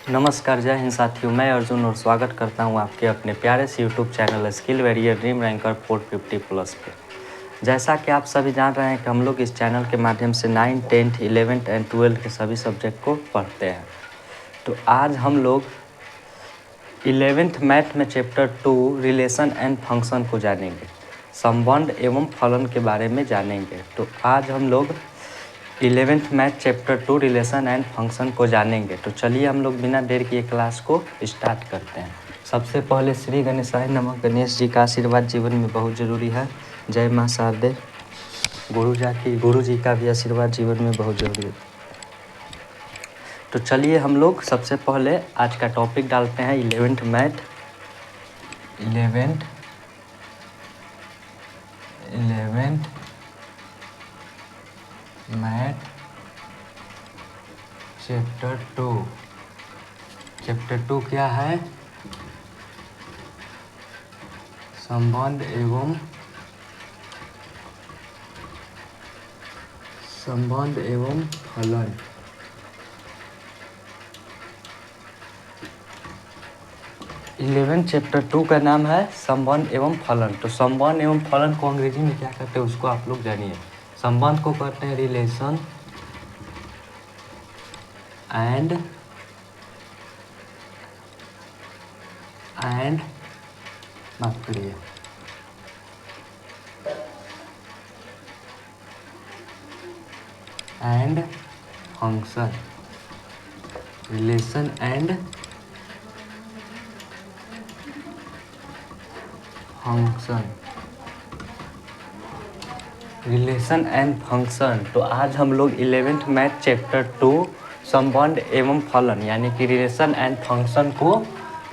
नमस्कार, जय हिंद साथियों। मैं अर्जुन और स्वागत करता हूं आपके अपने प्यारे से YouTube channel skill warrior dream ranker 450+ पे। जैसा कि आप सभी जान रहे हैं कि हम लोग इस चैनल के माध्यम से 9, 10, 11 एंड 12 के सभी सब्जेक्ट को पढ़ते हैं। तो आज हम लोग 11th मैथ में चैप्टर 2 रिलेशन एंड फंक्शन को जानेंगे, संबंध एवं फलन के बारे में जानेंगे। तो आज हम लोग 11th math chapter 2 relation and function को जानेंगे। तो चलिए हम लोग बिना देर किए क्लास को स्टार्ट करते हैं। सबसे पहले श्री गणेशाय नमः। गणेश जी का आशीर्वाद जीवन में बहुत ज़रूरी है। जय माँ शारदे। गुरु जी का भी आशीर्वाद जीवन में बहुत ज़रूरी है। तो चलिए हम लोग सबसे पहले आज का टॉपिक डालते हैं 11th मैथ चैप्टर 2 क्या है? संबंध एवं फलन। चैप्टर 2 का नाम है संबंध एवं फलन। तो संबंध एवं फलन को अंग्रेजी में क्या कहते हैं उसको आप लोग जानिए। संबंध को कहते हैं रिलेशन एंड माफ करिए and function. Relation and function. तो आज हम लोग 11th मैथ चैप्टर 2 संबंध एवं फलन यानी कि रिलेशन एंड फंक्शन को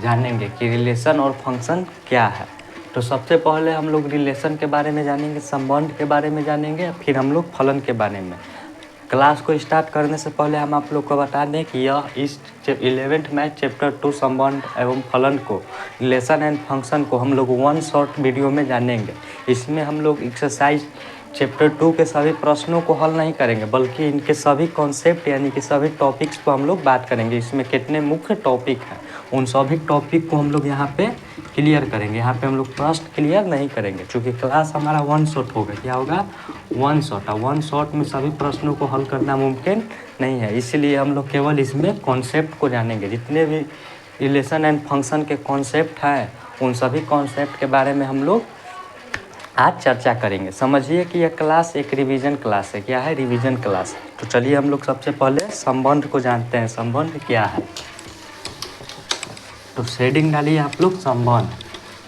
जानेंगे कि रिलेशन और फंक्शन क्या है। तो सबसे पहले हम लोग रिलेशन के बारे में जानेंगे, संबंध के बारे में जानेंगे, फिर हम लोग फलन के बारे में। क्लास को स्टार्ट करने से पहले हम आप लोग को बता दें कि यह इस 11th मैथ चैप्टर 2 संबंध एवं फलन को, रिलेशन एंड फंक्शन को हम लोग 1 शॉर्ट वीडियो में जानेंगे। इसमें हम लोग एक्सरसाइज चैप्टर 2 के सभी प्रश्नों को हल नहीं करेंगे, बल्कि इनके सभी कॉन्सेप्ट यानी कि सभी टॉपिक्स पर हम लोग बात करेंगे। इसमें कितने मुख्य टॉपिक हैं उन सभी टॉपिक को हम लोग यहाँ पे क्लियर करेंगे। यहाँ पे हम लोग प्रश्न क्लियर नहीं करेंगे, क्योंकि क्लास हमारा 1 शॉट होगा। क्या होगा? 1 शॉट। और 1 शॉट में सभी प्रश्नों को हल करना मुमकिन नहीं है, इसलिए हम लोग केवल इसमें कॉन्सेप्ट को जानेंगे। जितने भी रिलेशन एंड फंक्शन के कॉन्सेप्ट हैं उन सभी कॉन्सेप्ट के बारे में हम लोग आज चर्चा करेंगे। समझिए कि यह क्लास एक रिवीजन क्लास है। क्या है? रिवीजन क्लास है। तो चलिए हम लोग सबसे पहले संबंध को जानते हैं। संबंध क्या है? तो शेडिंग डालिए आप लोग। संबंध,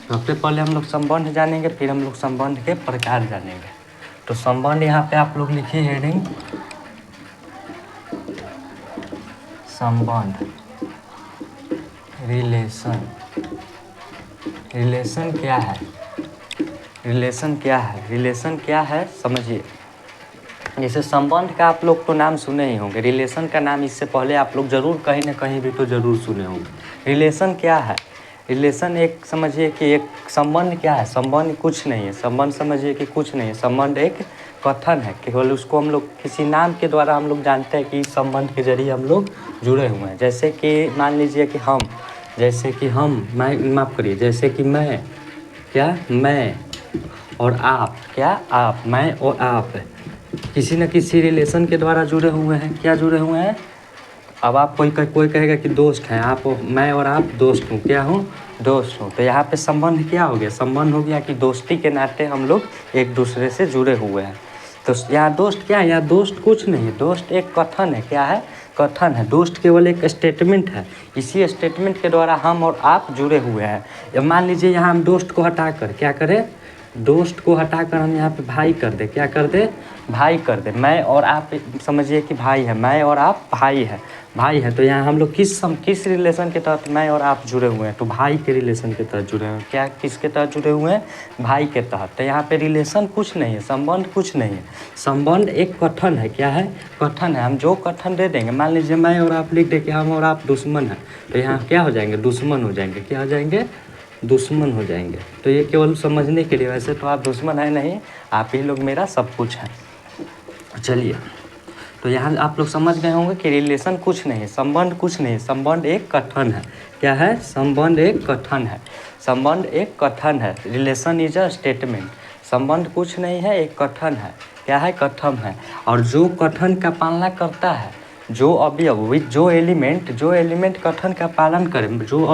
सबसे पहले हम लोग संबंध जानेंगे, फिर हम लोग संबंध के प्रकार जानेंगे। तो संबंध यहाँ पे आप लोग लिखिए हेडिंग संबंध। रिलेशन क्या है? रिलेशन क्या है समझिए। जैसे संबंध का आप लोग तो नाम सुने ही होंगे, रिलेशन का नाम इससे पहले आप लोग जरूर कहीं ना कहीं भी तो जरूर सुने होंगे। रिलेशन क्या है? रिलेशन एक समझिए कि एक संबंध क्या है? संबंध कुछ नहीं है। संबंध समझिए कि कुछ नहीं है। संबंध एक कथन है, केवल उसको हम लोग किसी नाम के द्वारा हम लोग जानते हैं कि इस संबंध के जरिए हम लोग जुड़े हुए हैं। जैसे कि मान लीजिए कि हम, जैसे कि हम, माफ़ करिए, जैसे कि मैं, क्या मैं और आप, क्या आप, मैं और आप किसी न किसी रिलेशन के द्वारा जुड़े हुए हैं। क्या जुड़े हुए हैं? अब आप कोई कहेगा कि दोस्त हैं आप, मैं और आप दोस्त हूँ। क्या हूँ? दोस्त हूँ। तो यहाँ पे संबंध क्या हो गया? संबंध हो गया कि दोस्ती के नाते हम लोग एक दूसरे से जुड़े हुए हैं। तो यहाँ दोस्त क्या है? यहाँ दोस्त कुछ नहीं है। दोस्त एक कथन है। क्या है? कथन है। दोस्त केवल एक स्टेटमेंट है। इसी स्टेटमेंट के द्वारा हम और आप जुड़े हुए हैं। मान लीजिए यहाँ हम दोस्त को हटाकर क्या करें? दोस्त को हटाकर हम यहाँ पे भाई कर दे। क्या कर दे? भाई कर दे। मैं और आप समझिए कि भाई है, मैं और आप भाई है। तो यहाँ हम लोग किस रिलेशन के तहत मैं और आप जुड़े हुए हैं? तो भाई के रिलेशन के तहत जुड़े हुए हैं। क्या किसके तहत जुड़े हुए हैं? भाई के तहत। तो यहाँ पे रिलेशन कुछ नहीं है, संबंध कुछ नहीं है। संबंध एक कथन है। क्या है? कथन है। हम जो कथन दे देंगे, मान लीजिए मैं और आप लिख दे कि हम और आप दुश्मन हैं, तो यहाँ क्या हो जाएंगे? दुश्मन हो जाएंगे। क्या हो जाएंगे? दुश्मन हो जाएंगे। तो ये केवल समझने के लिए, वैसे तो आप दुश्मन है नहीं, आप ही लोग मेरा सब कुछ है। चलिए, तो यहाँ आप लोग समझ गए होंगे कि रिलेशन कुछ नहीं है, संबंध कुछ नहीं है, संबंध एक कथन है। क्या है? संबंध एक कथन है। संबंध एक कथन है। Relation is a statement. संबंध कुछ नहीं है, एक कथन है। क्या है? कथन है। और जो कथन का पालना करता है, जो अवयव विथ जो एलिमेंट कथन का पालन करे, जो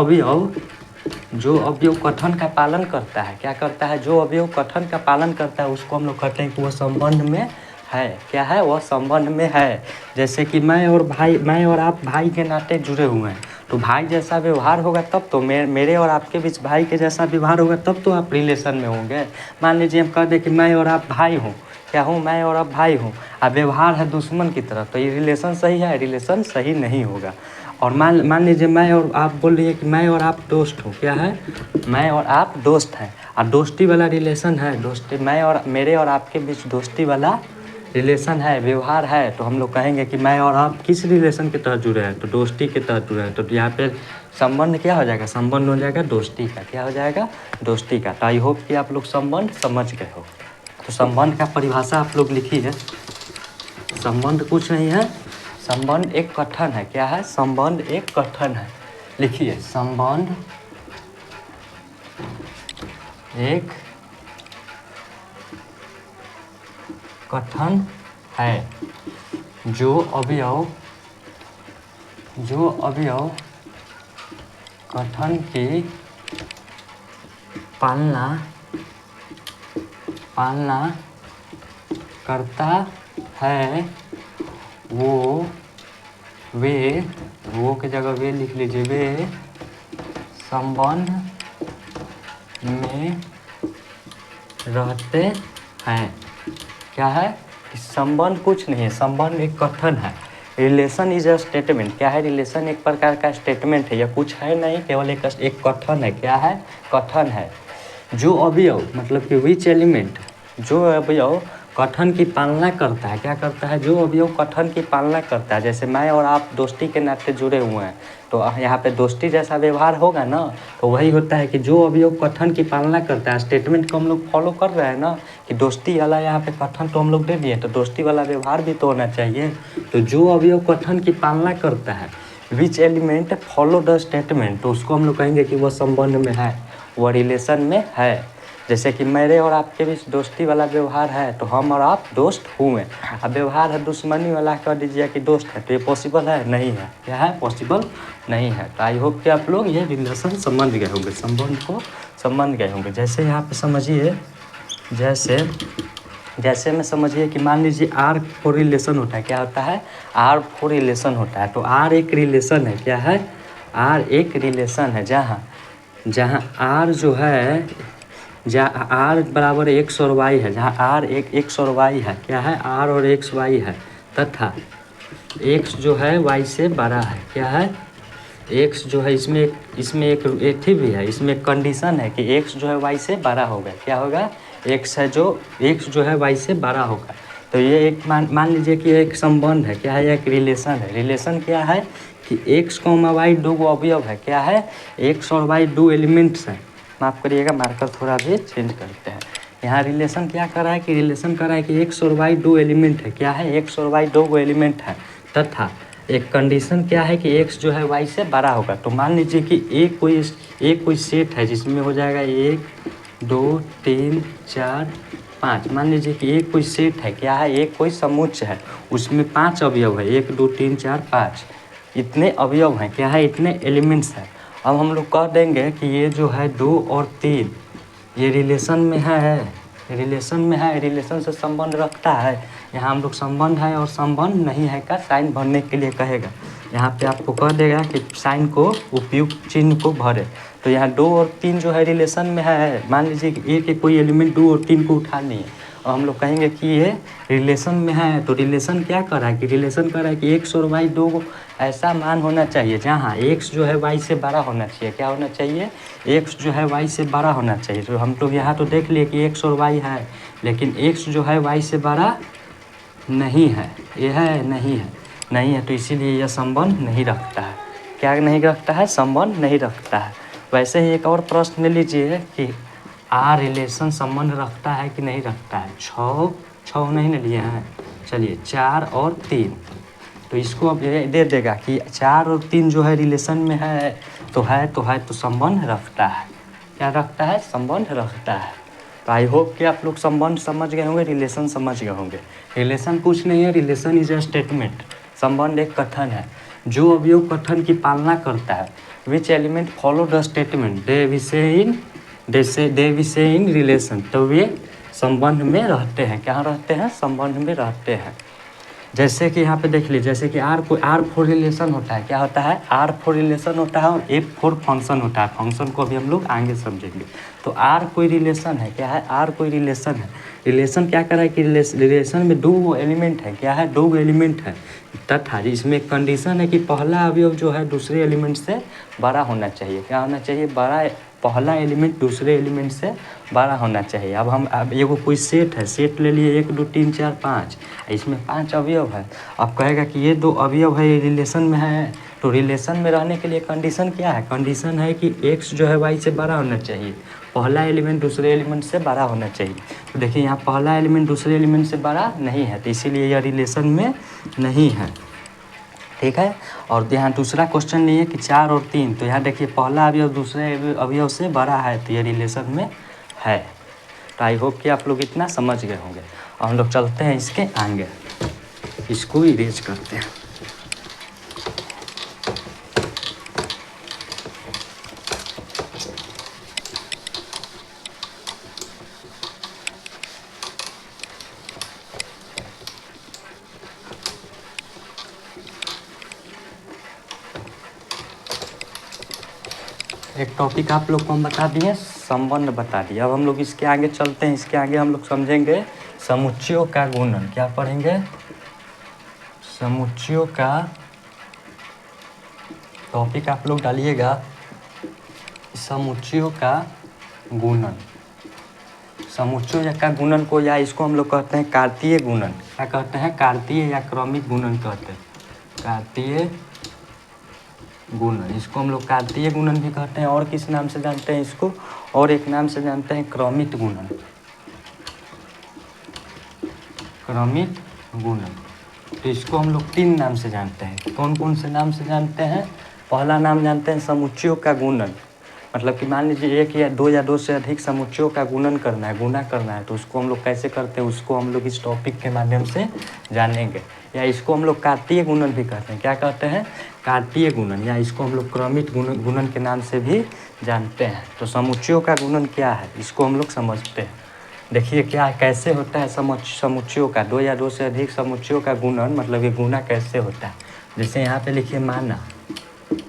अवयव कथन का पालन करता है, क्या करता है? जो अवयव कथन का पालन करता है उसको हम लोग कहते हैं कि वो संबंध में है। क्या है? वह संबंध में है। जैसे कि मैं और आप भाई के नाते जुड़े हुए हैं, तो भाई जैसा व्यवहार होगा तब तो मेरे और आपके बीच भाई के जैसा व्यवहार होगा तब तो आप रिलेशन में होंगे। मान लीजिए हम कह दें कि मैं और आप भाई हूँ, क्या हूँ? मैं और आप भाई हूँ, अब व्यवहार है दुश्मन की तरफ, तो ये रिलेशन सही है? रिलेशन सही नहीं होगा। और मान लीजिए मैं और आप बोल रही है कि मैं और आप दोस्त हूँ। क्या है? मैं और आप दोस्त हैं, और दोस्ती वाला रिलेशन है, दोस्ती मेरे और आपके बीच दोस्ती वाला रिलेशन है, व्यवहार है, तो हम लोग कहेंगे कि मैं और आप किस रिलेशन के तहत जुड़े हैं? तो दोस्ती के तहत जुड़े हैं। तो यहाँ पे संबंध क्या हो जाएगा? संबंध हो जाएगा दोस्ती का। क्या हो जाएगा? दोस्ती का। तो आई होप कि आप लोग संबंध समझ गए हो। तो संबंध का परिभाषा आप लोग लिखिए। संबंध कुछ नहीं है, संबंध एक कथन है। क्या है? संबंध एक कथन है। लिखिए, संबंध एक कथन है। जो अवयव कथन की पालना करता है, वो के जगह वे लिख लीजिए, वे संबंध में रहते हैं। क्या है? संबंध कुछ नहीं है, संबंध एक कथन है। Relation is a statement. क्या है? रिलेशन एक प्रकार का स्टेटमेंट है, या कुछ है नहीं, केवल एक कथन है। क्या है? कथन है। जो अवयव मतलब कि विच एलिमेंट, जो अवयव कथन की पालना करता है। क्या करता है? जो अवयव कथन की पालना करता है। जैसे मैं और आप दोस्ती के नाते जुड़े हुए हैं, तो यहाँ पे दोस्ती जैसा व्यवहार होगा ना, तो वही होता है कि जो अवयव कथन की पालना करता है, स्टेटमेंट को हम लोग फॉलो कर रहे हैं ना, कि दोस्ती वाला यहाँ पे कथन तो हम लोग दे दिए, तो दोस्ती वाला व्यवहार भी तो होना चाहिए। तो जो अवयव कथन की पालना करता है, which element follow the statement, तो उसको हम लोग कहेंगे कि वह संबंध में है, वह रिलेशन में है। जैसे कि मेरे और आपके बीच दोस्ती वाला व्यवहार है, तो हम और आप दोस्त हुए। अब व्यवहार है दुश्मनी वाला, कह दीजिए कि दोस्त है, तो ये पॉसिबल है? नहीं है। क्या है? पॉसिबल नहीं है। तो आई होप कि आप लोग ये रिलेशन समझ गए होंगे, संबंध को समझ गए होंगे। जैसे यहाँ पे समझिए, जैसे में समझिए कि मान लीजिए R4 रिलेशन होता है। क्या होता है? R4 रिलेशन होता है। तो R एक रिलेशन है। क्या है? R एक रिलेशन है, जहाँ R जो है, जहाँ R बराबर x और y है, जहाँ R एक x और y है। क्या है? R और x y है, तथा x जो है y से बड़ा है। क्या है? x जो है, इसमें एक एथी भी है, इसमें एक कंडीशन है कि x जो है y से बड़ा होगा। क्या होगा? x जो है y से बड़ा होगा। तो ये एक मान लीजिए कि एक संबंध है। क्या है? एक रिलेशन है। रिलेशन क्या है? कि x, y दो अवयव है। क्या है? x और y दो एलिमेंट्स हैं। माफ़ करिएगा, मार्कर थोड़ा भी चेंज करते हैं। यहाँ रिलेशन क्या कर रहा है कि रिलेशन कर रहा है कि x और y दो एलिमेंट है। क्या है? x और y दो एलिमेंट है, तथा एक कंडीशन क्या है कि x जो है y से बड़ा होगा। तो मान लीजिए कि एक कोई सेट है जिसमें हो जाएगा 1 2 3 4 5। मान लीजिए कि एक कोई सेट है। क्या है? एक कोई समुच्चय है, उसमें 5 अवयव है, 1 2 3 4 5, इतने अवयव हैं। क्या है? इतने एलिमेंट्स हैं। अब हम लोग कह देंगे कि ये जो है 2 और 3 ये रिलेशन में है, रिलेशन से संबंध रखता है। यहाँ हम लोग संबंध है और संबंध नहीं है का साइन भरने के लिए कहेगा। यहाँ पे आपको कह देगा कि साइन को, उपयुक्त चिन्ह को भरे। तो यहाँ 2 और 3 जो है रिलेशन में है। मान लीजिए कि एक कोई एलिमेंट 2 और 3 को उठा लिए, और हम लोग कहेंगे कि ये रिलेशन में है। तो रिलेशन क्या कर रहा है कि रिलेशन कर रहा है कि x और y दो ऐसा मान होना चाहिए जहाँ x जो है y से बड़ा होना चाहिए। क्या होना चाहिए? x जो है y से बड़ा होना चाहिए। तो हम लोग यहाँ तो देख लिए कि x और y है, लेकिन x जो है y से बड़ा नहीं है। ये है? नहीं है। तो इसीलिए यह संबंध नहीं रखता है। क्या नहीं रखता है? संबंध नहीं रखता है। वैसे ही एक और प्रश्न ले लीजिए कि R रिलेशन संबंध रखता है कि नहीं रखता है। 6 नहीं न लिए हैं, चलिए 4 और 3, तो इसको अब ये दे देगा कि 4 और 3 जो है रिलेशन में है तो संबंध रखता है। क्या रखता है? संबंध रखता है। तो आई होप कि आप लोग संबंध समझ गए होंगे, रिलेशन समझ गए होंगे। रिलेशन कुछ नहीं है, रिलेशन इज अ स्टेटमेंट। संबंध एक कथन है जो अवयव कथन की पालना करता है। Which element follow the statement दे विषय इन रिलेशन, तो वे संबंध में रहते हैं। क्या रहते हैं? संबंध में रहते हैं। जैसे कि यहाँ पे देख लीजिए, जैसे कि R4 रिलेशन होता है। क्या होता है? R4 रिलेशन होता है और F4 फंक्शन होता है। फंक्शन को भी हम लोग आगे समझेंगे। तो R कोई रिलेशन है। क्या है? R कोई रिलेशन है। रिलेशन क्या कर रहा है कि रिलेशन में 2 एलिमेंट है। क्या है? 2 एलिमेंट है तथा इसमें कंडीशन है कि पहला अवयव जो है दूसरे एलिमेंट से बड़ा होना चाहिए। क्या होना चाहिए? बड़ा। पहला एलिमेंट दूसरे एलिमेंट से बड़ा होना चाहिए। अब एगो कोई सेट है, सेट ले लिए 1 2 3 4 5, इसमें 5 अवयव है। अब कहेगा कि ये 2 अवयव है, ये रिलेशन में है। तो रिलेशन में रहने के लिए कंडीशन क्या है? कंडीशन है कि x जो है y से बड़ा होना चाहिए। पहला एलिमेंट दूसरे एलिमेंट से बड़ा होना चाहिए। तो देखिए यहाँ पहला एलिमेंट दूसरे एलिमेंट से बड़ा नहीं है, तो इसीलिए यह रिलेशन में नहीं है। ठीक है। और यहाँ दूसरा क्वेश्चन नहीं है कि 4 और 3, तो यहाँ देखिए पहला अवयव दूसरे अवयव से बड़ा है, तो ये रिलेशन में है। तो आई होप कि आप लोग इतना समझ गए होंगे। और हम लोग चलते हैं इसके आगे, इसको इरेज करते हैं। एक टॉपिक आप लोग को हम बता दिए, संबंध बता दिया। अब हम लोग इसके आगे चलते हैं। इसके आगे हम लोग समझेंगे समुच्चयों का गुणन। क्या पढ़ेंगे? समुच्चयों का टॉपिक आप लोग डालिएगा, समुच्चयों का गुणन। समुच्चयों का गुणन को, या इसको हम लोग कहते हैं कार्तीय गुणन। क्या कहते हैं? कार्तीय या क्रमिक गुणन कहते हैं। कार्तीय गुणन, इसको हम लोग कार्तीय गुणन भी कहते हैं। और किस नाम से जानते हैं इसको? और एक नाम से जानते हैं क्रमिक गुणन। क्रमिक गुणन, तो इसको हम लोग 3 नाम से जानते हैं। कौन कौन से नाम से जानते हैं? पहला नाम जानते हैं समुच्चयों का गुणन। मतलब कि मान लीजिए 1 या 2 या 2 से अधिक समुच्चयों का गुणन करना है, गुणा करना है, तो उसको हम लोग कैसे करते हैं, उसको हम लोग इस टॉपिक के माध्यम से जानेंगे। या इसको हम लोग कार्तीय गुणन भी कहते हैं। क्या कहते हैं? कार्तीय गुणन, या इसको हम लोग क्रमिक गुणन के नाम से भी जानते हैं। तो समुच्चयों का गुणन क्या है, इसको हम लोग समझते हैं। देखिए क्या कैसे होता है समुच्चयों का, 2 या 2 से अधिक समुच्चयों का गुणन, मतलब ये गुणा कैसे होता है। जैसे यहाँ पे लिखिए माना,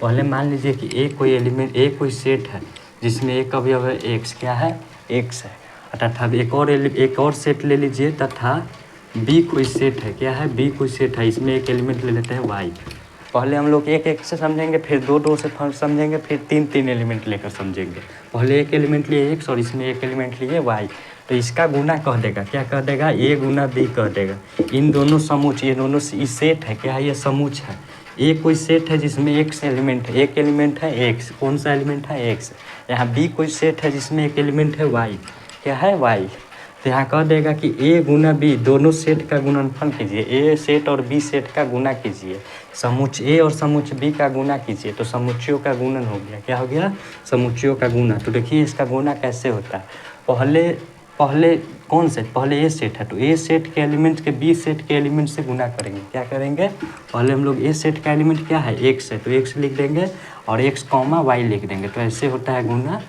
पहले मान लीजिए कि एक कोई एलिमेंट, एक कोई सेट है जिसमें एक अवयव है x। क्या है? x है। तथा एक और सेट ले लीजिए, तथा b कोई सेट है। क्या है? b कोई सेट है, इसमें एक एलिमेंट ले लेते हैं y। पहले हम लोग 1 1 से समझेंगे, फिर 2 2 से समझेंगे, फिर 3 3 एलिमेंट लेकर समझेंगे। पहले एक एलिमेंट लिए x और इसमें एक एलिमेंट लिए y, तो इसका गुना कह देगा। क्या कह देगा? a गुना b कह देगा। इन दोनों समुच्चय, ये दोनों सेट है। क्या है? ये समुच्चय है। एक कोई सेट है जिसमें x एलिमेंट है, एक एलिमेंट है x। कौन सा एलिमेंट है? x। यहाँ b कोई सेट है जिसमें एक एलिमेंट है y। क्या है? y। तो यहाँ कह देगा कि a गुना b, दोनों सेट का गुणनफल कीजिए। a सेट और b सेट का गुना कीजिए। समुच्चय a और समुच्चय b का गुना कीजिए, तो समुच्चयों का गुणन हो गया। क्या हो गया? समुच्चयों का गुना। तो देखिए इसका गुना कैसे होता है। पहले कौन सेट? पहले ए सेट है, तो ए सेट के एलिमेंट के बी सेट के एलिमेंट से गुना करेंगे। क्या करेंगे? पहले हम लोग ए सेट का एलिमेंट क्या है? x है, तो x लिख देंगे और x कॉमा y लिख देंगे। तो ऐसे होता है गुना।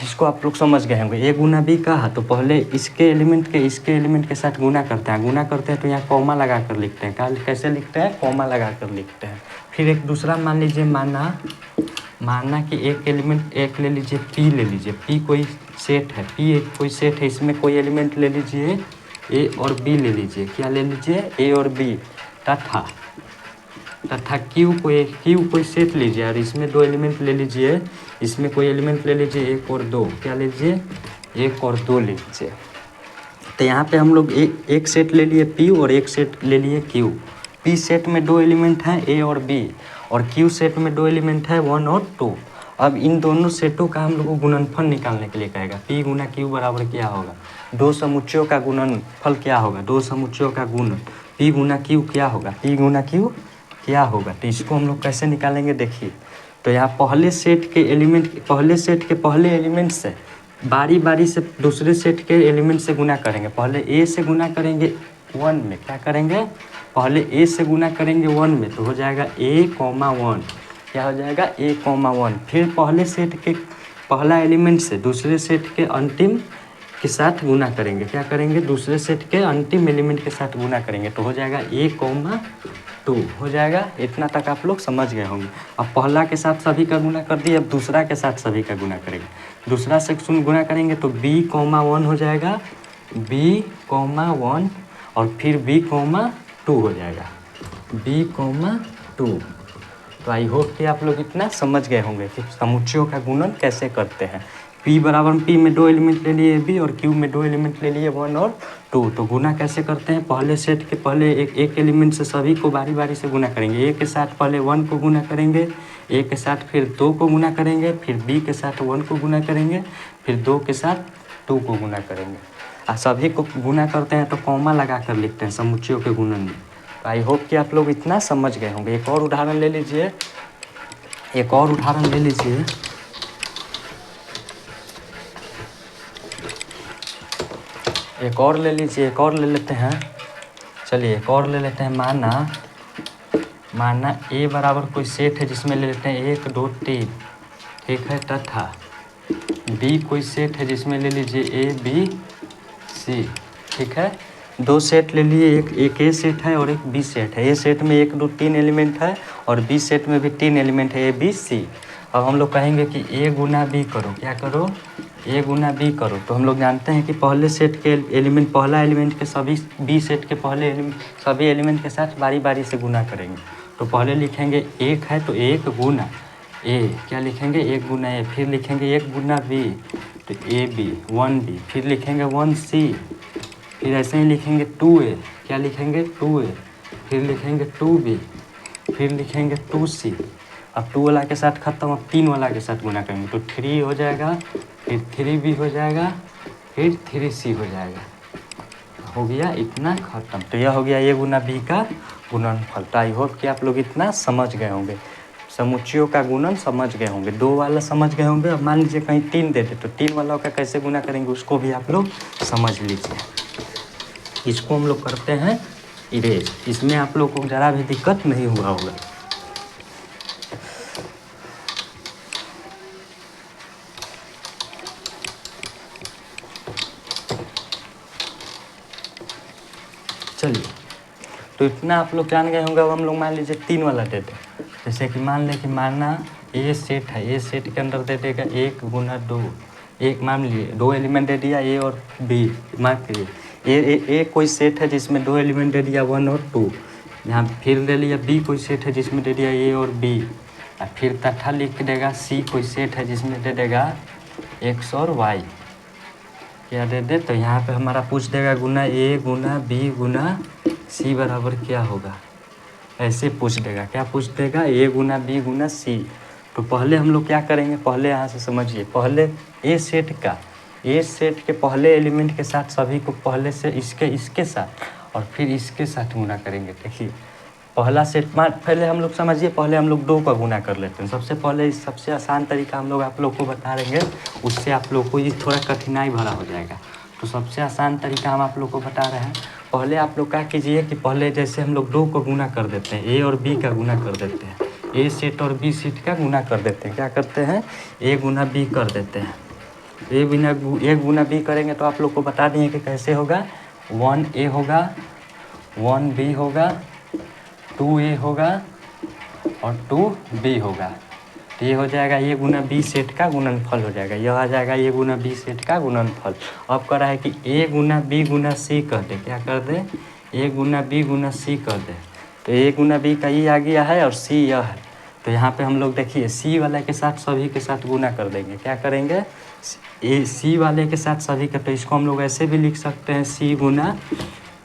इसको आप लोग समझ गए होंगे। ए गुना बी का है, तो पहले इसके एलिमेंट के साथ गुना करते हैं। गुना करते हैं तो यहाँ कॉमा लगा कर लिखते हैं। कैसे लिखते हैं? कॉमा लगा कर लिखते हैं। फिर एक दूसरा मान लीजिए, माना कि एक एलिमेंट, एक ले लीजिए p ले लीजिए। p कोई सेट है, p एक कोई सेट है, इसमें कोई एलिमेंट ले लीजिए a और b ले लीजिए। क्या ले लीजिए? a और b। तथा q कोई सेट लीजिए और इसमें 2 एलिमेंट ले लीजिए। इसमें कोई एलिमेंट ले लीजिए 1 और 2। क्या लीजिए? 1 और 2 ले लीजिए। तो यहाँ पे हम लोग एक सेट ले लिए p और एक सेट ले लिए q। p सेट में 2 एलिमेंट हैं a और b, और q सेट में 2 एलिमेंट है 1 और 2। अब इन दोनों सेटों का हम लोग को गुणनफल निकालने के लिए कहेगा। p गुना q बराबर क्या होगा? दो समुच्चयों का गुणनफल क्या होगा, दो समुच्चयों का गुण P गुना Q क्या होगा, P गुना Q क्या होगा। तो इसको हम लोग कैसे निकालेंगे देखिए। तो यहाँ पहले सेट के पहले एलिमेंट से बारी बारी से दूसरे सेट के एलिमेंट से गुना करेंगे। पहले A से गुना करेंगे 1 में, क्या करेंगे, पहले A से गुना करेंगे 1 में, तो हो जाएगा A,1, क्या हो जाएगा A,1। फिर पहले सेट के पहला एलिमेंट से दूसरे सेट के अंतिम के साथ गुना करेंगे, क्या करेंगे, दूसरे सेट के अंतिम एलिमेंट के साथ गुना करेंगे, तो हो जाएगा A,2 हो जाएगा। इतना तक आप लोग समझ गए होंगे। अब पहला के साथ सभी का गुना कर दिए, अब दूसरा के साथ सभी का गुना करेंगे। दूसरा से गुना करेंगे तो B,1 हो जाएगा, B,1 और फिर B,2 हो जाएगा, B,2। तो आई होप कि आप लोग इतना समझ गए होंगे कि समुच्चयों का गुणन कैसे करते हैं। P बराबर P में 2 एलिमेंट ले लिए B और Q में 2 एलिमेंट ले लिए 1 और 2। तो गुना कैसे करते हैं, पहले सेट के पहले एक एलिमेंट से सभी को बारी बारी से गुना करेंगे। A के साथ पहले 1 को गुना करेंगे, A के साथ फिर 2 को गुना करेंगे, फिर B के साथ 1 को गुना करेंगे, फिर 2 के साथ 2 को गुना करेंगे। सभी को गुना करते हैं तो कॉमा लगा कर लिखते हैं समुच्चयों के गुणन में। आई होप कि आप लोग इतना समझ गए होंगे। एक और उदाहरण ले लीजिए, एक और उदाहरण ले लीजिए। एक और ले लीजिए, एक और ले लेते हैं। चलिए एक और ले लेते हैं। माना A बराबर कोई सेट है जिसमें ले लेते हैं 1 2 3, ठीक है, तथा B कोई सेट है जिसमें ले लीजिए A B C, ठीक है। दो सेट ले लिए, एक A सेट है और एक B सेट है। A सेट में 1 2 3 एलिमेंट है और B सेट में भी 3 एलिमेंट है, A B C। अब हम लोग कहेंगे कि A गुना B करो, क्या करो, A गुना B करो। तो हम लोग जानते हैं कि पहले सेट के एलिमेंट, पहला एलिमेंट के सभी B सेट के पहले सभी एलिमेंट के साथ बारी बारी से गुना करेंगे। तो पहले लिखेंगे 1 है तो 1 गुना A, क्या लिखेंगे, 1 गुना A। फिर लिखेंगे 1 गुना B तो AB 1B। फिर लिखेंगे 1C, फिर ऐसे ही लिखेंगे 2A, क्या लिखेंगे 2A। फिर लिखेंगे 2B, फिर लिखेंगे 2C। अब 2 वाला के साथ ख़त्म, अब 3 वाला के साथ गुना करेंगे तो 3 हो जाएगा, फिर 3B हो जाएगा, फिर 3C हो जाएगा। हो गया, इतना ख़त्म। तो यह हो गया A गुना B का गुणनफल। तो आई होप कि आप लोग इतना समझ गए होंगे, समुच्चयों का गुणन समझ गए होंगे। 2 वाला समझ गए होंगे। अब मान लीजिए कहीं 3 दे दे तो 3 वाला का कैसे गुना करेंगे उसको भी आप लोग समझ लीजिए। इसको हम लोग करते हैं इरेज। इसमें आप लोग को ज़रा भी दिक्कत नहीं हुआ होगा। चलिए, तो इतना आप लोग जान गए होंगे। अब हम लोग मान लीजिए 3 वाला दे दें। जैसे कि मान लें कि माना A सेट है, A सेट के अंदर दे देगा 1 गुना 2। एक मान लीजिए 2 एलिमेंट दे दिया A और B। मान लीजिए A कोई सेट है जिसमें 2 एलिमेंट दे दिया 1 और 2। यहाँ फिर ले लिया B कोई सेट है जिसमें दे दिया A और B। और फिर तथा लिख देगा C कोई सेट है जिसमें दे देगा X और Y, क्या दे दे। तो यहाँ पे हमारा पूछ देगा गुना A Guna B Guna C बराबर क्या होगा, ऐसे पूछ देगा। क्या पूछ देगा, A Guna B Guna C। तो पहले हम लोग क्या करेंगे, पहले यहाँ से समझिए। पहले A सेट के पहले एलिमेंट के साथ सभी को पहले से इसके साथ और फिर इसके साथ गुना करेंगे। देखिए पहला सेट पहले हम लोग समझिए, पहले हम लोग 2 का गुना कर लेते हैं। सबसे पहले सबसे आसान तरीका हम लोग आप लोग को बता देंगे, उससे आप लोग को ये थोड़ा कठिनाई भरा हो जाएगा। तो सबसे आसान तरीका हम आप लोग को बता रहे हैं। पहले आप लोग क्या कीजिए कि पहले जैसे हम लोग 2 को गुना कर देते हैं, A और B का गुना कर देते हैं, A सेट और B सेट का गुना कर देते हैं। क्या करते हैं, A गुना B कर देते हैं। A गुना B करेंगे तो आप लोग को बता दिए कि कैसे होगा। 1A होगा, 1B होगा, 2A होगा और 2B होगा। तो ये हो जाएगा A गुना B सेट का गुणनफल हो जाएगा। यह आ जाएगा A गुना B सेट का गुणनफल। अब कर रहा है कि A Guna B Guna C कर दे। क्या कर दे, A Guna B Guna C कर दे। तो A गुना B का ये आ गया है और C यह है। तो यहाँ पे हम लोग देखिए C वाले के साथ सभी के साथ गुना कर देंगे। क्या करेंगे, C वाले के साथ सभी का। तो इसको हम लोग ऐसे भी लिख सकते हैं, C Guna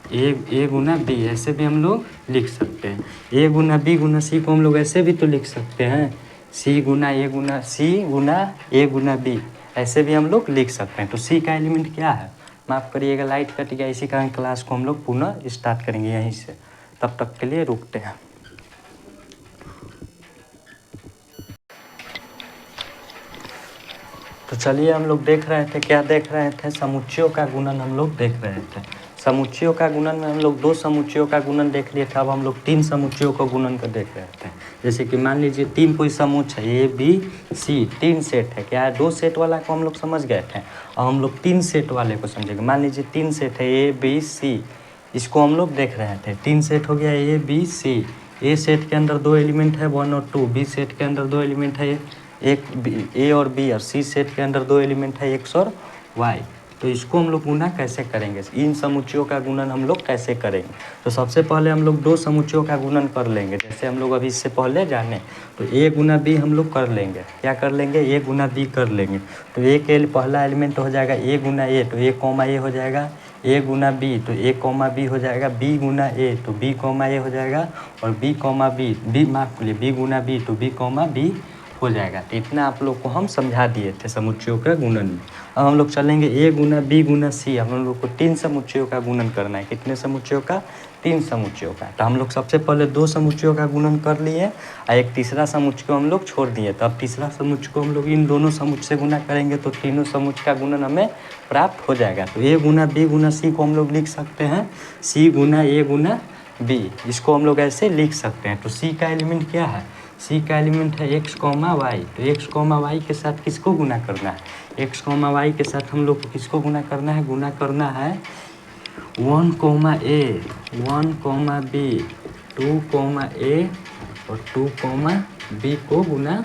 A Guna B, ऐसे भी हम लोग लिख सकते हैं। A Guna B Guna C को हम लोग ऐसे भी तो लिख सकते हैं, C Guna A Guna C Guna A Guna B, ऐसे भी हम लोग लिख सकते हैं। तो C का एलिमेंट क्या है, माफ़ करिएगा लाइट कट गया, इसी कारण क्लास को हम लोग पुनः स्टार्ट करेंगे यहीं से। तब तक के लिए रुकते हैं। तो चलिए हम लोग देख रहे थे, क्या देख रहे थे, समुच्चयों का गुणन हम लोग देख रहे थे। समुच्चयों का गुणन में हम लोग 2 समुच्चयों का गुणन देख लिए थे, अब हम लोग 3 समुच्चयों को गुणन कर देख रहे थे। जैसे कि मान लीजिए 3 कोई समुच्चय है, ए बी सी, 3 सेट है। क्या है, 2 सेट वाला को हम लोग समझ गए थे, और हम लोग 3 सेट वाले को समझेंगे। मान लीजिए 3 सेट है ए बी सी, इसको हम लोग देख रहे थे। 3 सेट हो गया A B C. A set के अंदर 2 एलिमेंट है 1 और 2, बी सेट के अंदर 2 एलिमेंट है एक ए और बी, और सी सेट के अंदर 2 एलिमेंट है एक्स और वाई। तो इसको हम लोग गुना कैसे करेंगे, इन समुच्चयों का गुणन हम लोग कैसे करेंगे। तो सबसे पहले हम लोग 2 समुच्चयों का गुणन कर लेंगे। जैसे हम लोग अभी इससे पहले जाने, तो ए गुना बी हम लोग कर लेंगे। क्या कर लेंगे, ए गुना बी कर लेंगे। तो ए के पहला एलिमेंट हो जाएगा ए गुना ए, तो ए कॉमा ए हो जाएगा। ए गुना बी, तो ए कॉमा बी हो जाएगा। बी गुना ए, तो बी कॉमा ए हो जाएगा। और बी कॉमा बी माफ करिए, बी गुना बी, तो बी कॉमा बी हो जाएगा। तो इतना आप लोग को हम समझा दिए थे समुच्चयों का गुणन में। अब हम लोग चलेंगे ए गुना बी गुना सी। हम लोग को 3 समुच्चयों का गुणन करना है। कितने समुच्चयों का, 3 समुच्चयों का। तो हम लोग सबसे पहले 2 समुच्चयों का गुणन कर लिए, और एक तीसरा समुच्चय को हम लोग छोड़ दिए। तो अब तीसरा समुच्चय को हम लोग इन दोनों समुच्चय से गुना करेंगे, तो तीनों समुच्चय का गुणन हमें प्राप्त हो जाएगा। तो ए गुना बी गुना सी को हम लोग लिख सकते हैं सी गुना ए गुना बी, इसको हम लोग ऐसे लिख सकते हैं। तो सी का एलिमेंट क्या है, सी का एलिमेंट है एक्स कॉमा वाई। तो एक्स कॉमा वाई के साथ किसको गुना करना है, एक्स कॉमा वाई के साथ हम लोग को किसको गुना करना है, गुना करना है 1 कॉमा ए, 1 कॉमा बी, 2 कॉमा ए और 2 कॉमा बी को गुना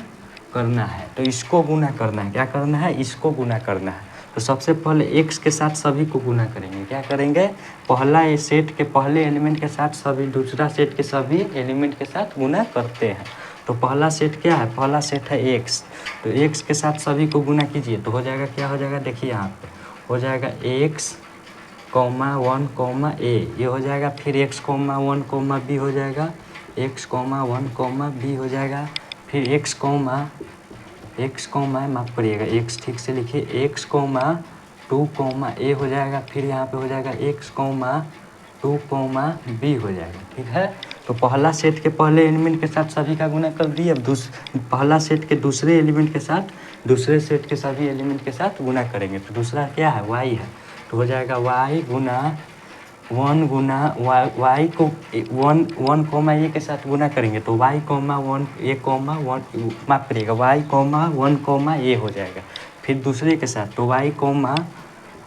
करना है। तो इसको गुना करना है, क्या करना है, इसको गुना करना है। तो सबसे पहले एक्स के साथ सभी को गुना करेंगे। क्या करेंगे, पहला ये सेट के पहले एलिमेंट के साथ सभी, दूसरा सेट के सभी एलिमेंट के साथ गुना करते हैं। तो पहला सेट क्या है, पहला सेट है एक्स। तो एक्स के साथ सभी को गुना कीजिए, तो हो जाएगा, क्या हो जाएगा, देखिए यहाँ पे हो जाएगा एक्स कॉमा 1 कॉमा ए, ये हो जाएगा। फिर एक्स कॉमा 1 कॉमा बी हो जाएगा, एक्स कॉमा 1 कॉमा बी हो जाएगा। फिर एक्स कॉमा माफ करिएगा, एक्स ठीक से लिखिए, एक्स कॉमा 2 कॉमा ए हो जाएगा। फिर यहाँ पे हो जाएगा एक्स कॉमा 2 कॉमा बी हो जाएगा। ठीक है, तो पहला सेट के पहले एलिमेंट के साथ सभी का गुना कर दिए। अब पहला सेट के दूसरे एलिमेंट के साथ दूसरे सेट के सभी एलिमेंट के साथ गुना करेंगे। तो दूसरा क्या है, वाई है। तो हो जाएगा वाई गुना 1 गुना वाई को 1 कॉमा ए के साथ गुना करेंगे, तो वाई कॉमा 1 ए कॉमा 1 माफ करिएगा, वाई कॉमा 1 कॉमा ए हो जाएगा। फिर दूसरे के साथ तो वाई कॉमा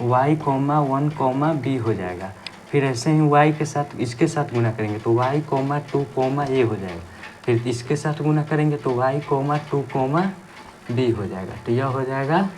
1 कॉमा बी हो जाएगा। फिर ऐसे ही y के साथ इसके साथ गुना करेंगे, तो y कॉमा 2 कॉमा ए हो जाएगा। फिर इसके साथ गुना करेंगे, तो y कॉमा 2 कॉमा बी हो जाएगा। तो यह हो जाएगा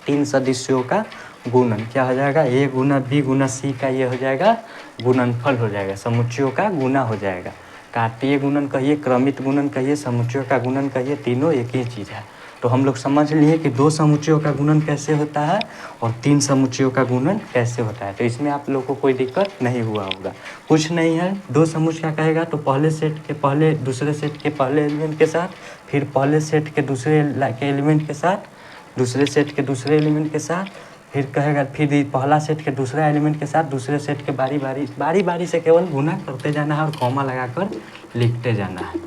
3 सदस्यों का गुणन। क्या हो जाएगा, ए गुना बी गुना सी का ये हो जाएगा गुणनफल हो जाएगा, समुच्चयों का गुना हो जाएगा। काट्य गुणन कहिए, क्रमित गुणन कहिए, समुच्चयों का गुणन कहिए, तीनों एक ही चीज़ है। तो हम लोग समझ लिए कि 2 समुच्चयों का गुणन कैसे होता है और 3 समुच्चयों का गुणन कैसे होता है। तो इसमें आप लोगों को कोई दिक्कत नहीं हुआ होगा, कुछ नहीं है। 2 समुच्चय क्या कहेगा, तो पहले सेट के पहले दूसरे सेट के पहले एलिमेंट के साथ, फिर पहले सेट के दूसरे के एलिमेंट के साथ, दूसरे सेट के दूसरे एलिमेंट के साथ, फिर कहेगा फिर पहला सेट के दूसरा एलिमेंट के साथ दूसरे सेट के बारी बारी से केवल गुना करते जाना है और कॉमा लगाकर लिखते जाना है।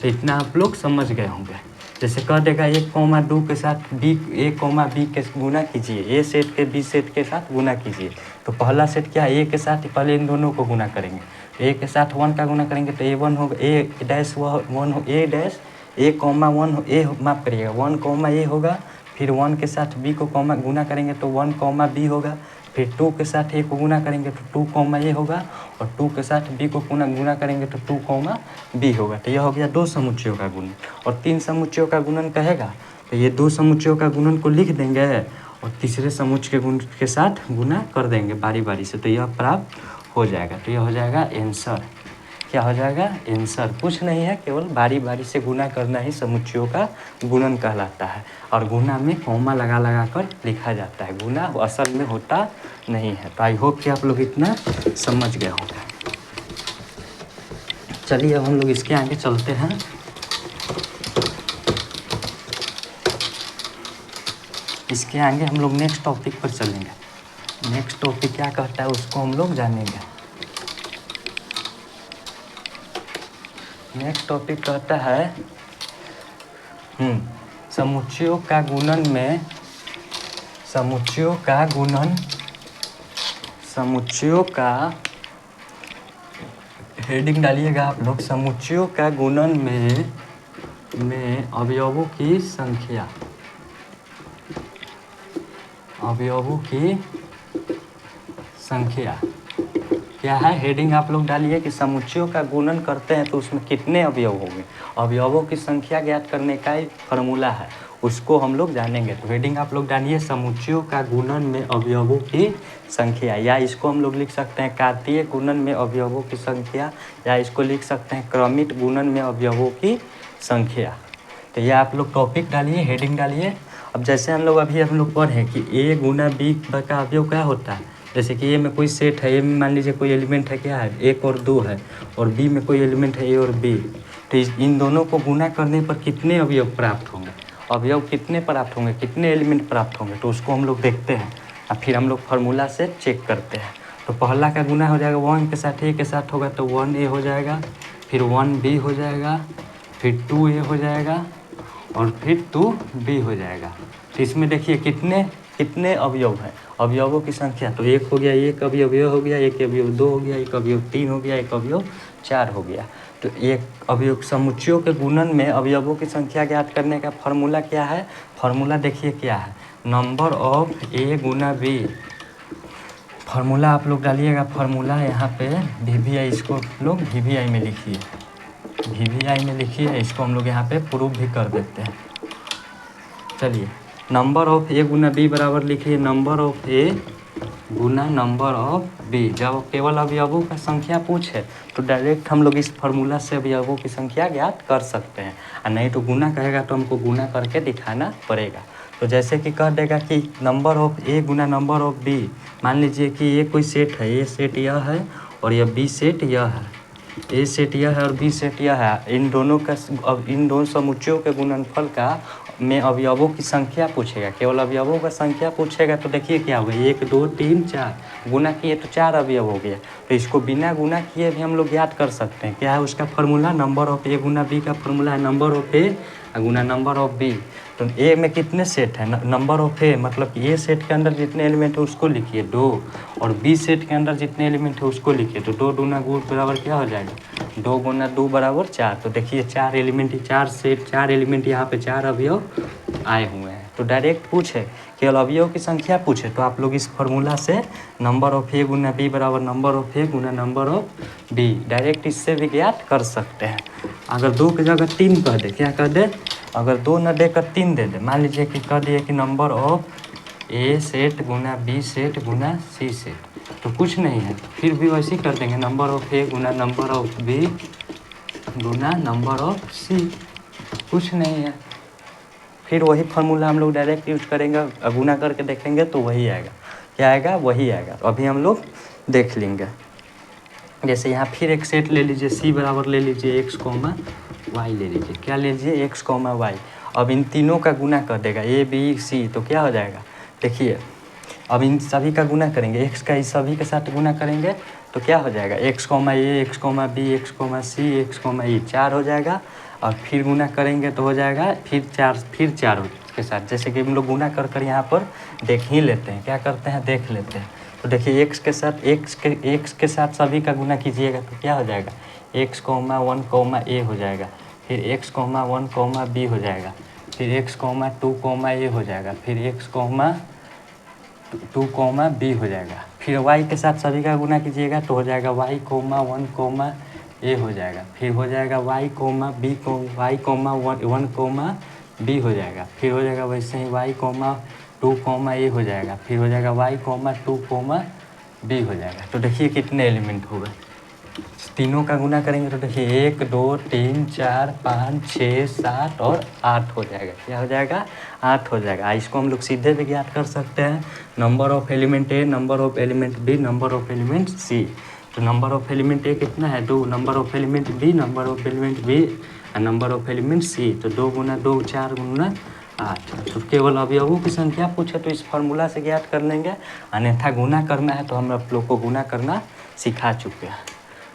तो इतना आप लोग समझ गए होंगे। जैसे कह देगा 1 कॉमा 2 के साथ बी, ए कॉमा बी के गुना कीजिए, ए सेट के बी सेट के साथ गुना कीजिए। तो पहला सेट क्या है, ए के साथ पहले इन दोनों को गुना करेंगे। ए के साथ 1 का गुना करेंगे, तो ए1 होगा, ए डैश 1 हो, ए डैश ए कॉमा 1 ए माफ करिएगा 1 कॉमा ए होगा। फिर 1 के साथ बी को कॉमा गुना करेंगे, तो 1 कॉमा बी होगा। फिर 2 के साथ ए को गुना करेंगे, तो 2 कॉमा ए होगा। और 2 के साथ बी को गुना करेंगे, तो 2 कॉमा बी होगा। तो यह हो गया 2 समुच्चयों का गुणन। और 3 समुच्चयों का गुणन कहेगा, तो ये 2 समुच्चयों का गुणन को लिख देंगे और तीसरे समुच्चय के गुण के साथ गुना कर देंगे बारी बारी से, तो यह प्राप्त हो जाएगा। तो यह हो जाएगा आंसर। क्या हो जाएगा, आंसर। कुछ नहीं है, केवल बारी बारी से गुना करना ही समुच्चयों का गुणन कहलाता है। और गुना में कॉमा लगा लगा कर लिखा जाता है, गुना असल में होता नहीं है। तो आई होप कि आप लोग इतना समझ गए होंगे। चलिए अब हम लोग इसके आगे चलते हैं। इसके आगे हम लोग नेक्स्ट टॉपिक पर चलेंगे। नेक्स्ट टॉपिक क्या कहता है उसको हम लोग जानेंगे। नेक्स्ट टॉपिक कहता है समुच्चयों का गुणन में, समुच्चयों का गुणन, समुच्चयों का, हेडिंग डालिएगा आप लोग, समुच्चयों का गुणन में अवयवों की संख्या, अवयवों की संख्या क्या है। हेडिंग आप लोग डालिए कि समुच्चयों का गुणन करते हैं तो उसमें कितने अवयव होंगे। अवयवों की संख्या ज्ञात करने का एक फार्मूला है, उसको हम लोग जानेंगे। तो हेडिंग आप लोग डालिए समुच्चयों का गुणन में अवयवों की संख्या, या इसको हम लोग लिख सकते हैं कार्तीय गुणन में अवयवों की संख्या, या इसको लिख सकते हैं क्रमिक गुणन में अवयवों की संख्या। तो यह आप लोग टॉपिक डालिए, हेडिंग डालिए। अब जैसे हम लोग पढ़ें कि ए गुना बी का अवयव क्या होता है। जैसे कि ए में कोई सेट है, ए में मान लीजिए कोई एलिमेंट है, क्या है 1 और 2 है, और बी में कोई एलिमेंट है ए और बी। तो इन दोनों को गुना करने पर कितने अवयव प्राप्त होंगे, अवयव कितने प्राप्त होंगे, कितने एलिमेंट प्राप्त होंगे, तो उसको हम लोग देखते हैं और फिर हम लोग फार्मूला से चेक करते हैं। तो पहला का गुना हो जाएगा 1 के साथ, ए के साथ होगा तो 1a हो जाएगा, फिर 1b हो जाएगा, फिर 2a हो जाएगा, और फिर 2b हो जाएगा। तो इसमें देखिए कितने कितने अवयव हैं, अवयवों की संख्या। तो 1 हो गया, 1 अवयव हो गया, 1 अवयव 2 हो गया, 1 अवयव 3 हो गया, 1 अवयव 4 हो गया। तो एक अवयव समुच्चयों के गुणन में अवयवों की संख्या ज्ञात करने का फार्मूला क्या है। फार्मूला देखिए क्या है, नंबर ऑफ ए गुना बी। फार्मूला आप लोग डालिएगा, फार्मूला यहाँ पे VVI, इसको लोग VVI में लिखिए, VVI में लिखिए, इसको हम लोग यहाँ पे प्रूफ भी कर देते हैं। चलिए, नंबर ऑफ ए गुना बी बराबर लिखिए नंबर ऑफ ए गुना नंबर ऑफ बी। जब केवल अवयवों का संख्या पूछे तो डायरेक्ट हम लोग इस फार्मूला से अवयवों की संख्या ज्ञात कर सकते हैं, और नहीं तो गुना कहेगा तो हमको गुना करके दिखाना पड़ेगा। तो जैसे कि कह देगा कि नंबर ऑफ ए गुना नंबर ऑफ बी, मान लीजिए कि ये कोई सेट है, ए सेट यह है और यह बी सेट यह है, ए सेट यह है और बी सेट यह है। इन दोनों समुच्चयों के गुणनफल का में अवयवों की संख्या पूछेगा, केवल अवयवों का संख्या पूछेगा। तो देखिए क्या होगा, 1 2 3 4 गुना किए तो 4 अवयव हो गया। तो इसको बिना गुना किए भी हम लोग याद कर सकते हैं। क्या है उसका फार्मूला, नंबर ऑफ ए गुना बी का फार्मूला है नंबर ऑफ ए गुना नंबर ऑफ बी। तो ए में कितने सेट है, नंबर ऑफ ए मतलब कि ए सेट के अंदर जितने एलिमेंट है उसको लिखिए 2, और बी सेट के अंदर जितने एलिमेंट है उसको लिखिए। तो 2 दूना गुण बराबर क्या हो जाएगा, 2 गुना 2 बराबर 4। तो देखिए 4 एलिमेंट, 4 एलिमेंट यहाँ पे 4 अवयव आए हुए हैं। तो डायरेक्ट पूछे, केवल अवयव की संख्या पूछे तो आप लोग इस फार्मूला से नंबर ऑफ ए गुना बी बराबर नंबर ऑफ ए गुना नंबर ऑफ बी, डायरेक्ट इससे भी ज्ञात कर सकते हैं। अगर 2 की जगह 3 कह दे, क्या कह दे, अगर 2 न देकर 3 दे दे, मान लीजिए कि कह दिए कि नंबर ऑफ ए सेट गुना बी सेट गुना सी सेट, तो कुछ नहीं है, फिर भी वैसे ही कर देंगे नंबर ऑफ ए गुना नंबर ऑफ बी गुना नंबर ऑफ सी, कुछ नहीं है। फिर वही फार्मूला हम लोग डायरेक्ट यूज करेंगे, गुना करके देखेंगे तो वही आएगा, क्या आएगा, वही आएगा। तो अभी हम लोग देख लेंगे। जैसे यहाँ फिर एक सेट ले लीजिए, सी बराबर ले लीजिए एक्स कॉमा वाई ले लीजिए, क्या ले लीजिए एक्स कॉमा वाई। अब इन तीनों का गुना कर देगा ए बी सी, तो क्या हो जाएगा, देखिए अब इन सभी का गुना करेंगे, एक्स का इस सभी के साथ गुना करेंगे तो क्या हो जाएगा, X comma A X comma B X comma C X comma E, 4 हो जाएगा। और फिर गुना करेंगे तो हो जाएगा फिर 4 के साथ। जैसे कि हम लोग गुना कर यहाँ पर देख ही लेते हैं, क्या करते हैं, देख लेते हैं। तो देखिए एक्स के साथ सभी का गुना कीजिएगा तो क्या हो जाएगा, एक्स कॉमा 1 कॉमा ए हो जाएगा, फिर एक्स कॉमा 1 कॉमा बी हो जाएगा, फिर एक्स कॉमा 2 कॉमा ए हो जाएगा, फिर एक्स कॉमा 2 कॉमा बी हो जाएगा। फिर वाई के साथ सभी का गुना कीजिएगा तो हो जाएगा वाई कॉमा 1 कॉमा ए हो जाएगा, फिर हो जाएगा वाई कॉमा 1 कॉमा बी हो जाएगा, फिर हो जाएगा वैसे ही वाई कॉमा 2 कॉमा ए हो जाएगा, फिर हो जाएगा वाई कॉमा 2 कॉमा बी हो जाएगा। तो देखिए कितने एलिमेंट हो गए, तीनों का गुना करेंगे तो देखिए 1 2 3 4 5 6 7 और 8 हो जाएगा, क्या हो जाएगा, 8 हो जाएगा। इसको हम लोग सीधे भी ज्ञात कर सकते हैं, number of element A number of element B number of element C. तो नंबर ऑफ एलिमेंट ए कितना है 2, number of element B number of element B और नंबर ऑफ एलिमेंट सी। तो 2 गुना 2 4 गुना 8। तो केवल अवयवों की संख्या पूछे तो इस फार्मूला से ज्ञात कर लेंगे, अन्यथा गुना करना है तो हम आप लोग को गुना करना सिखा चुके हैं।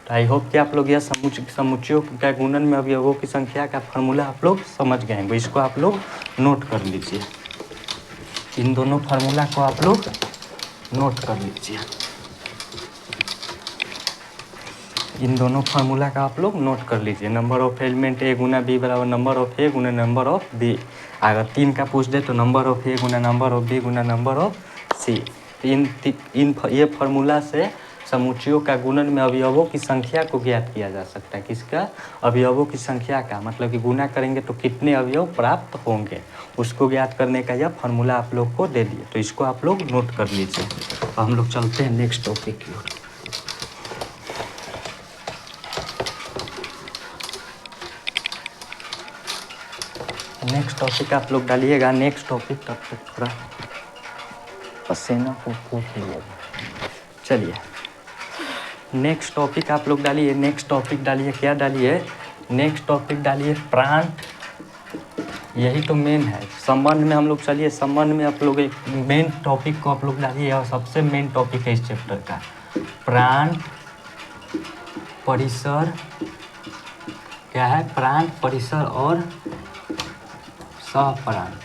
तो आई होप कि आप लोग यह समुच्चयों का गुणन में अवयवों की संख्या का फार्मूला आप लोग समझ गए हैं। इसको आप लोग नोट कर लीजिए, इन दोनों फार्मूला को आप लोग नोट कर लीजिए, इन दोनों फार्मूला का आप लोग नोट कर लीजिए। नंबर ऑफ एलिमेंट ए गुना बी बराबर नंबर ऑफ ए गुना नंबर ऑफ बी। अगर 3 का पूछ दे तो नंबर ऑफ ए गुना नंबर ऑफ बी गुना नंबर ऑफ सी। ये फार्मूला से समुच्चयों का गुणन में अवयवों की संख्या को ज्ञात किया जा सकता है। किसका? अवयवों की संख्या का, मतलब कि गुना करेंगे तो कितने अवयव प्राप्त होंगे, उसको ज्ञात करने का यह फार्मूला आप लोग को दे दिए। तो इसको आप लोग नोट कर लीजिए। तो हम लोग चलते हैं नेक्स्ट टॉपिक की ओर। नेक्स्ट टॉपिक आप लोग डालिएगा। नेक्स्ट टॉपिक तब तक थोड़ा पसीना को फूक लिएगा। चलिए नेक्स्ट टॉपिक आप लोग डालिए। नेक्स्ट टॉपिक डालिए, क्या डालिए? नेक्स्ट टॉपिक डालिए प्रांत। यही तो मेन है संबंध में। हम लोग चलिए संबंध में आप लोग एक मेन टॉपिक को आप लोग डालिए, और सबसे मेन टॉपिक है इस चैप्टर का प्रांत परिसर। क्या है? प्रांत परिसर और सप्रांत।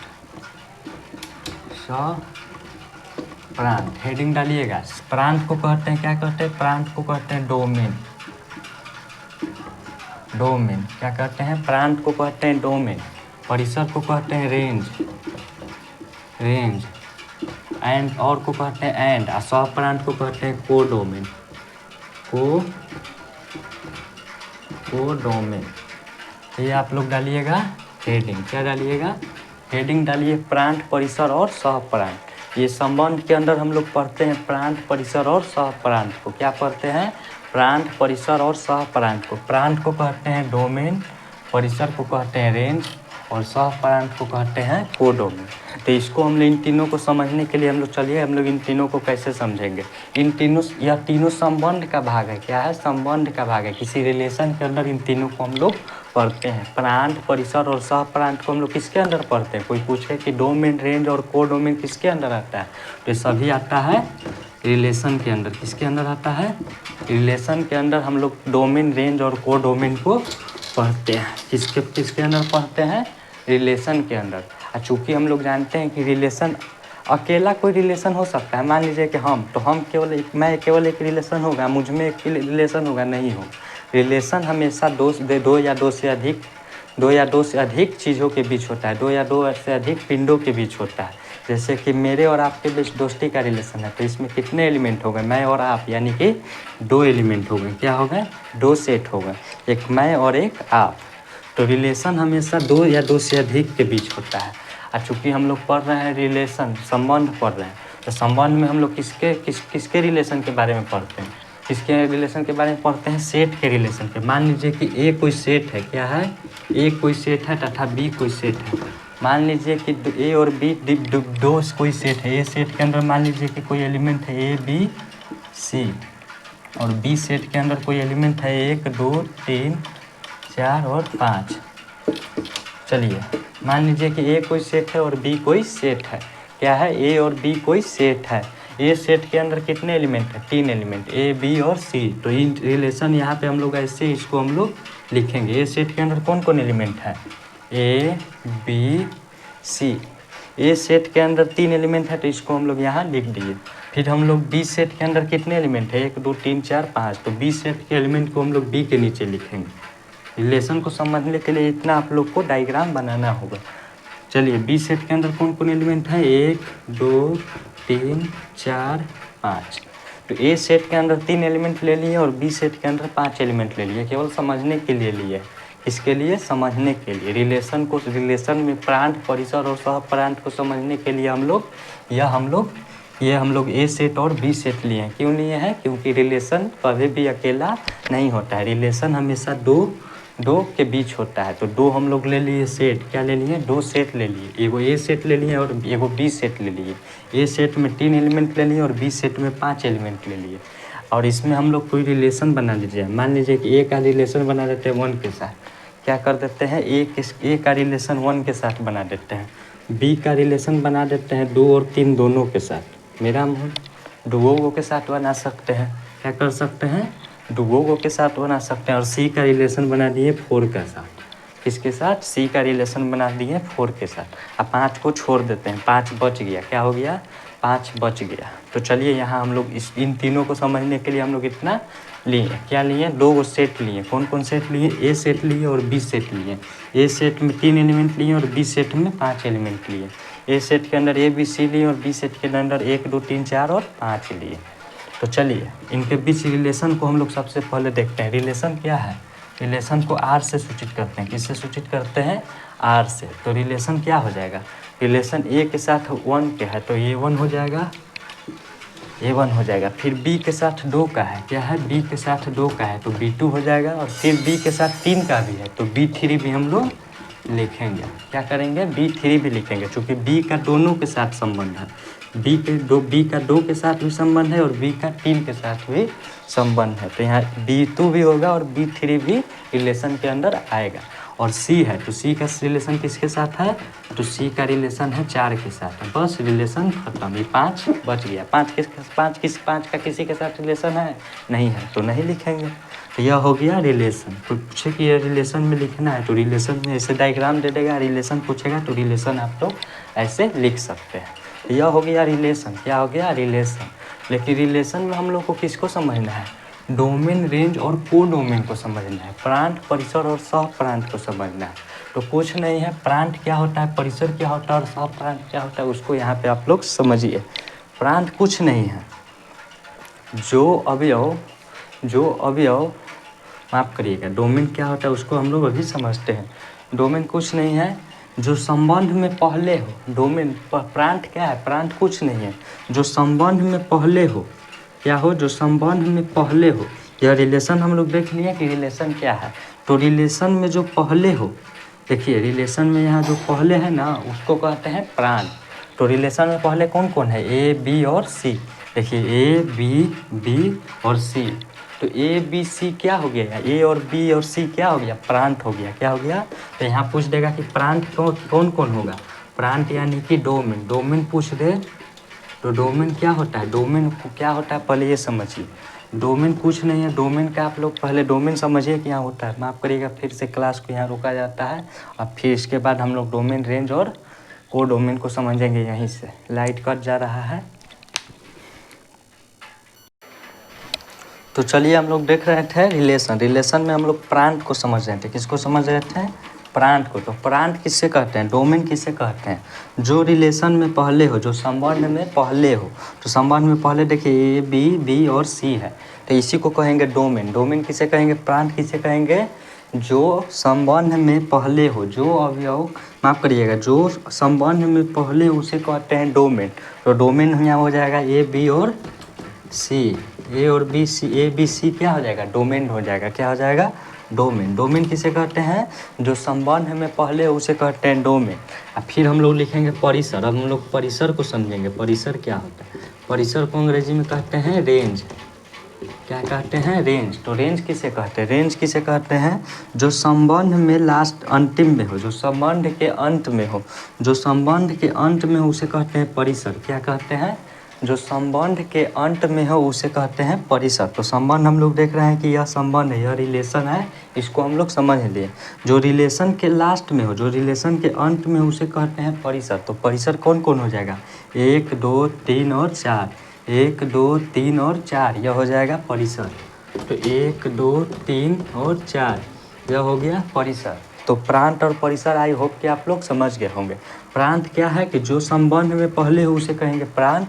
सप्रांत हेडिंग डालिएगा। प्रांत को कहते हैं, क्या कहते हैं? प्रांत को कहते हैं डोमेन। डोमेन क्या कहते हैं? प्रांत को कहते हैं डोमेन। परिसर को कहते हैं रेंज, रेंज एंड और को कहते हैं एंड। और सप्रांत को कहते हैं कोडोमेन, कोडोमेन। ये आप लोग डालिएगा हेडिंग। क्या डालिएगा? हेडिंग डालिए प्रांत परिसर और सप्रांत। ये संबंध के अंदर हम लोग पढ़ते हैं प्रांत परिसर और सप्रांत को। क्या पढ़ते हैं? प्रांत परिसर और सप्रांत को। प्रांत को कहते हैं डोमेन, परिसर को कहते हैं रेंज और सप्रांत को कहते हैं कोडोमेन। तो इसको हम लोग इन तीनों को समझने के लिए हम लोग चलिए हम लोग इन तीनों को कैसे समझेंगे। इन तीनों, यह तीनों संबंध का भाग है। क्या है? संबंध का भाग है। किसी रिलेशन के अंदर इन तीनों को हम लोग पढ़ते हैं। प्रांत परिसर और सप्रांत को हम लोग किसके अंदर पढ़ते हैं? कोई पूछे कि डोमेन, रेंज और कोडोमेन किसके अंदर आता है, तो ये सभी आता है रिलेशन के अंदर। किसके अंदर आता है? रिलेशन के अंदर हम लोग डोमेन, रेंज और कोडोमेन को पढ़ते हैं। किसके अंदर पढ़ते हैं? रिलेशन के अंदर। और चूँकि हम लोग जानते हैं कि रिलेशन अकेला कोई रिलेशन हो सकता है। मान लीजिए कि मैं केवल एक रिलेशन होगा, मुझ में एक रिलेशन होगा, नहीं हो। रिलेशन हमेशा दो या दो से अधिक चीज़ों के बीच होता है, दो या दो से अधिक पिंडों के बीच होता है। जैसे कि मेरे और आपके बीच दोस्ती का रिलेशन है, तो इसमें कितने एलिमेंट हो गए? मैं और आप, यानी कि 2 एलिमेंट हो गए। क्या हो गए? 2 सेट हो गए, एक मैं और एक आप। तो रिलेशन हमेशा 2 या 2 से अधिक के बीच होता है। और चूँकि हम लोग पढ़ रहे हैं रिलेशन, संबंध पढ़ रहे हैं, तो संबंध में हम लोग किसके रिलेशन के बारे में पढ़ते हैं? किसके रिलेशन के बारे में पढ़ते हैं? सेट के रिलेशन के। मान लीजिए कि ए कोई सेट है। क्या है? ए कोई सेट है तथा बी कोई सेट है। मान लीजिए कि ए और बी दो कोई सेट है। ए सेट के अंदर मान लीजिए कि कोई एलिमेंट है ए बी सी, और बी सेट के अंदर कोई एलिमेंट है 1 2 3 4 और 5। चलिए मान लीजिए कि ए कोई सेट है और बी कोई सेट है। क्या है? ए और बी कोई सेट है। ए सेट के अंदर कितने एलिमेंट है? 3 एलिमेंट, ए बी और सी। तो इन रिलेशन यहाँ पे हम लोग ऐसे इसको हम लोग लिखेंगे। ए सेट के अंदर कौन कौन एलिमेंट है? A B C. A set के अंदर 3 एलिमेंट है, तो इसको हम लोग यहाँ लिख दिए। फिर हम लोग बी सेट के अंदर कितने एलिमेंट है? 1 2 3 4 5। तो बी सेट के एलिमेंट को हम लोग बी के नीचे लिखेंगे। रिलेशन को समझने के लिए इतना आप लोग को डायग्राम बनाना होगा। चलिए बी सेट के अंदर कौन कौन एलिमेंट है? 1 2 3 4 5। तो ए सेट के अंदर 3 एलिमेंट ले लिए और बी सेट के अंदर 5 एलिमेंट ले लिए। केवल समझने के लिए लिए। इसके लिए समझने के लिए रिलेशन में प्रांत परिसर और सहप्रांत को समझने के लिए हम लोग ए सेट और बी सेट लिए हैं। क्यों लिए हैं? क्योंकि रिलेशन कभी भी अकेला नहीं होता है। रिलेशन हमेशा दो के बीच होता है। तो 2 हम लोग ले लिए सेट। क्या ले लिए? 2 सेट ले लिए। एगो ए सेट ले लिए और एगो बी सेट ले लिए। ए सेट में 3 एलिमेंट ले लिए और बी सेट में 5 एलिमेंट ले लिए। और इसमें हम लोग कोई रिलेशन बना लीजिए। मान लीजिए कि ए का रिलेशन बना देते हैं 1 के साथ। क्या कर देते हैं? ए का रिलेशन 1 के साथ बना देते हैं। बी का रिलेशन बना देते हैं 2 और 3 दोनों के साथ। मेरा मुँह डुओगो के साथ बना सकते हैं, क्या कर सकते हैं, डुओगो के साथ बना सकते हैं। और सी का रिलेशन बना दिए 4 के साथ, किसके साथ, सी का रिलेशन बना दिए 4 के साथ। अब 5 को छोड़ देते हैं, 5 बच गया, क्या हो गया, 5 बच गया। तो चलिए यहाँ हम लोग इन तीनों को समझने के लिए हम लोग इतना लिए, क्या लिए, 2 सेट लिए। कौन कौन सेट लिए, ए सेट लिए और बी सेट लिए। ए सेट में 3 एलिमेंट लिए और बी सेट में 5 एलिमेंट लिए। ए सेट के अंदर ए बी सी लिए और बी सेट के अंदर 1 2 3 4 और 5 लिए। तो चलिए इनके बीच रिलेशन को हम लोग सबसे पहले देखते हैं। रिलेशन क्या है, रिलेशन को आर से सूचित करते हैं। किससे सूचित करते हैं, आर से। तो रिलेशन क्या हो जाएगा, रिलेशन ए के साथ 1 के है तो ये 1 हो जाएगा, ये 1 हो जाएगा। फिर बी के साथ 2 का है, क्या है, बी के साथ 2 का है तो B2 हो जाएगा। और फिर बी के साथ 3 का भी है तो B3 भी हम लोग लिखेंगे। क्या करेंगे, B3 भी लिखेंगे, क्योंकि बी का दोनों के साथ संबंध है। बी का 2 के साथ भी संबंध है और बी का 3 के साथ भी संबंध है। तो यहाँ B2 भी होगा और B3 भी रिलेशन के अंदर आएगा। और सी है तो सी का रिलेशन किसके साथ है, तो सी का रिलेशन है 4 के साथ। बस रिलेशन खत्म, ये 5 बच गया। 5 का किसी के साथ रिलेशन है, नहीं है तो नहीं लिखेंगे। तो यह हो गया रिलेशन। कोई पूछे कि ये रिलेशन में लिखना है तो रिलेशन में ऐसे डायग्राम दे देगा, रिलेशन पूछेगा तो रिलेशन आप लोग ऐसे लिख सकते हैं। तो यह हो गया रिलेशन, क्या हो गया, रिलेशन। लेकिन रिलेशन में हम लोग को किसको समझना है, डोमेन, रेंज और कोडोमेन को समझना है। प्रांत, परिसर और सह प्रांत को समझना है। तो कुछ नहीं है, प्रांत क्या होता है, परिसर क्या होता है और सह प्रांत क्या होता है, उसको यहाँ पे आप लोग समझिए। प्रांत कुछ नहीं है, जो अवयव माफ़ करिएगा, डोमेन क्या होता है उसको हम लोग अभी समझते हैं। डोमेन कुछ नहीं है जो संबंध में पहले हो। डोमेन, प्रांत क्या है, प्रांत कुछ नहीं है जो संबंध में पहले हो, क्या हो, जो संबंध में पहले हो। यह रिलेशन हम लोग देख लिए कि रिलेशन क्या है। तो रिलेशन में जो पहले हो, देखिए रिलेशन में यहाँ जो पहले है ना उसको कहते हैं प्रांत। तो रिलेशन में पहले कौन कौन है, ए बी और सी। देखिए ए बी और सी, तो ए बी सी क्या हो गया, ए और बी और सी क्या हो गया, प्रांत हो गया। क्या हो गया, तो यहाँ पूछ देगा कि प्रांत कौन कौन होगा। प्रांत यानी कि डोमेन, डोमेन पूछ दे तो डोमेन क्या होता है, डोमेन क्या होता है पहले ये समझिए। डोमेन कुछ नहीं है, डोमेन का आप लोग पहले डोमेन समझिए कि यहाँ होता है। माफ़ करिएगा फिर से क्लास को यहाँ रोका जाता है और फिर इसके बाद हम लोग डोमेन, रेंज और कोडोमेन को समझेंगे। यहीं से लाइट कट जा रहा है। तो चलिए हम लोग देख रहे थे रिलेशन। रिलेशन में हम लोग प्रांत को समझ रहे थे। किसको समझ रहे थे, प्रांत को। तो प्रांत किससे कहते हैं, डोमेन किससे कहते हैं, जो रिलेशन में पहले हो, जो संबंध में पहले हो। तो संबंध में पहले देखिए ए बी और सी है तो इसी को कहेंगे डोमेन। डोमेन किसे कहेंगे, प्रांत किसे कहेंगे, जो संबंध में पहले हो, जो अवयव, माफ़ करिएगा, जो संबंध में पहले उसे कहते हैं डोमेन। तो डोमेन यहाँ हो जाएगा ए बी और सी, ए और B C, A B C क्या हो जाएगा, डोमेन हो जाएगा। क्या हो जाएगा, डोमेन। डोमेन किसे कहते हैं, जो संबंध में पहले उसे कहते हैं डोमेन। और फिर हम लोग लिखेंगे परिसर। अब हम लोग परिसर को समझेंगे, परिसर क्या होता है। परिसर को अंग्रेजी में कहते हैं रेंज। क्या कहते हैं, रेंज। तो रेंज किसे कहते हैं, रेंज किसे कहते हैं, जो संबंध में लास्ट अंतिम में हो, जो संबंध के अंत में हो, जो संबंध के अंत में उसे कहते हैं परिसर। क्या कहते हैं, जो संबंध के अंत में हो उसे कहते हैं परिसर। तो संबंध हम लोग देख रहे हैं कि यह संबंध है, यह रिलेशन है, इसको हम लोग समझ लिए। जो रिलेशन के लास्ट में हो, जो रिलेशन के अंत में उसे कहते हैं परिसर। तो परिसर कौन कौन हो जाएगा, 1 2 3 और 4, 1 2 3 और 4, यह हो जाएगा परिसर। तो 1 2 3 और 4 यह हो गया परिसर। तो प्रांत और परिसर आई होप कि आप लोग समझ गए होंगे। प्रांत क्या है कि जो संबंध में पहले हो उसे कहेंगे प्रांत,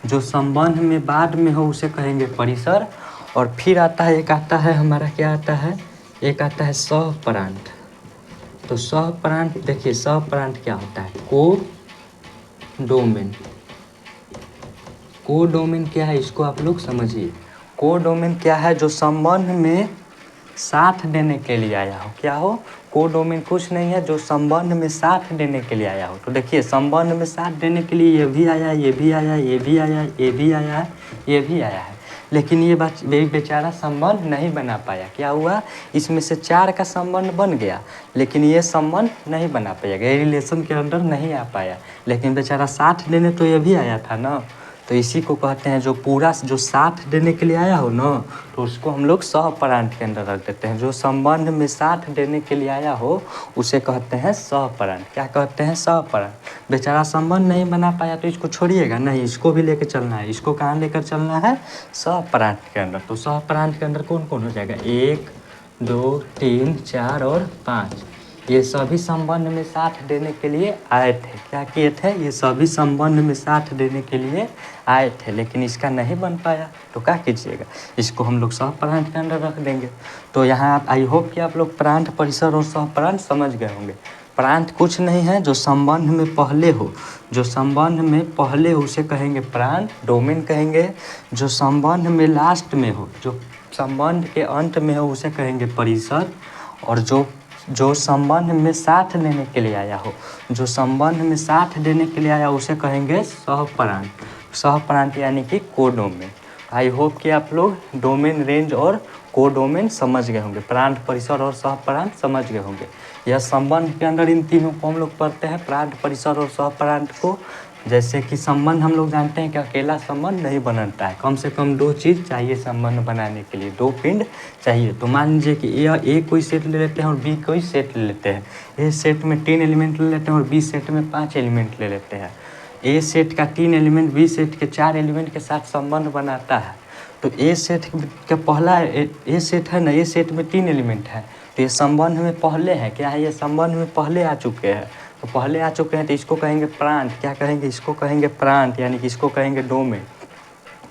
जो संबंध में बाद में हो उसे कहेंगे परिसर। और फिर आता है, एक आता है हमारा, क्या आता है, एक आता है सह प्रांत। तो सह प्रांत, देखिए सह प्रांत क्या होता है, कोडोमेन। कोडोमेन क्या है इसको आप लोग समझिए। कोडोमेन क्या है, जो संबंध में साथ देने के लिए आया हो। क्या हो, कोडोमेन कुछ नहीं है जो संबंध में साथ देने के लिए आया हो। तो देखिए संबंध में साथ देने के लिए ये भी आया है, ये भी आया है, ये भी आया है, ये भी आया है, ये भी आया है। लेकिन ये बेचारा संबंध नहीं बना पाया। क्या हुआ, इसमें से 4 का संबंध बन गया लेकिन ये संबंध नहीं बना पाया, ये रिलेशन के अंदर नहीं आ पाया। लेकिन बेचारा साथ देने तो ये भी आया था ना, तो इसी को कहते हैं जो पूरा जो साथ देने के लिए आया हो ना, तो उसको हम लोग सहपरांठ के अंदर रख देते हैं। जो संबंध में साथ देने के लिए आया हो उसे कहते हैं सहपरांठ। क्या कहते हैं, सहपरांठ। बेचारा संबंध नहीं बना पाया तो इसको छोड़िएगा नहीं, इसको भी लेकर चलना है। इसको कहाँ लेकर चलना है, सहपरांठ के अंदर। तो सहपरांठ के अंदर कौन कौन हो जाएगा, 1 2 3 4 और 5। ये सभी संबंध में साथ देने के लिए आए थे। क्या किए थे, ये सभी संबंध में साथ देने के लिए आए थे लेकिन इसका नहीं बन पाया, तो क्या कीजिएगा, इसको हम लोग सहपरांठ के अंदर रख देंगे। तो यहाँ आप आई होप कि आप लोग प्रांत, परिसर और सहपरांठ समझ गए होंगे। प्रांत कुछ नहीं है जो संबंध में पहले हो, जो संबंध में पहले हो उसे कहेंगे प्रांत, डोमेन कहेंगे। जो संबंध में लास्ट में हो, जो संबंध के अंत में हो उसे कहेंगे परिसर। और जो संबंध में साथ देने के लिए आया हो, जो संबंध में साथ देने के लिए आया उसे कहेंगे सहपरांठ। सहपरांठ यानी कि कोडोमेन। आई होप कि आप लोग डोमेन, रेंज और कोडोमेन समझ गए होंगे, प्रांत, परिसर और सहपरांठ समझ गए होंगे। यह संबंध के अंदर इन तीनों को हम लोग पढ़ते हैं, प्रांत, परिसर और सहपरांठ को। जैसे कि संबंध हम लोग जानते हैं कि अकेला संबंध नहीं बनता है, कम से कम 2 चीज़ चाहिए संबंध बनाने के लिए, 2 पिंड चाहिए। तो मान लीजिए कि ए कोई सेट ले लेते हैं और बी कोई सेट ले लेते हैं। ए सेट में 3 एलिमेंट ले लेते हैं और बी सेट में 5 एलिमेंट ले लेते हैं। ए सेट का 3 एलिमेंट बी सेट के 4 एलिमेंट के साथ संबंध बनाता है। तो ए सेट का पहला ए सेट है ना, ए सेट में 3 एलिमेंट है, तो ये संबंध में पहले है। क्या है, ये संबंध में पहले आ चुके हैं। तो पहले आ चुके हैं तो इसको कहेंगे प्रांत। क्या कहेंगे, इसको कहेंगे प्रांत, यानी कि इसको कहेंगे डोमेन।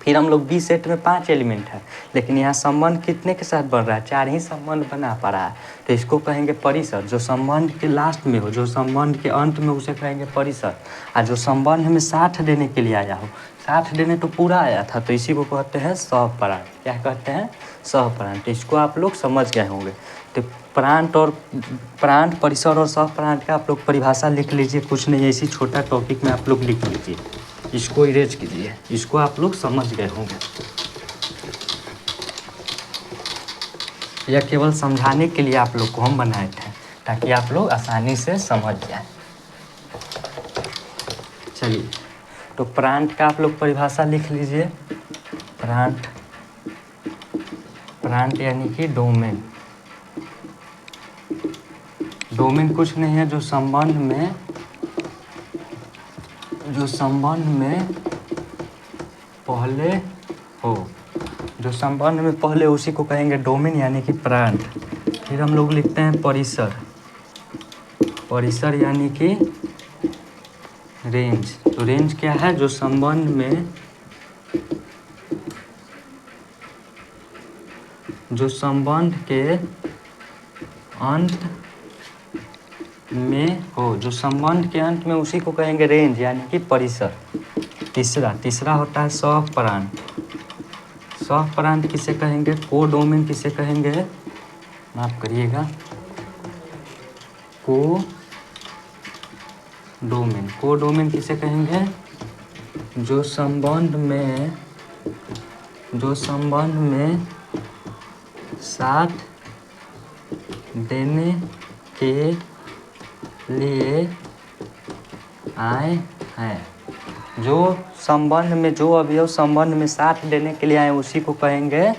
फिर हम लोग बी सेट में 5 एलिमेंट है लेकिन यहाँ संबंध कितने के साथ बन रहा है, 4 ही संबंध बना पा रहा है, तो इसको कहेंगे परिसर। जो संबंध के लास्ट में हो, जो संबंध के अंत में, उसे कहेंगे परिसर। और जो संबंध में साथ देने के लिए आया हो, साथ देने तो पूरा आया था, तो इसी को कहते हैं सहपरांठ। क्या कहते हैं, सहपरांठ। इसको आप लोग समझ गए होंगे। तो प्रांत, परिसर और सहपरांठ का आप लोग परिभाषा लिख लीजिए, कुछ नहीं, ऐसी छोटा टॉपिक में आप लोग लिख लीजिए, इसको इरेज कीजिए, इसको आप लोग समझ गए होंगे। यह केवल समझाने के लिए आप लोग को हम बनाए थे ताकि आप लोग आसानी से समझ जाए। चलिए, तो प्रांत का आप लोग परिभाषा लिख लीजिए। प्रांत, प्रांत यानी कि डोमेन। डोमेन कुछ नहीं है जो संबंध में पहले हो, जो संबंध में पहले, उसी को कहेंगे डोमेन यानी कि प्रांत। फिर हम लोग लिखते हैं परिसर। परिसर यानी कि रेंज। तो रेंज क्या है, जो संबंध में, जो संबंध के अंत में हो, जो संबंध के अंत में, उसी को कहेंगे रेंज यानी कि परिसर। तीसरा होता है सहपरांठ। सहपरांठ किसे कहेंगे, कोडोमेन किसे कहेंगे, माफ करिएगा, कोडोमेन। कोडोमेन किसे कहेंगे, जो संबंध में साथ देने के लिए आए हैं। जो संबंध में, जो अवयव संबंध में साथ देने के लिए आए उसी को कहेंगे,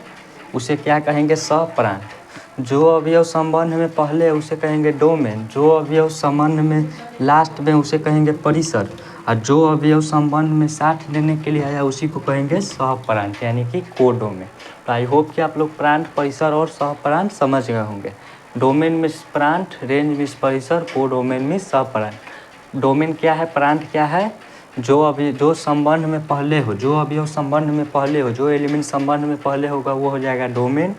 उसे क्या कहेंगे, सहपरांठ। जो अवयव संबंध में पहले उसे कहेंगे डोमेन। जो अवयव संबंध में लास्ट में उसे कहेंगे परिसर। और जो अवयव संबंध में साथ देने के लिए आया उसी को कहेंगे सहपरांठ यानी कि कोडोमेन। तो आई होप कि आप लोग प्रांत, परिसर और सहपरांठ समझ गए होंगे। डोमेन में प्रांत, रेंज में परिसर, कोडोमेन में सहपरांठ। डोमेन क्या है, प्रांत क्या है, जो संबंध में पहले हो, जो अवयव संबंध में पहले हो, जो एलिमेंट संबंध में पहले होगा वो हो जाएगा डोमेन।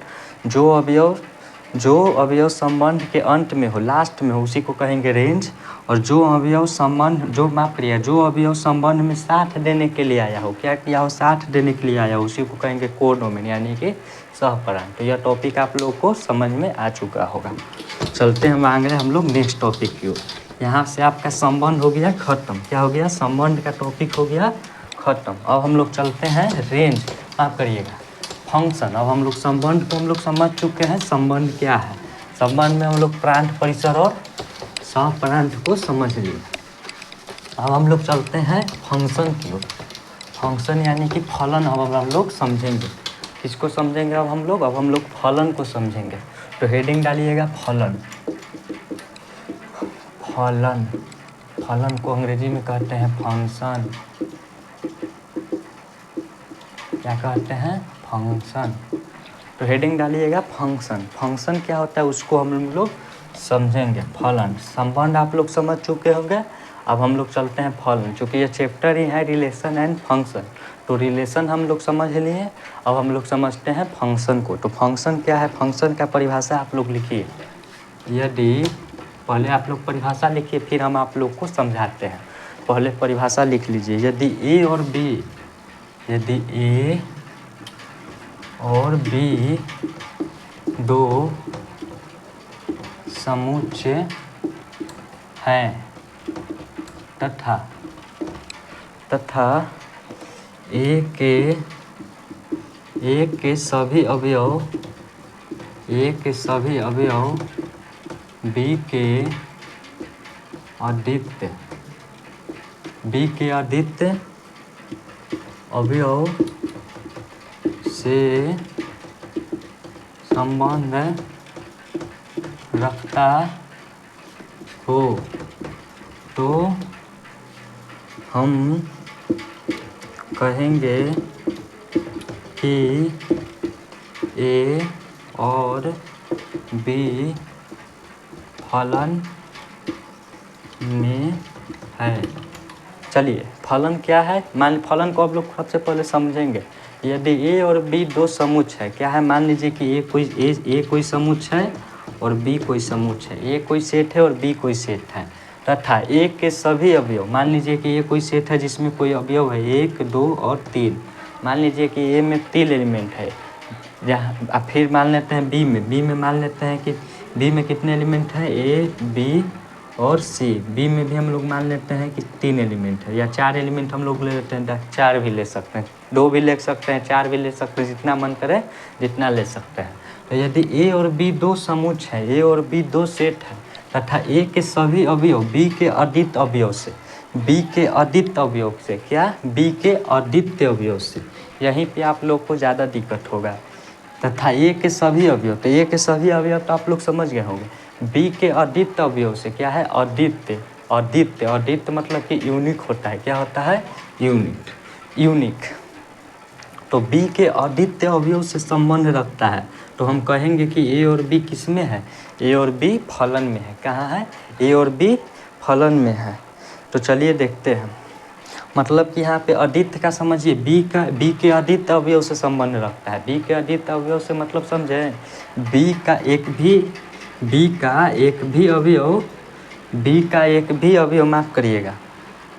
जो अवयव संबंध के अंत में हो, लास्ट में हो, उसी को कहेंगे रेंज। और जो अवयव संबंध में साथ देने के लिए आया हो, क्या किया हो, साथ देने के लिए आया हो, उसी को कहेंगे कोडोमेन यानी कि सहपरांठ। तो यह टॉपिक आप लोगों को समझ में आ चुका होगा। चलते हैं आगे हम लोग नेक्स्ट टॉपिक की ओर। यहाँ से आपका संबंध हो गया खत्म। क्या हो गया, संबंध का टॉपिक हो गया खत्म। अब हम लोग चलते हैं रेंज, माफ करिएगा, फंक्शन। अब हम लोग संबंध को हम लोग समझ चुके हैं, संबंध क्या है। संबंध में हम लोग प्रांत, परिसर और सहप्रांत को समझ लिए। अब हम लोग चलते हैं फंक्शन की ओर। फंक्शन यानी कि फलन। अब हम लोग समझेंगे, किसको समझेंगे अब हम लोग? अब हम लोग फलन को समझेंगे। तो हेडिंग डालिएगा फलन। फलन, फलन को अंग्रेजी में कहते हैं फंक्शन। क्या कहते हैं? फंक्शन। तो हेडिंग डालिएगा फंक्शन। फंक्शन क्या होता है उसको हम लोग समझेंगे। फलन, संबंध आप लोग समझ चुके होंगे। अब हम लोग चलते हैं फलन, चूँकि ये चैप्टर ही है रिलेशन एंड फंक्शन। तो रिलेशन हम लोग समझ लिए, अब हम लोग समझते हैं फंक्शन को। तो फंक्शन क्या है? फंक्शन का परिभाषा आप लोग लिखिए। यदि पहले आप लोग परिभाषा लिखिए, फिर हम आप लोग को समझाते हैं। पहले परिभाषा लिख लीजिए। यदि ए और बी, यदि ए और बी दो समुच्चय हैं तथा ए के सभी अवयव बी के अद्वितीय अवयव से संबंध रखता हो तो हम कहेंगे कि ए और बी फलन में है। चलिए फलन क्या है? मान फलन को आप लोग सबसे पहले समझेंगे। यदि ए और बी दो समुच्चय है, क्या है? मान लीजिए कि ए कोई समुच्चय है और बी कोई समुच्चय है। ए कोई सेट है और बी कोई सेट है, तथा ए के सभी अवयव, मान लीजिए कि ए कोई सेट है जिसमें कोई अवयव है 1, 2 और 3। मान लीजिए कि ए में 3 एलिमेंट है, जहाँ फिर मान लेते हैं बी में मान लेते हैं कि बी में कितने एलिमेंट हैं? ए, बी और सी। बी में भी हम लोग मान लेते हैं कि 3 एलिमेंट है, या 4 एलिमेंट हम लोग ले लेते हैं। 4 भी ले सकते हैं, 2 भी ले सकते हैं, 4 भी ले सकते हैं, जितना मन करे जितना ले सकते हैं। तो यदि ए और बी दो समुच्चय है, ए और बी दो सेट है, तथा ए के सभी अवयव बी के अद्वितीय अवयव से, बी के अद्वितीय अवयव से, क्या? बी के अद्वितीय अवयव से। यहीं पे आप लोग को ज़्यादा दिक्कत होगा। तथा ए के सभी अवयव, तो ए के सभी अवयव तो आप लोग समझ गए होंगे। बी के अद्वितीय अवयव से, क्या है? अद्वितीय मतलब कि यूनिक होता है। क्या होता है? यूनिक। तो बी के अद्वितीय अवयव से संबंध रखता है, तो हम कहेंगे कि ए और बी किस में है? ए और बी फलन में है। कहाँ है? ए और बी फलन में है। तो चलिए देखते हैं। मतलब कि यहाँ पे अद्वितीय का समझिए, बी के अद्वितीय अवयव से संबंध रखता है। बी के अद्वितीय अवयव से मतलब समझे, बी का एक भी अवयव माफ़ करिएगा,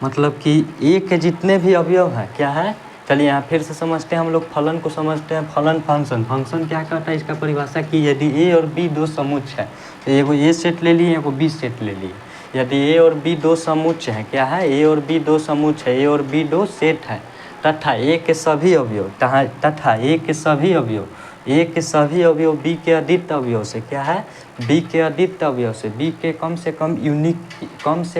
मतलब कि ए के जितने भी अवयव हैं, क्या है? चलिए यहाँ फिर से समझते हैं, हम लोग फलन को समझते हैं। फलन फंक्शन क्या कहता है? इसका परिभाषा की यदि ए और बी दो समुच्चय है, तो एगो ए सेट ले लिए, एगो बी सेट ले लिए। यदि ए और बी दो समुच्चय है, क्या है? ए और बी दो समुच्चय है, ए और बी दो सेट है, तथा ए के सभी अवयव बी के अद्वितीय अवयव से, क्या है? बी के अद्वितीय अवयव से, बी के कम से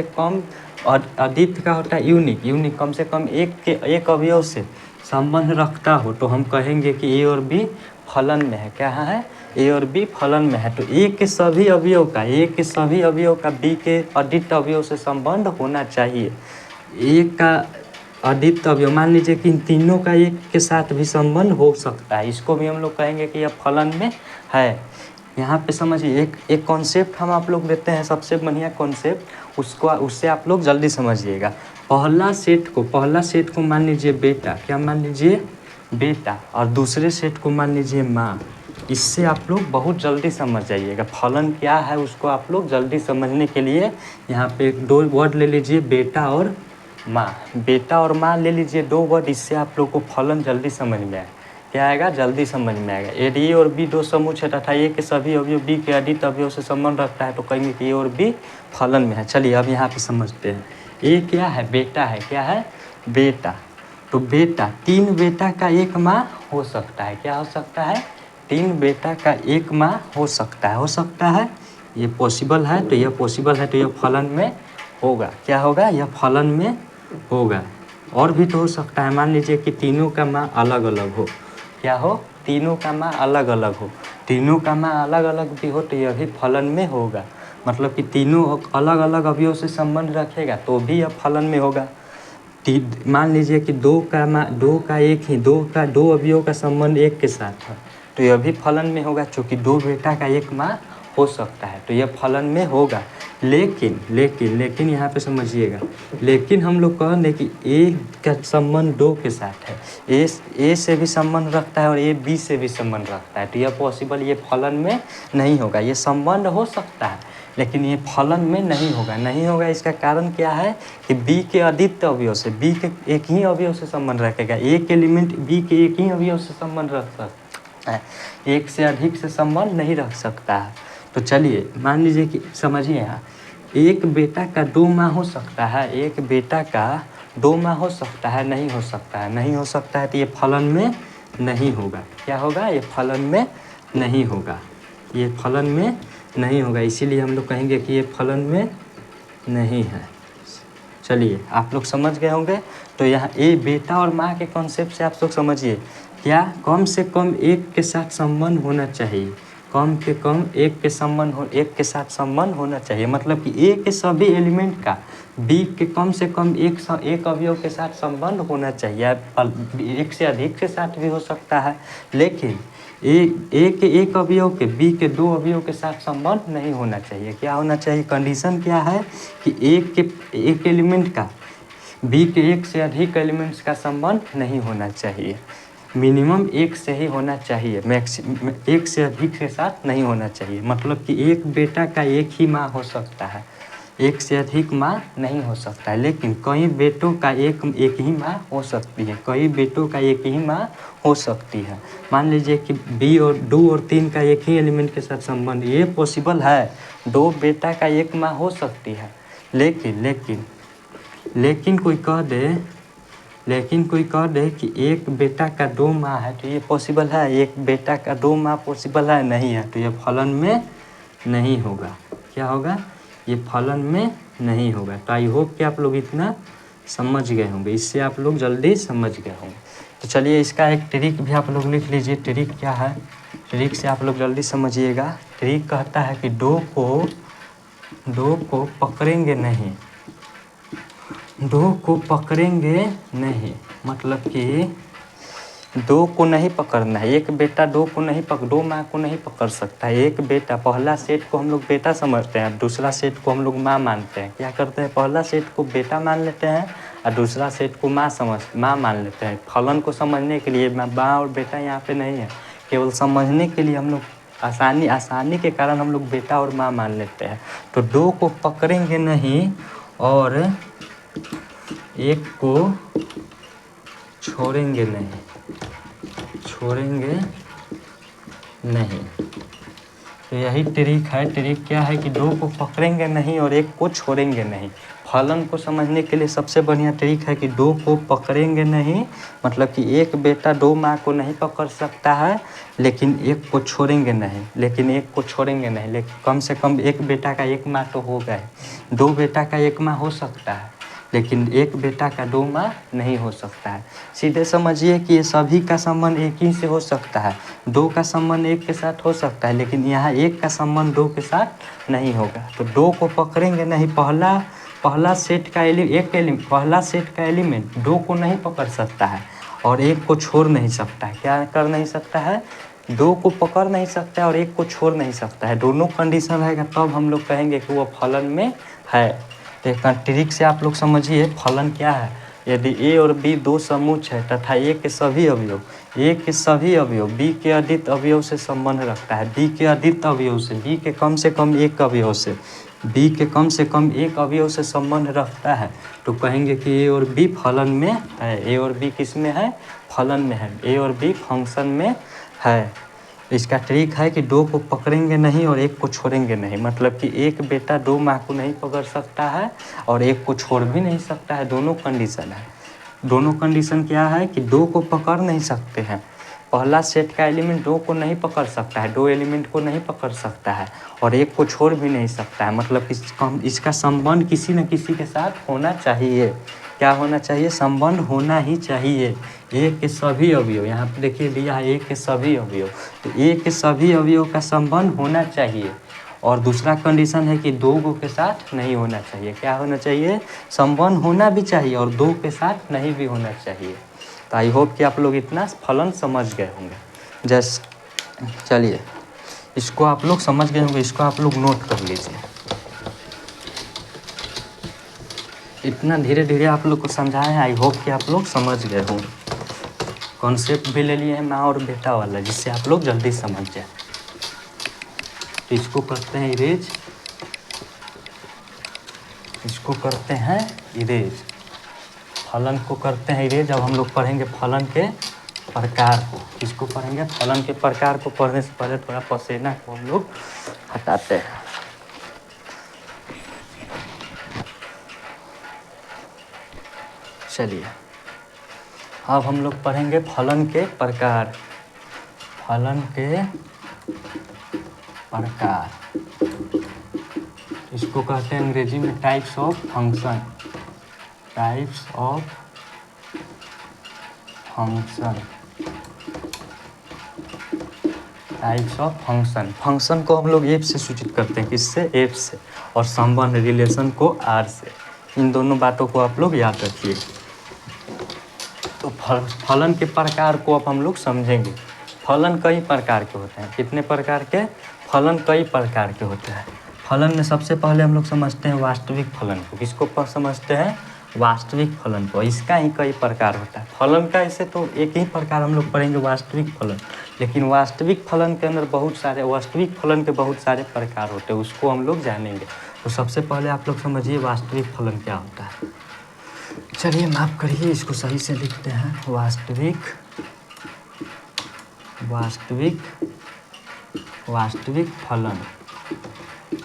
कम अद्वितीय का होता है यूनिक, कम से कम एक अवयव से संबंध रखता हो, तो हम कहेंगे कि ए और बी फलन में है। क्या है? ए और बी फलन में है। तो ए के सभी अवयव का बी के अद्वितीय अवयव से संबंध होना चाहिए। ए का अद्वितीय अवयव, मान लीजिए कि इन तीनों का एक के साथ भी संबंध हो सकता है, इसको भी हम लोग कहेंगे कि यह फलन में है। यहाँ पे समझिए, एक कॉन्सेप्ट हम आप लोग देते हैं, सबसे बढ़िया कॉन्सेप्ट, उससे आप लोग जल्दी समझिएगा। पहला सेट को मान लीजिए बेटा, क्या मान लीजिए? बेटा, और दूसरे सेट को मान लीजिए माँ। इससे आप लोग बहुत जल्दी समझ जाइएगा फलन क्या है। उसको आप लोग जल्दी समझने के लिए यहाँ पे 2 वर्ड ले लीजिए, बेटा और माँ ले लीजिए 2 वर्ड। इससे आप लोग को फलन जल्दी समझ में आएगा। क्या आएगा? जल्दी समझ में आएगा। यदि ए और बी दो समुच्चय तथा ए के सभी अवयव बी के अद्वितीय अवयव से संबंध रखता है, तो कहेंगे कि ए और बी फलन में है। चलिए अब यहाँ पे समझते हैं। ए क्या है? बेटा है। क्या है? बेटा। तो बेटा, 3 बेटा का 1 माँ हो सकता है। क्या हो सकता है? 3 बेटा का 1 माँ हो सकता है। हो सकता है, ये पॉसिबल है, तो यह पॉसिबल है, तो यह फलन में होगा। क्या होगा? यह फलन में होगा। और भी तो हो सकता है, मान लीजिए कि तीनों का माँ अलग अलग हो। क्या हो? तीनों का माँ अलग अलग हो। तीनों का माँ अलग अलग भी हो तो यह भी फलन में होगा। मतलब कि तीनों अलग अलग अवयव से संबंध रखेगा तो भी यह फलन में होगा। मान लीजिए कि 2 का एक ही 2 अवयव का संबंध 1 के साथ है तो यह भी फलन में होगा, चूँकि 2 बेटा का 1 माँ हो सकता है तो यह फलन में होगा। लेकिन यहाँ पे समझिएगा, लेकिन हम लोग कह दें कि ए का संबंध 2 के साथ है, ए से भी संबंध रखता है और ए बी से भी संबंध रखता है, तो यह पॉसिबल, ये फलन में नहीं होगा। ये संबंध हो सकता है लेकिन ये फलन में नहीं होगा। इसका कारण क्या है कि बी के अधिकतर अवयव से, बी के एक ही अवयव से संबंध रखेगा। एक एलिमेंट बी के एक ही अवयव से संबंध रख सकता है, एक से अधिक से संबंध नहीं रख सकता है। तो चलिए मान लीजिए कि समझिए, यहाँ एक बेटा का 2 माँ हो सकता है, एक बेटा का 2 माँ हो सकता है, नहीं हो सकता है, तो ये फलन में नहीं होगा। क्या होगा? ये फलन में नहीं होगा, ये फलन में नहीं होगा। इसीलिए हम लोग कहेंगे कि ये फलन में नहीं है। चलिए आप लोग समझ गए होंगे। तो यहाँ ए बेटा और माँ के कॉन्सेप्ट से आप लोग समझिए, क्या कम से कम एक के साथ संबंध होना चाहिए, कम से कम एक के साथ संबंध होना चाहिए। मतलब कि ए के सभी एलिमेंट का बी के कम से कम एक अवयव के साथ संबंध होना चाहिए। एक से अधिक के साथ भी हो सकता है, लेकिन ए के एक अवयव के बी के 2 अवयव के साथ संबंध नहीं होना चाहिए। क्या होना चाहिए? कंडीशन क्या है कि एक एलिमेंट का बी के एक से अधिक एलिमेंट्स का संबंध नहीं होना चाहिए। मिनिमम एक से ही होना चाहिए, मैक्सिमम एक से अधिक के साथ नहीं होना चाहिए। मतलब कि एक बेटा का एक ही माँ हो सकता है, एक से अधिक माँ नहीं हो सकता है, लेकिन कई बेटों का एक ही माँ हो सकती है, कई बेटों का एक ही माँ हो सकती है। मान लीजिए कि बी और 2 और 3 का एक ही एलिमेंट के साथ संबंध, ये पॉसिबल है। 2 बेटा का 1 माँ हो सकती है, लेकिन कोई कह दे कि एक बेटा का 2 माँ है, तो ये पॉसिबल है? एक बेटा का 2 माँ पॉसिबल है? नहीं है, तो ये फलन में नहीं होगा। क्या होगा? ये फलन में नहीं होगा। तो आई होप कि आप लोग इतना समझ गए होंगे, इससे आप लोग जल्दी समझ गए होंगे। तो चलिए इसका एक ट्रिक भी आप लोग लिख लीजिए। ट्रिक क्या है? ट्रिक से आप लोग जल्दी समझिएगा। ट्रिक कहता है कि 2 को पकड़ेंगे नहीं, 2 को पकड़ेंगे नहीं, मतलब कि 2 को नहीं पकड़ना है। एक बेटा 2 माँ को नहीं पकड़ सकता है। एक बेटा, पहला सेट को हम लोग बेटा समझते हैं, दूसरा सेट को हम लोग माँ मानते हैं। क्या करते हैं? पहला सेट को बेटा मान लेते हैं और दूसरा सेट को माँ मान लेते हैं। फलन को समझने के लिए माँ और बेटा यहाँ पे नहीं है, केवल समझने के लिए हम लोग आसानी के कारण हम लोग बेटा और माँ मान लेते हैं। तो 2 को पकड़ेंगे नहीं और एक को छोड़ेंगे नहीं, तो यही ट्रिक है। ट्रिक क्या है कि 2 को पकड़ेंगे नहीं और एक को छोड़ेंगे नहीं। फलन को समझने के लिए सबसे बढ़िया ट्रिक है कि 2 को पकड़ेंगे नहीं, मतलब कि एक बेटा 2 माँ को नहीं पकड़ सकता है, लेकिन एक को छोड़ेंगे नहीं, लेकिन कम से कम एक बेटा का 1 माँ तो होगा। 2 बेटा का 1 माँ हो सकता है, लेकिन एक बेटा का 2 माँ नहीं हो सकता है। सीधे समझिए कि ये सभी का संबंध एक ही से हो सकता है। 2 का संबंध 1 के साथ हो सकता है, लेकिन यहाँ 1 का संबंध 2 के साथ नहीं होगा। तो 2 को पकड़ेंगे नहीं। पहला सेट का एलिमेंट 2 को नहीं पकड़ सकता है और 1 को छोड़ नहीं सकता है। क्या कर नहीं सकता है? 2 को पकड़ नहीं सकता है और 1 को छोड़ नहीं सकता है। दोनों कंडीशन रहेगा तब हम लोग कहेंगे कि वो फलन में है। तो ट्रिक से आप लोग समझिए फलन क्या है। यदि ए और बी 2 समूह है तथा ए के सभी अवयव बी के अधिक अवयव से संबंध रखता है, बी के अधिक अवयव से, बी के कम से कम एक अवयव से संबंध रखता है, तो कहेंगे कि ए और बी फलन में है। ए और बी किस में है? फलन में है। ए और बी फंक्शन में है। इसका ट्रिक है कि 2 को पकड़ेंगे नहीं और 1 को छोड़ेंगे नहीं। मतलब कि एक बेटा 2 माँ को नहीं पकड़ सकता है और 1 को छोड़ भी नहीं सकता है। दोनों कंडीशन है। दोनों कंडीशन क्या है कि 2 को पकड़ नहीं सकते हैं। पहला सेट का एलिमेंट 2 को नहीं पकड़ सकता है, 2 एलिमेंट को नहीं पकड़ सकता है और 1 को छोड़ भी नहीं सकता है। मतलब इसका संबंध किसी न किसी के साथ होना चाहिए। क्या होना चाहिए? संबंध होना ही चाहिए। ए के सभी अवयव, यहाँ पे देखिए दिया है ए के सभी अवयव, तो ए के सभी अवयव का संबंध होना चाहिए। और दूसरा कंडीशन है कि 2 के साथ नहीं होना चाहिए। क्या होना चाहिए? संबंध होना भी चाहिए और 2 के साथ नहीं भी होना चाहिए। तो आई होप कि आप लोग इतना फलन समझ गए होंगे। जैसे चलिए इसको आप लोग समझ गए होंगे, इसको आप लोग नोट कर लीजिए। इतना धीरे धीरे आप लोग को समझाए हैं, आई होप कि आप लोग समझ गए होंगे। कॉन्सेप्ट भी ले लिए हैं माँ और बेटा वाला, जिससे आप लोग जल्दी समझ जाए। तो इसको करते हैं इरेज, इसको करते हैं इरेज, फलन को करते हैं इरेज। अब हम लोग पढ़ेंगे फलन के प्रकार को। किसको पढ़ेंगे? फलन के प्रकार को। पढ़ने से पहले थोड़ा पसीना को हम लोग हटाते हैं। चलिए अब हम लोग पढ़ेंगे फलन के प्रकार। फलन के प्रकार इसको कहते हैं अंग्रेजी में types of function. Types of function, types of function. Function को हम लोग एफ से सूचित करते हैं। किससे? एफ से। और संबंध रिलेशन को आर से। इन दोनों बातों को आप लोग याद रखिए। तो फलन के प्रकार को अब हम लोग समझेंगे। फलन कई प्रकार के होते हैं। कितने प्रकार के? फलन कई प्रकार के होते हैं। फलन में सबसे पहले हम लोग समझते हैं वास्तविक फलन को। किसको समझते हैं? वास्तविक फलन को। इसका ही कई प्रकार होता है। फलन का ऐसे तो एक ही प्रकार हम लोग पढ़ेंगे, वास्तविक फलन। लेकिन वास्तविक फलन के अंदर वास्तविक फलन के बहुत सारे प्रकार होते हैं, उसको हम लोग जानेंगे। तो सबसे पहले आप लोग समझिए वास्तविक फलन क्या होता है। चलिए माफ़ करिए, इसको सही से लिखते हैं। वास्तविक फलन।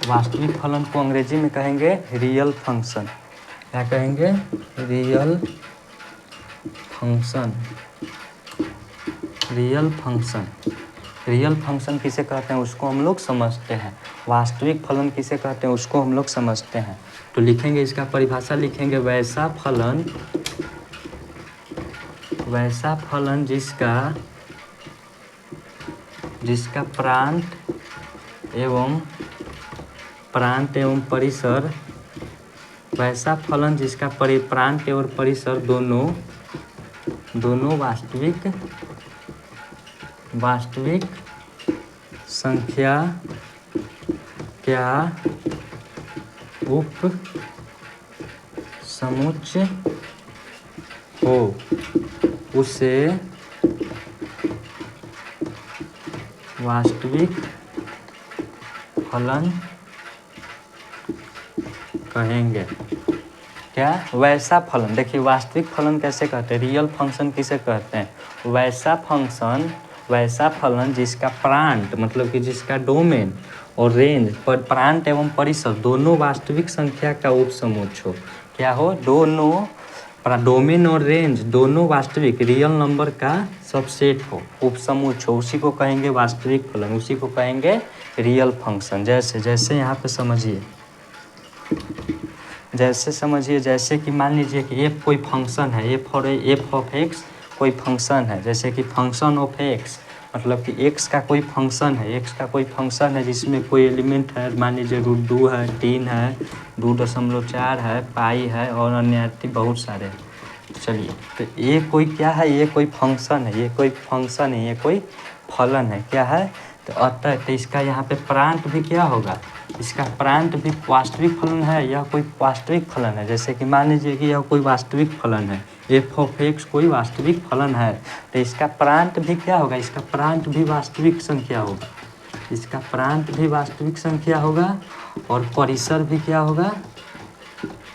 वास्तविक फलन को अंग्रेजी में कहेंगे रियल फंक्शन। क्या कहेंगे? Real function. Real function. Real function किसे कहते हैं उसको हम लोग समझते हैं। वास्तविक फलन किसे कहते हैं उसको हम लोग समझते हैं। तो लिखेंगे, इसका परिभाषा लिखेंगे, वैसा फलन जिसका प्रांत एवं परिसर, वैसा फलन जिसका प्रांत एवं परिसर दोनों वास्तविक संख्या क्या उप समुच्चय हो, उसे वास्तविक फलन कहेंगे। क्या? वैसा फलन। देखिए वास्तविक फलन कैसे कहते हैं, रियल फंक्शन किसे कहते हैं? वैसा फलन जिसका प्रांत मतलब कि जिसका डोमेन और रेंज प्रांत एवं परिसर दोनों वास्तविक संख्या का उपसमुच्चय हो। क्या हो? दोनों डोमेन और रेंज दोनों वास्तविक रियल नंबर का सबसेट हो, उपसमुच्चय हो, उसी को कहेंगे वास्तविक फलन, उसी को कहेंगे रियल फंक्शन। जैसे यहाँ पे समझिए, जैसे कि मान लीजिए कि एफ कोई फंक्शन है, एफ ऑफ एक्स कोई फंक्शन है। जैसे कि फंक्शन ऑफ एक्स मतलब कि एक्स का कोई फंक्शन है, जिसमें कोई एलिमेंट है, मान लीजिए √2 है, 3 है, 2.4 है, पाई है और अन्य बहुत सारे हैं। चलिए तो ये कोई क्या है? ये कोई फंक्शन है, ये कोई फलन है। क्या है? तो अतः तो इसका यहाँ पे प्रांत भी क्या होगा? इसका प्रांत भी वास्तविक फलन है। यह कोई वास्तविक फलन है। जैसे कि मान लीजिए कि यह कोई वास्तविक फलन है, एफ ऑफ एक्स कोई वास्तविक फलन है, तो इसका प्रांत भी क्या होगा? इसका प्रांत भी वास्तविक संख्या होगा। इसका प्रांत भी वास्तविक संख्या होगा और परिसर भी क्या होगा?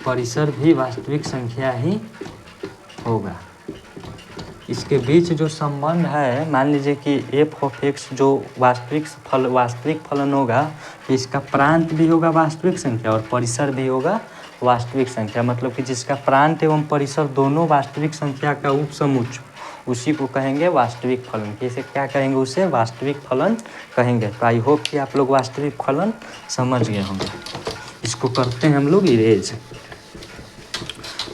परिसर भी वास्तविक संख्या ही होगा। इसके बीच जो संबंध है, मान लीजिए कि एफ ऑफ एक्स जो वास्तविक फलन होगा, इसका प्रांत भी होगा वास्तविक संख्या और परिसर भी होगा वास्तविक संख्या, मतलब कि जिसका प्रांत एवं परिसर दोनों वास्तविक संख्या का उपसमुच्चय, उसी को कहेंगे वास्तविक फलन। कैसे क्या कहेंगे? उसे वास्तविक फलन कहेंगे। तो आई होप कि आप लोग वास्तविक फलन समझ गए होंगे। इसको करते हैं हम लोग इरेज।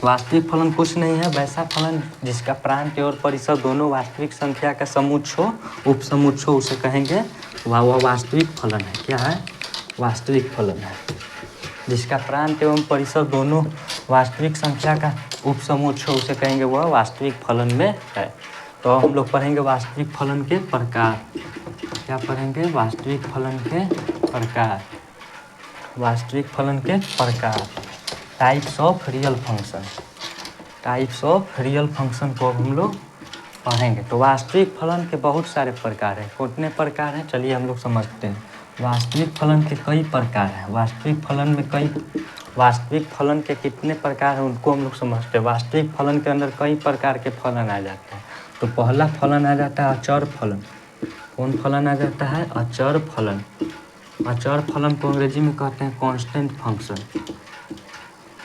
वास्तविक फलन कुछ नहीं है, वैसा फलन जिसका प्रांत और परिसर दोनों वास्तविक संख्या का समुच्चय हो, उपसमुच्चय हो, उसे कहेंगे वह वास्तविक फलन है। क्या है? वास्तविक फलन है। जिसका प्रांत एवं परिसर दोनों वास्तविक संख्या का उपसमुच्चय हो, उसे कहेंगे वह वास्तविक फलन में है। तो हम लोग पढ़ेंगे वास्तविक फलन के प्रकार। क्या पढ़ेंगे? वास्तविक फलन के प्रकार। वास्तविक फलन के प्रकार, types of real function. Types of real function को हम लोग पढ़ेंगे। तो वास्तविक फलन के बहुत सारे प्रकार हैं। कितने प्रकार हैं? चलिए हम लोग समझते हैं। वास्तविक फलन के कई प्रकार हैं। वास्तविक फलन के कितने प्रकार हैं उनको हम लोग समझते हैं। वास्तविक फलन के अंदर कई प्रकार के फलन आ जाते हैं। तो पहला फलन आ जाता है अचर फलन। कौन फलन आ जाता है? अचर फलन। अचर फलन को अंग्रेजी में कहते हैं constant function.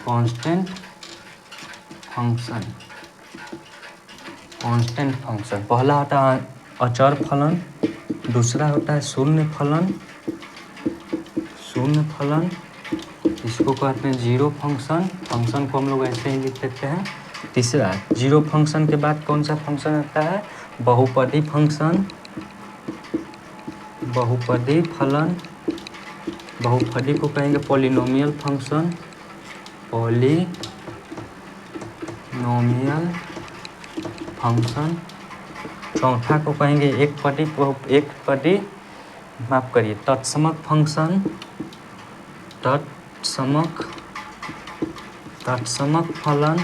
Constant function. Constant function पहला होता है अचर फलन, दूसरा होता है शून्य फलन। शून्य फलन इसको कहते हैं जीरो फंक्शन। फंक्शन को हम लोग ऐसे ही लिख देते हैं। तीसरा जीरो फंक्शन के बाद कौन सा फंक्शन आता है? बहुपदी फंक्शन। बहुपदी फलन, बहुपदी को कहेंगे पॉलिनोमियल फंक्शन। Polynomial function. चौथा को कहेंगे तत्समक फंक्शन। तत्समक फलन।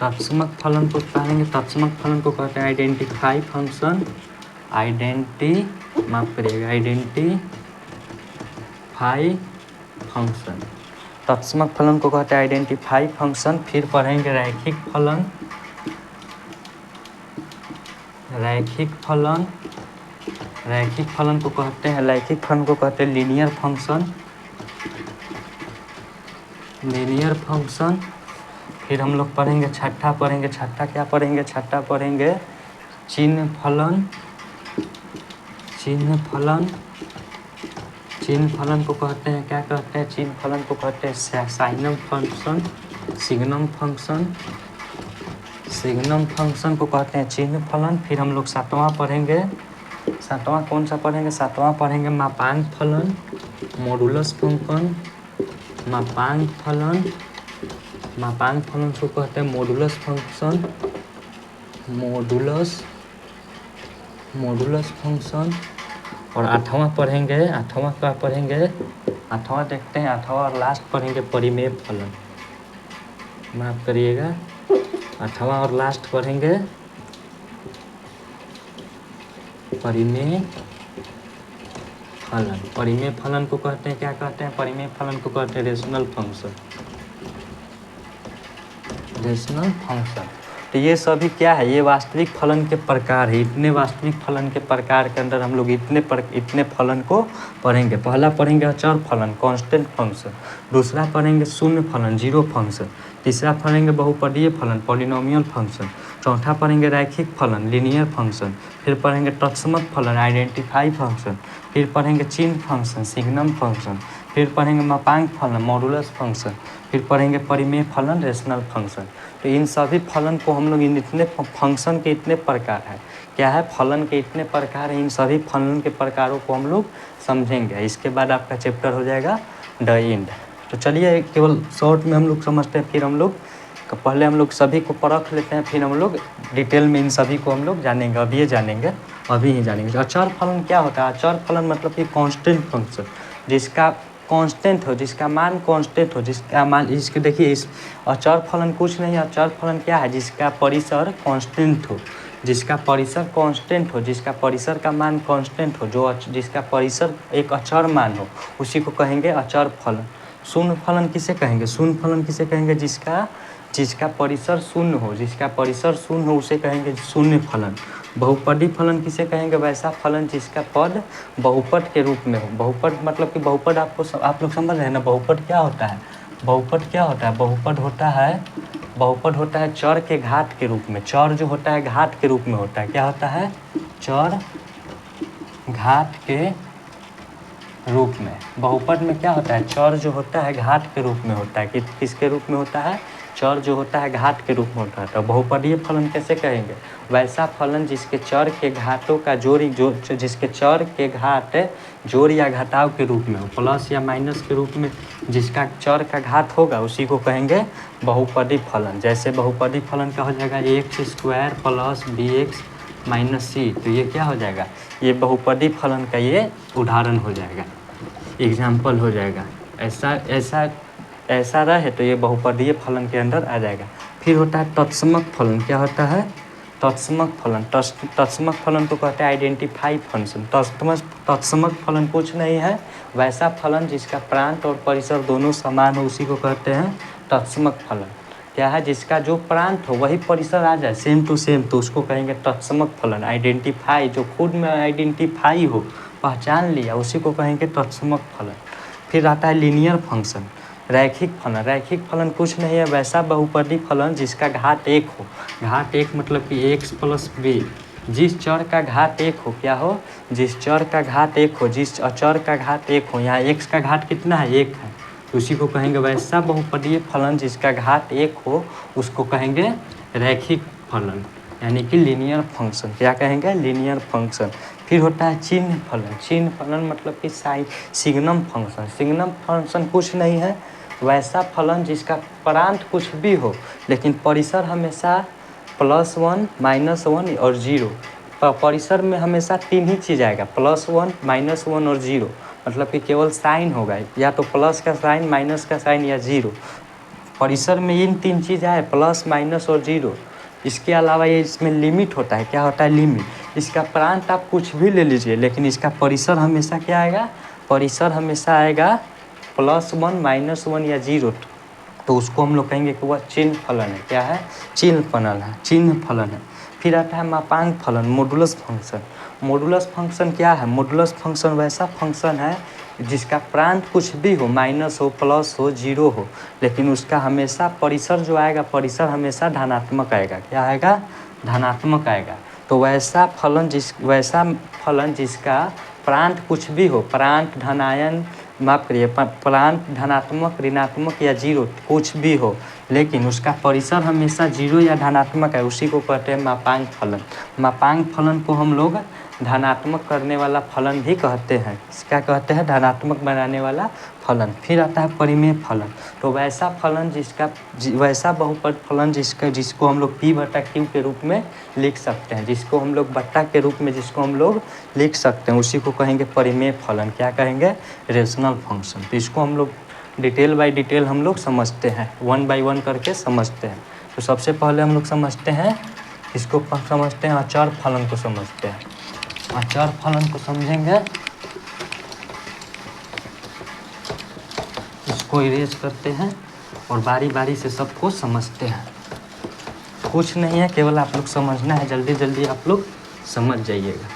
तत्समक फलन को कहेंगे, तत्समक फलन को कहते हैं आइडेंटिफाई फंक्शन। Identify function. तत्समक फलन को कहते हैं आइडेंटिफाई फंक्शन। फिर पढ़ेंगे रैखिक फलन। रैखिक फलन को कहते हैं लीनियर फंक्शन। Linear function. फिर हम लोग पढ़ेंगे छठा क्या पढ़ेंगे? छठा पढ़ेंगे चिन्ह फलन। चिन्ह फलन को कहते हैं, क्या कहते हैं? चिन्ह फलन को कहते हैं साइनम फंक्शन। सिग्नम फंक्शन को कहते हैं चिन्ह फलन। फिर हम लोग सातवां पढ़ेंगे। सातवां कौन सा पढ़ेंगे? सातवां पढ़ेंगे मापांक फलन, मॉडुलस फंक्शन। मापांक फलन को कहते हैं मॉडुलस फंक्शन। Modulus function. और आठवां पढ़ेंगे। आठवां देखते हैं। आठवां और लास्ट पढ़ेंगे परिमेय फलन। माफ करिएगा, आठवां और लास्ट पढ़ेंगे परिमेय फलन। परिमेय फलन को कहते हैं, क्या कहते हैं? परिमेय फलन को कहते हैं रेशनल फंक्शन। तो ये सभी क्या है? ये वास्तविक फलन के प्रकार है। इतने वास्तविक फलन के प्रकार के अंदर हम लोग इतने फलन को पढ़ेंगे। पहला पढ़ेंगे अचर फलन, कांस्टेंट फंक्शन। दूसरा पढ़ेंगे शून्य फलन, जीरो फंक्शन। तीसरा पढ़ेंगे बहुपदीय फलन, पॉलिनोमियल फंक्शन। चौथा पढ़ेंगे रैखिक फलन, लीनियर फंक्शन। फिर पढ़ेंगे तत्समक फलन, आइडेंटिफाई फंक्शन। फिर पढ़ेंगे चिन्ह फंक्शन, सिग्नम फंक्शन। फिर पढ़ेंगे मापांक फलन, मॉडुलस फंक्शन। फिर पढ़ेंगे परिमेय फलन, रेशनल फंक्शन। तो इन सभी फलन को हम लोग इतने फंक्शन के इतने प्रकार है, क्या है? फलन के इतने प्रकार हैं। इन सभी फलन के प्रकारों को हम लोग समझेंगे। इसके बाद आपका चैप्टर हो जाएगा द एंड। तो चलिए केवल शॉर्ट में हम लोग समझते हैं, फिर हम लोग पहले हम लोग सभी को परख लेते हैं, फिर हम लोग डिटेल में इन सभी को हम लोग जानेंगे। अभी ही जानेंगे। अचर फलन क्या होता है? अचर फलन मतलब कि कांस्टेंट फंक्शन, जिसका कांस्टेंट हो, जिसका मान कांस्टेंट हो, इसके देखिए इस अचर फलन कुछ नहीं है। अचर फलन क्या है? जिसका परिसर कांस्टेंट हो, जिसका परिसर का मान कांस्टेंट हो, जिसका परिसर एक अचर मान हो, उसी को कहेंगे अचर फलन। शून्य फलन किसे कहेंगे? जिसका परिसर शून्य हो, उसे कहेंगे शून्य फलन। बहुपदी फलन किसे कहेंगे? वैसा फलन जिसका पद बहुपद के रूप में हो। बहुपद मतलब कि बहुपद आप लोग समझ रहे हैं ना? बहुपद क्या होता है? बहुपद क्या होता है? बहुपद होता है चर के घात के रूप में। चर जो होता है घात के रूप में होता है। क्या होता है? चर घात के रूप में। बहुपद में क्या होता है? चर जो होता है घात के रूप में होता है। किसके रूप में होता है? चर जो होता है घात के रूप में होता है। तो बहुपदीय फलन कैसे कहेंगे? वैसा फलन जिसके चर के घातों का जिसके चर के घात जोड़ या घटाव के रूप में हो, प्लस या माइनस के रूप में जिसका चर का घात होगा उसी को कहेंगे बहुपदी फलन। जैसे बहुपदी फलन क्या हो जाएगा? x² प्लस bx माइनस सी। तो ये क्या हो जाएगा? ये बहुपदी फलन का ये उदाहरण हो जाएगा, एग्जाम्पल हो जाएगा। ऐसा रहे तो ये बहुपदीय फलन के अंदर आ जाएगा। फिर होता है तत्समक फलन। क्या होता है? तत्समक फलन। तत्समक फलन को कहते हैं आइडेंटिफाई फंक्शन। तत्समक फलन कुछ नहीं है, वैसा फलन जिसका प्रांत और परिसर दोनों समान हो उसी को कहते हैं तत्समक फलन। क्या है? जिसका जो प्रांत हो वही परिसर आ जाए सेम टू सेम, तो उसको कहेंगे तत्समक फलन। आइडेंटिफाई, जो खुद में आइडेंटिफाई हो, पहचान लिया, उसी को कहेंगे तत्समक फलन। फिर आता है लीनियर फंक्शन, रैखिक फलन। रैखिक फलन कुछ नहीं है, वैसा बहुपदी फलन जिसका घात 1 हो। घात 1 मतलब कि x प्लस b। जिस चर का घात 1 हो, क्या हो? जिस चर का घात 1 हो, जिस अचर का घात 1 हो। यहाँ x का घात कितना है? 1 है। उसी को कहेंगे वैसा बहुपदीय फलन जिसका घात 1 हो, उसको कहेंगे रैखिक फलन, यानी कि लीनियर फंक्शन। क्या कहेंगे? Linear function. फिर होता है चिन्ह फलन। चिन्ह फलन मतलब कि सिग्नम फंक्शन। सिग्नम फंक्शन कुछ नहीं है, वैसा फलन जिसका प्रांत कुछ भी हो लेकिन परिसर हमेशा +1, -1 और 0। परिसर में हमेशा 3 ही चीज़ आएगा, +1, -1 और 0। मतलब कि केवल साइन होगा, या तो प्लस का साइन, माइनस का साइन या 0। परिसर में इन 3 चीज़ आए, प्लस, माइनस और 0। इसके अलावा ये इसमें लिमिट होता है। क्या होता है? लिमिट। इसका प्रांत आप कुछ भी ले लीजिए लेकिन इसका परिसर हमेशा क्या आएगा? परिसर हमेशा आएगा +1, -1 या 0। तो उसको हम लोग कहेंगे कि वह चिन्ह फलन है। क्या है? चिन्ह फलन है, चिन्ह फलन है। फिर आता है मापांक फलन, मॉडुलस फंक्शन। मॉडुलस फंक्शन क्या है? मॉडुलस फंक्शन वैसा फंक्शन है जिसका प्रांत कुछ भी हो, माइनस हो, प्लस हो, 0 हो, लेकिन उसका हमेशा परिसर जो आएगा, परिसर हमेशा धनात्मक आएगा। क्या आएगा? धनात्मक आएगा। तो वैसा फलन जिसका प्रांत कुछ भी हो, प्रांत धनायन, माफ करिए, प्रांत धनात्मक, ऋणात्मक या 0 कुछ भी हो, लेकिन उसका परिसर हमेशा 0 या धनात्मक है, उसी को कहते हैं मापांक फलन। मापांक फलन को हम लोग धनात्मक करने वाला फलन भी कहते हैं। क्या कहते हैं? धनात्मक बनाने वाला फलन। फिर आता है परिमेय फलन। तो वैसा फलन वैसा बहुपद फलन जिसको हम लोग P/Q के रूप में लिख सकते हैं, जिसको हम लोग बट्टा के रूप में जिसको हम लोग लिख सकते हैं, उसी को कहेंगे परिमेय फलन। क्या कहेंगे? Rational function. तो इसको हम लोग डिटेल बाय डिटेल हम लोग समझते हैं, 1 बाय 1 करके समझते हैं। तो सबसे पहले हम लोग समझते हैं अचर फलन को समझते हैं। अचर फलन को समझेंगे, इसको इरेज करते हैं और बारी बारी से सबको समझते हैं। कुछ नहीं है, केवल आप लोग समझना है, जल्दी जल्दी आप लोग समझ जाइएगा,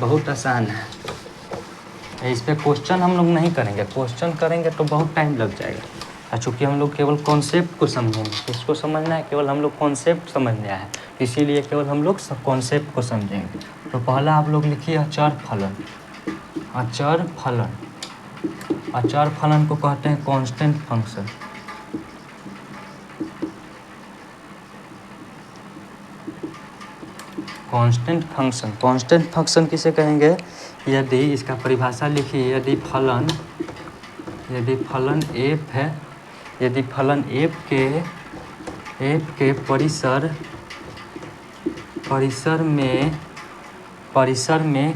बहुत आसान है। इस पे क्वेश्चन हम लोग नहीं करेंगे, क्वेश्चन करेंगे तो बहुत टाइम लग जाएगा। चूँकि हम लोग केवल कॉन्सेप्ट को समझेंगे, इसको समझना है, केवल हम लोग कॉन्सेप्ट समझना है, इसीलिए केवल हम लोग कॉन्सेप्ट को समझेंगे। तो पहला आप लोग लिखिए अचर फलन। अचर फलन, अचर फलन को कहते हैं constant function. Constant function, constant function किसे कहेंगे? यदि इसका परिभाषा लिखिए, यदि फलन f है, यदि फलन f के परिसर में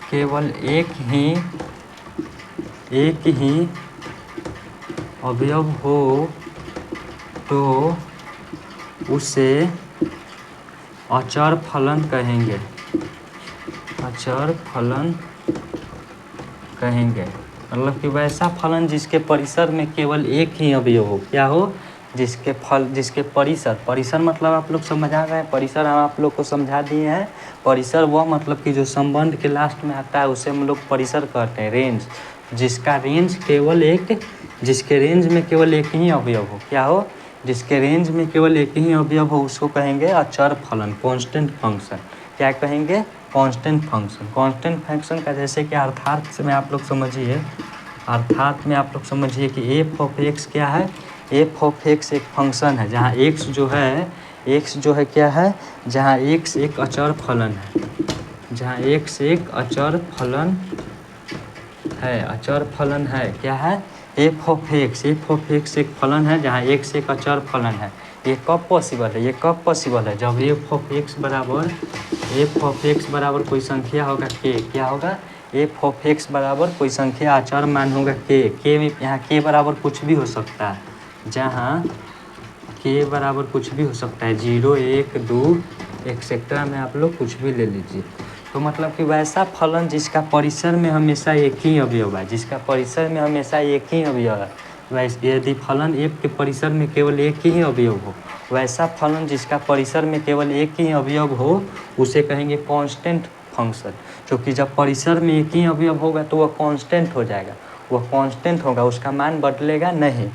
केवल एक ही अवयव हो तो उसे अचर फलन कहेंगे। अचर फलन कहेंगे मतलब कि वैसा फलन जिसके परिसर में केवल एक ही अवयव हो। क्या हो? जिसके परिसर मतलब आप लोग समझ आ गए, परिसर हम आप लोग को समझा दिए हैं। परिसर वह मतलब कि जो संबंध के लास्ट में आता है उसे हम लोग परिसर कहते हैं, रेंज। जिसका रेंज केवल एक, जिसके रेंज में केवल एक ही अवयव हो, क्या हो, जिसके रेंज में केवल एक ही अवयव हो उसको कहेंगे अचर फलन, कांस्टेंट फंक्शन। क्या कहेंगे, कांस्टेंट फंक्शन। कांस्टेंट फंक्शन का जैसे कि अर्थात में आप लोग समझिए, अर्थात में आप लोग समझिए कि एफ ऑफ एक्स क्या है, एफ ऑफ एक्स एक फंक्शन है जहाँ एक्स जो है, एक्स जो है क्या है, जहाँ एक्स एक अचर फलन है, जहाँ एक्स एक अचर फलन है, अचर फलन है, क्या है, F of x, F of x एक फलन है जहाँ एक्स एक अचर फलन है। ये कब पॉसिबल है, ये कब पॉसिबल है, जब एफ ऑफ एक्स बराबर, एफ ऑफ एक्स बराबर कोई संख्या होगा के, क्या होगा, एफ ऑफ एक्स बराबर कोई संख्या अचर मान होगा के में, यहाँ के बराबर कुछ भी हो सकता है, जहाँ के बराबर कुछ भी हो सकता है, 0 1 2 एक्सेट्रा में आप लोग कुछ भी ले लीजिए। तो मतलब कि वैसा फलन जिसका परिसर में हमेशा एक ही अवयव है, जिसका परिसर में हमेशा एक ही अवयव है, वैसे यदि फलन f के परिसर में केवल एक ही अवयव हो, वैसा फलन जिसका परिसर में केवल एक ही अवयव हो उसे कहेंगे कांस्टेंट फंक्शन। क्योंकि जब परिसर में एक ही अवयव होगा तो वह कांस्टेंट हो जाएगा, वह कांस्टेंट होगा, उसका मान बदलेगा नहीं।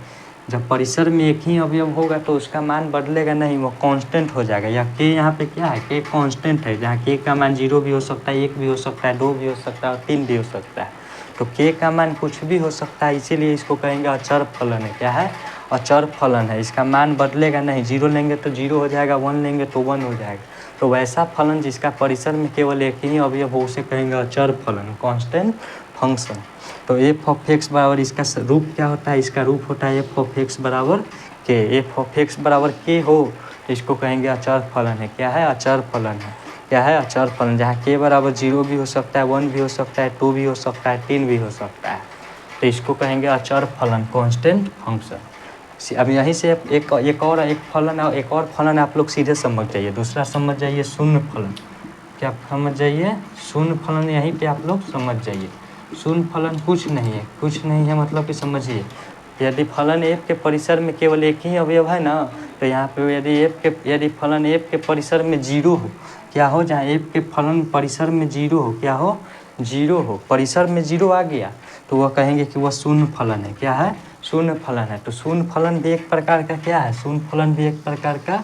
जब परिसर में एक ही अवयव होगा तो उसका मान बदलेगा नहीं, वो कांस्टेंट हो जाएगा। या के यहाँ पे क्या है, के कांस्टेंट है, जहाँ के का मान 0 भी हो सकता है, 1 भी हो सकता है, 2 भी हो सकता है और 3 भी हो सकता है। तो के का मान कुछ भी हो सकता है, इसीलिए इसको कहेंगे अचर फलन है। क्या है, अचर फलन है, इसका मान बदलेगा नहीं, 0 लेंगे तो 0 हो जाएगा, 1 लेंगे तो 1 हो जाएगा। तो वैसा फलन जिसका परिसर में केवल एक ही अवयव हो उसे कहेंगे अचर फलन, कांस्टेंट फंक्शन। तो एफ ऑफ एक्स बराबर इसका रूप क्या होता है, इसका रूप होता है एफ ऑफ एक्स बराबर के। एफ ऑफ एक्स बराबर के हो इसको कहेंगे अचर फलन है। क्या है, अचर फलन है। क्या है, अचर फलन, जहाँ के बराबर 0 भी हो सकता है, 1 भी हो सकता है, 2 भी हो सकता है, 3 भी हो सकता है। तो इसको कहेंगे अचर फलन, कांस्टेंट फंक्शन। अब यहीं से एक और फलन आप लोग सीधे समझ जाइए, दूसरा समझ जाइए शून्य फलन। क्या समझ जाइए, शून्य फलन, यहीं पे आप लोग समझ जाइए। शून्य फलन कुछ नहीं है, कुछ नहीं है मतलब कि समझिए, यदि फलन एफ के परिसर में केवल एक ही अवयव है ना, तो यहाँ पे यदि फलन एफ के परिसर में 0 हो, क्या हो, जहाँ एफ के फलन परिसर में 0 हो, क्या हो, 0 हो, परिसर में 0 आ गया तो वह कहेंगे कि वह शून्य फलन है। क्या है, शून्य फलन है। तो शून्य फलन भी एक प्रकार का क्या है, शून्य फलन भी एक प्रकार का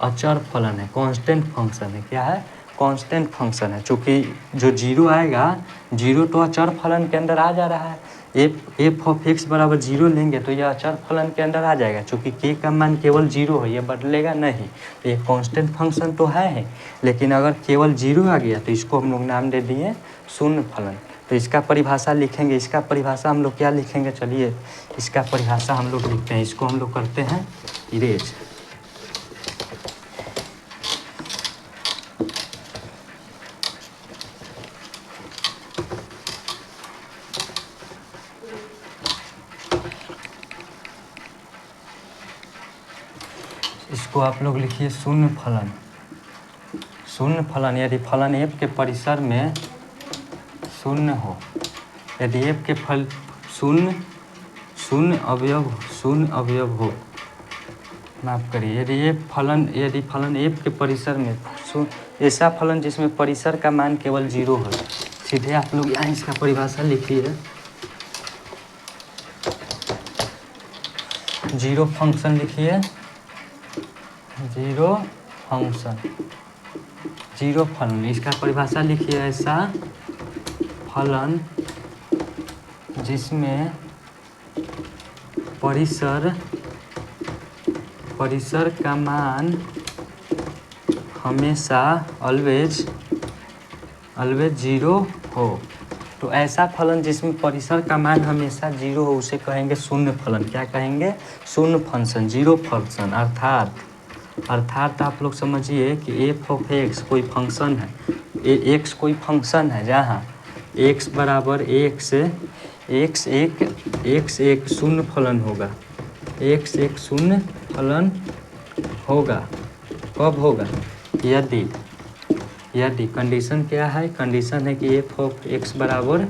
अचर फलन है, कांस्टेंट फंक्शन है। क्या है, कांस्टेंट फंक्शन है। चूँकि जो 0 आएगा, 0 तो अचर फलन के अंदर आ जा रहा है। एफ ऑफ एक्स बराबर 0 लेंगे तो यह अचर फलन के अंदर आ जाएगा। चूँकि के का मान केवल 0 है, ये बदलेगा नहीं, तो ये कांस्टेंट फंक्शन तो है। लेकिन अगर केवल 0 आ गया तो इसको हम लोग नाम दे दिए शून्य फलन। तो इसका परिभाषा लिखेंगे, इसका परिभाषा हम लोग क्या लिखेंगे, चलिए इसका परिभाषा हम लोग लिखते हैं, इसको हम लोग करते हैं इरेज। इसको आप लोग लिखिए शून्य फलन। शून्य फलन, यदि फलन एफ के परिसर में शून्य हो, यदि एफ के फल शून्य अवयव हो, माफ करिए, यदि फलन एफ के परिसर में ऐसा फलन जिसमें परिसर का मान केवल 0 हो, सीधे आप लोग यहाँ इसका परिभाषा लिखिए, 0 फंक्शन लिखिए, 0 फंक्शन, 0 फलन, इसका परिभाषा लिखिए, ऐसा फलन जिसमें परिसर का मान हमेशा ऑलवेज 0 हो। तो ऐसा फलन जिसमें परिसर का मान हमेशा 0 हो उसे कहेंगे शून्य फलन। क्या कहेंगे, शून्य फंक्शन, 0 फंक्शन। अर्थात आप लोग समझिए कि एफ ऑफ एक्स कोई फंक्शन है, एक्स कोई फंक्शन है जहाँ एक्स बराबर एक्स एक शून्य फलन होगा, एक्स एक शून्य फलन होगा। कब होगा, यदि कंडीशन क्या है, कंडीशन है कि एफ ऑफ एक्स बराबर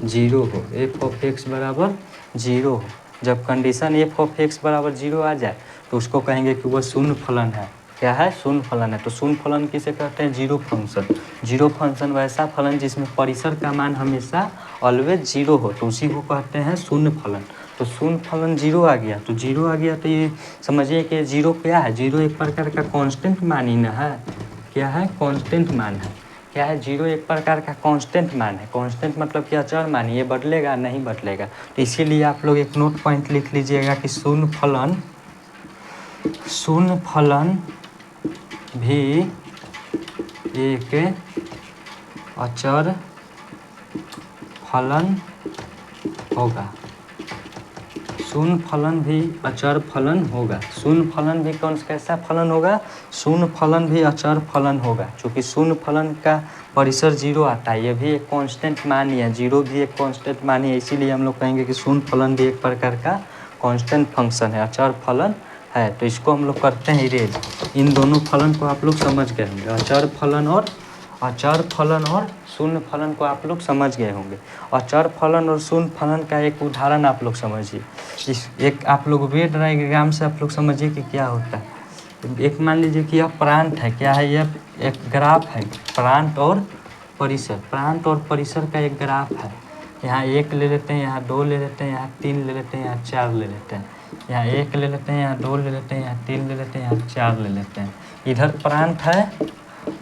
0 हो, एफ ऑफ एक्स बराबर 0 हो। जब कंडीशन एफ ऑफ एक्स बराबर 0 आ जाए तो उसको कहेंगे कि वह शून्य फलन है। क्या है, शून्य फलन है। तो शून्य फलन किसे कहते हैं, जीरो फंक्शन। जीरो फंक्शन वैसा फलन जिसमें परिसर का मान हमेशा ऑलवेज जीरो हो, तो उसी को कहते हैं शून्य फलन। तो शून्य फलन जीरो आ गया, तो जीरो आ गया तो ये समझिए कि जीरो क्या है, जीरो एक प्रकार का कांस्टेंट मान ही ना है। क्या है, कांस्टेंट मान है। क्या है, जीरो एक प्रकार का कांस्टेंट मान है। कांस्टेंट मतलब कि अचर मान, ये बदलेगा नहीं बदलेगा। तो इसीलिए आप लोग एक नोट पॉइंट लिख लीजिएगा कि शून्य फलन भी एक अचर फलन होगा। शून्य फलन भी अचर फलन होगा। शून्य फलन भी कैसा फलन होगा, शून्य फलन भी अचर फलन होगा। क्योंकि शून्य फलन का परिसर जीरो आता है, ये भी एक कांस्टेंट मान ही है, जीरो भी एक कांस्टेंट मान ही है। इसीलिए हम लोग कहेंगे कि शून्य फलन भी एक प्रकार का कांस्टेंट फंक्शन है, अचर फलन है। तो इसको हम लोग करते हैं इरेज। इन दोनों फलन को आप लोग समझ गए होंगे, अचर फलन और शून्य फलन को आप लोग समझ गए होंगे। अचर फलन और शून्य फलन का एक उदाहरण आप लोग समझिए। इस एक आप लोग वेव डायग्राम से आप लोग समझिए कि क्या होता है। एक मान लीजिए कि यह प्रांत है, क्या है, यह एक ग्राफ है, प्रांत और परिसर का एक ग्राफ है। यहाँ एक ले लेते हैं, यहाँ दो ले लेते हैं, यहाँ तीन ले लेते हैं, यहाँ चार ले लेते हैं। यहाँ एक ले लेते हैं, यहाँ दो ले लेते हैं, यहाँ तीन ले लेते हैं, यहाँ चार ले लेते हैं। इधर प्रांत है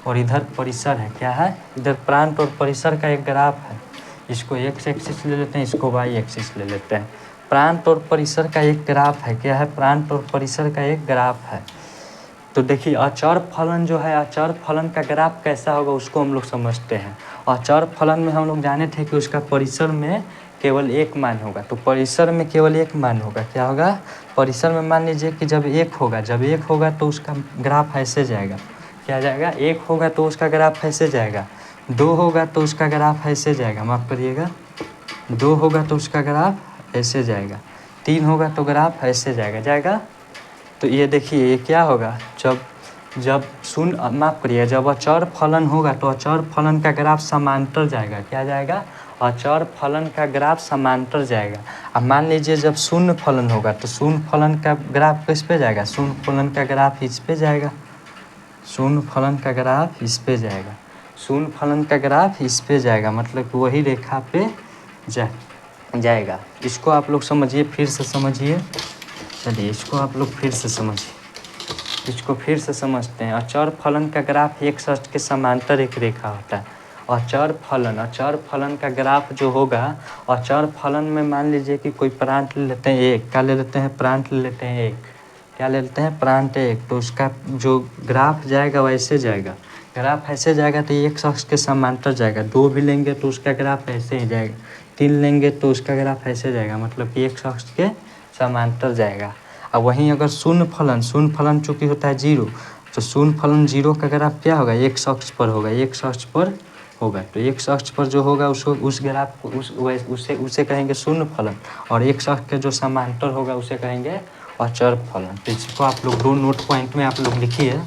और इधर परिसर है। क्या है, इधर प्रांत और परिसर का एक ग्राफ है। इसको एक्स एक्सिस ले लेते हैं, इसको वाई एक्सिस ले लेते हैं। प्रांत और परिसर का एक ग्राफ है। क्या है, प्रांत और परिसर का एक ग्राफ है। तो देखिए अचर फलन जो है, अचर फलन का ग्राफ कैसा होगा उसको हम लोग समझते हैं। अचर फलन में हम लोग जाने थे कि उसका परिसर में केवल एक मान होगा। तो परिसर में केवल एक मान होगा। क्या होगा, परिसर में मान लीजिए कि जब एक होगा तो उसका ग्राफ ऐसे जाएगा। क्या जाएगा, एक होगा तो उसका ग्राफ ऐसे जाएगा, दो होगा तो उसका ग्राफ ऐसे जाएगा, माफ़ करिएगा, दो होगा तो उसका ग्राफ ऐसे जाएगा, तीन होगा तो ग्राफ ऐसे जाएगा। तो ये देखिए ये क्या होगा, जब शून्य माफ़ करिए, जब अचर फलन होगा तो अचर फलन का ग्राफ समांतर जाएगा। क्या जाएगा, अचर फलन का ग्राफ समांतर जाएगा। अब मान लीजिए जब शून्य फलन होगा तो शून्य फलन का ग्राफ किस पे जाएगा, शून्य फलन का ग्राफ इस पे जाएगा, शून्य फलन का ग्राफ इस पे जाएगा, शून्य फलन का ग्राफ इस पे जाएगा, मतलब कि वही रेखा पे जाएगा। इसको आप लोग समझिए, फिर से समझिए। चलिए इसको आप लोग फिर से समझिए, इसको फिर से समझते हैं। अचर फलन का ग्राफ एक अक्ष के समांतर एक रेखा होता है। अचर फलन का ग्राफ जो होगा, अचर फलन में मान लीजिए कि कोई प्रांत ले लेते हैं एक, क्या ले लेते हैं, प्रांत ले लेते हैं एक, क्या ले लेते हैं, प्रांत एक। तो उसका जो ग्राफ जाएगा वैसे जाएगा, ग्राफ ऐसे जाएगा तो एक अक्ष के समांतर जाएगा। दो भी लेंगे तो उसका ग्राफ ऐसे ही जाएगा, तीन लेंगे तो उसका ग्राफ ऐसे जाएगा, मतलब कि एक अक्ष के समांतर जाएगा। अब वहीं अगर शून्य फलन चूँकि होता है जीरो, तो शून्य फलन जीरो का ग्राफ क्या होगा, एक अक्ष पर होगा, एक अक्ष पर होगा। तो एक अक्ष पर जो होगा उसको उस ग्राफ को उसे कहेंगे शून्य फलन, और एक अक्ष के जो समांतर होगा उसे कहेंगे अचर फलन। तो इसको आप लोग दो नोट पॉइंट में आप लोग लिखिए,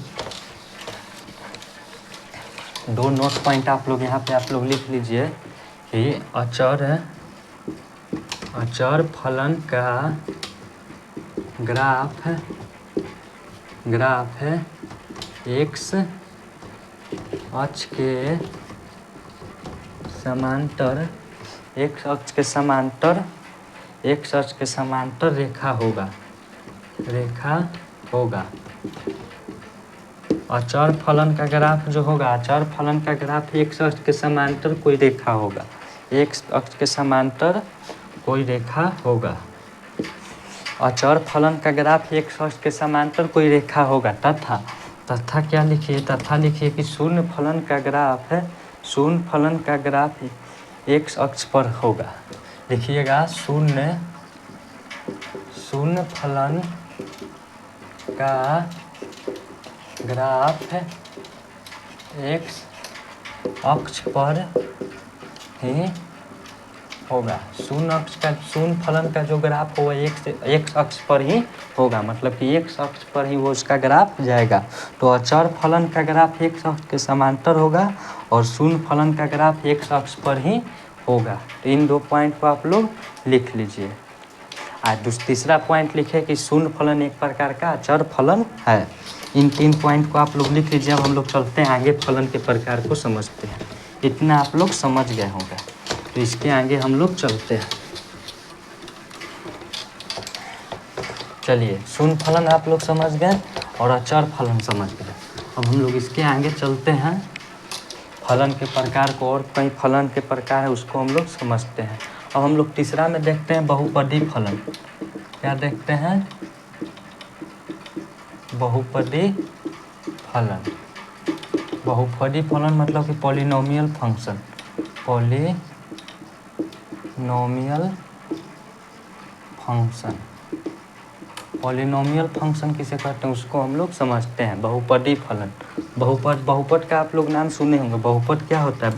दो नोट पॉइंट आप लोग यहाँ पे आप लोग लिख लीजिए कि अचर फलन का ग्राफ है एक्स अक्ष के समांतर, एक अक्ष के समांतर रेखा होगा। अचर फलन का ग्राफ जो होगा, अचर फलन का ग्राफ एक अक्ष के समांतर कोई रेखा होगा, एक अक्ष के समांतर कोई रेखा होगा। अचर फलन का ग्राफ एक अक्ष के समांतर कोई रेखा होगा, तथा क्या लिखिए, तथा लिखिए कि शून्य फलन का ग्राफ एक अक्ष पर होगा। लिखिएगा शून्य फलन का ग्राफ एक अक्ष पर ही होगा। शून्य फलन का जो ग्राफ होगा एक अक्ष पर ही होगा, मतलब कि एक अक्ष पर ही वो उसका ग्राफ जाएगा। तो अचर फलन का ग्राफ एक अक्ष के समांतर होगा और शून्य फलन का ग्राफ एक अक्ष पर ही होगा। तो इन दो पॉइंट को आप लोग लिख लीजिए। तीसरा पॉइंट लिखे कि शून्य फलन एक प्रकार का अचर फलन है। इन 3 पॉइंट को आप लोग लिख लीजिए। अब हम लोग चलते हैं आगे फलन के प्रकार को समझते हैं। इतना आप लोग समझ गए होंगे, तो इसके आगे हम लोग चलते हैं। चलिए, शून्य फलन आप लोग समझ गए और अचर फलन समझ गए। अब हम लोग इसके आगे चलते हैं, फलन के प्रकार को, और कई फलन के प्रकार है उसको हम लोग समझते हैं। अब हम लोग तीसरा में देखते हैं बहुपदी फलन। क्या देखते हैं? बहुपदी फलन। बहुपदी फलन मतलब कि polynomial function. Polynomial function. Polynomial function किसे कहते हैं उसको हम लोग समझते हैं। बहुपदी फलन। बहुपद का आप लोग नाम सुने होंगे। बहुपद क्या होता है?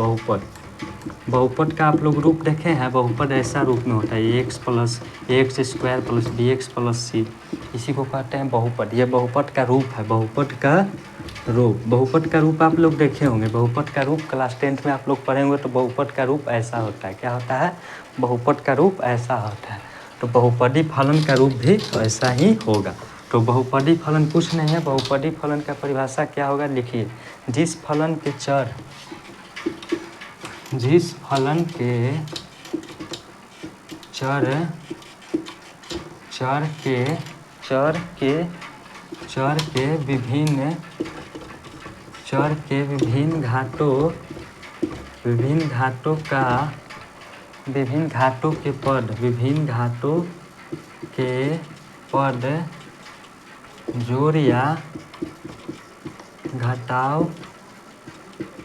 बहुपद का आप लोग रूप देखे हैं? बहुपद ऐसा रूप में होता है X square plus B X plus C, इसी को कहते हैं बहुपद। ये बहुपद का रूप है। बहुपद का रूप आप लोग देखे होंगे। बहुपद का रूप क्लास 10th में आप लोग पढ़ेंगे तो बहुपद का रूप ऐसा होता है। क्या होता है? बहुपद का रूप ऐसा होता है। तो बहुपदी फलन का रूप भी ऐसा ही होगा। तो बहुपदी फलन कुछ नहीं है। बहुपदी फलन का परिभाषा क्या होगा? लिखिए, जिस फलन के चर के विभिन्न घातों के पद जोड़ या घटाव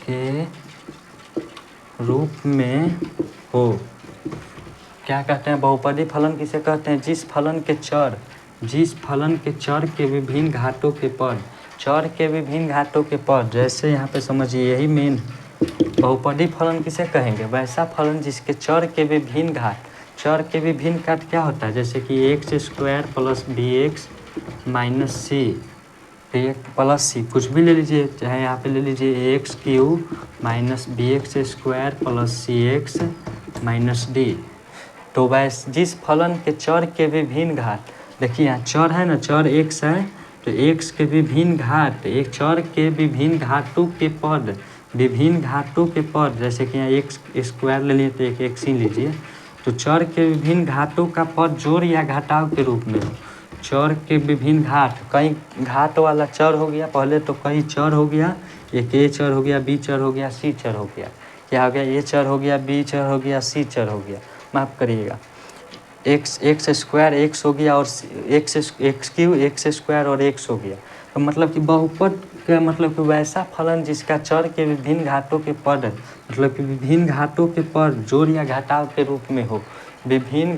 के रूप में हो। क्या कहते हैं? बहुपदी फलन किसे कहते हैं? जिस फलन के चर के विभिन्न घातों के पद, जैसे यहाँ पे समझिए, यही मेन बहुपदी फलन किसे कहेंगे? वैसा फलन जिसके चर के विभिन्न घात क्या होता है? जैसे कि X square plus B X minus C plus C, कुछ भी ले लीजिए, चाहे यहाँ पे ले लीजिए X cube minus B X square plus C X minus D. तो वैसे जिस फलन के चर के विभिन्न घात, देखिए यहाँ चर है ना, चर एक्स है, तो एक्स के विभिन्न घात, एक चर के विभिन्न घातों के पद, जैसे कि यहाँ एक्स स्क्वायर ले लिए तो एक एक्स ही लीजिए, तो चर के विभिन्न घातों का पद जोड़ या घटाव के रूप में हो। चर के विभिन्न घात, कई घात वाला चर हो गया, पहले तो कई चर हो गया, एक ए चर हो गया, बी चर हो गया, सी चर हो गया। क्या हो गया? ए चर हो गया, बी चर हो गया, सी चर हो गया। माफ़ करिएगा, एक्स स्क्वायर एक्स हो गया और एक्स क्यूब एक्स स्क्वायर और एक्स हो गया। तो मतलब कि बहुपद का मतलब कि वैसा फलन जिसका चर के विभिन्न घातों के पद, मतलब कि विभिन्न घातों के पद जोड़ या घटाव के रूप में हो। विभिन्न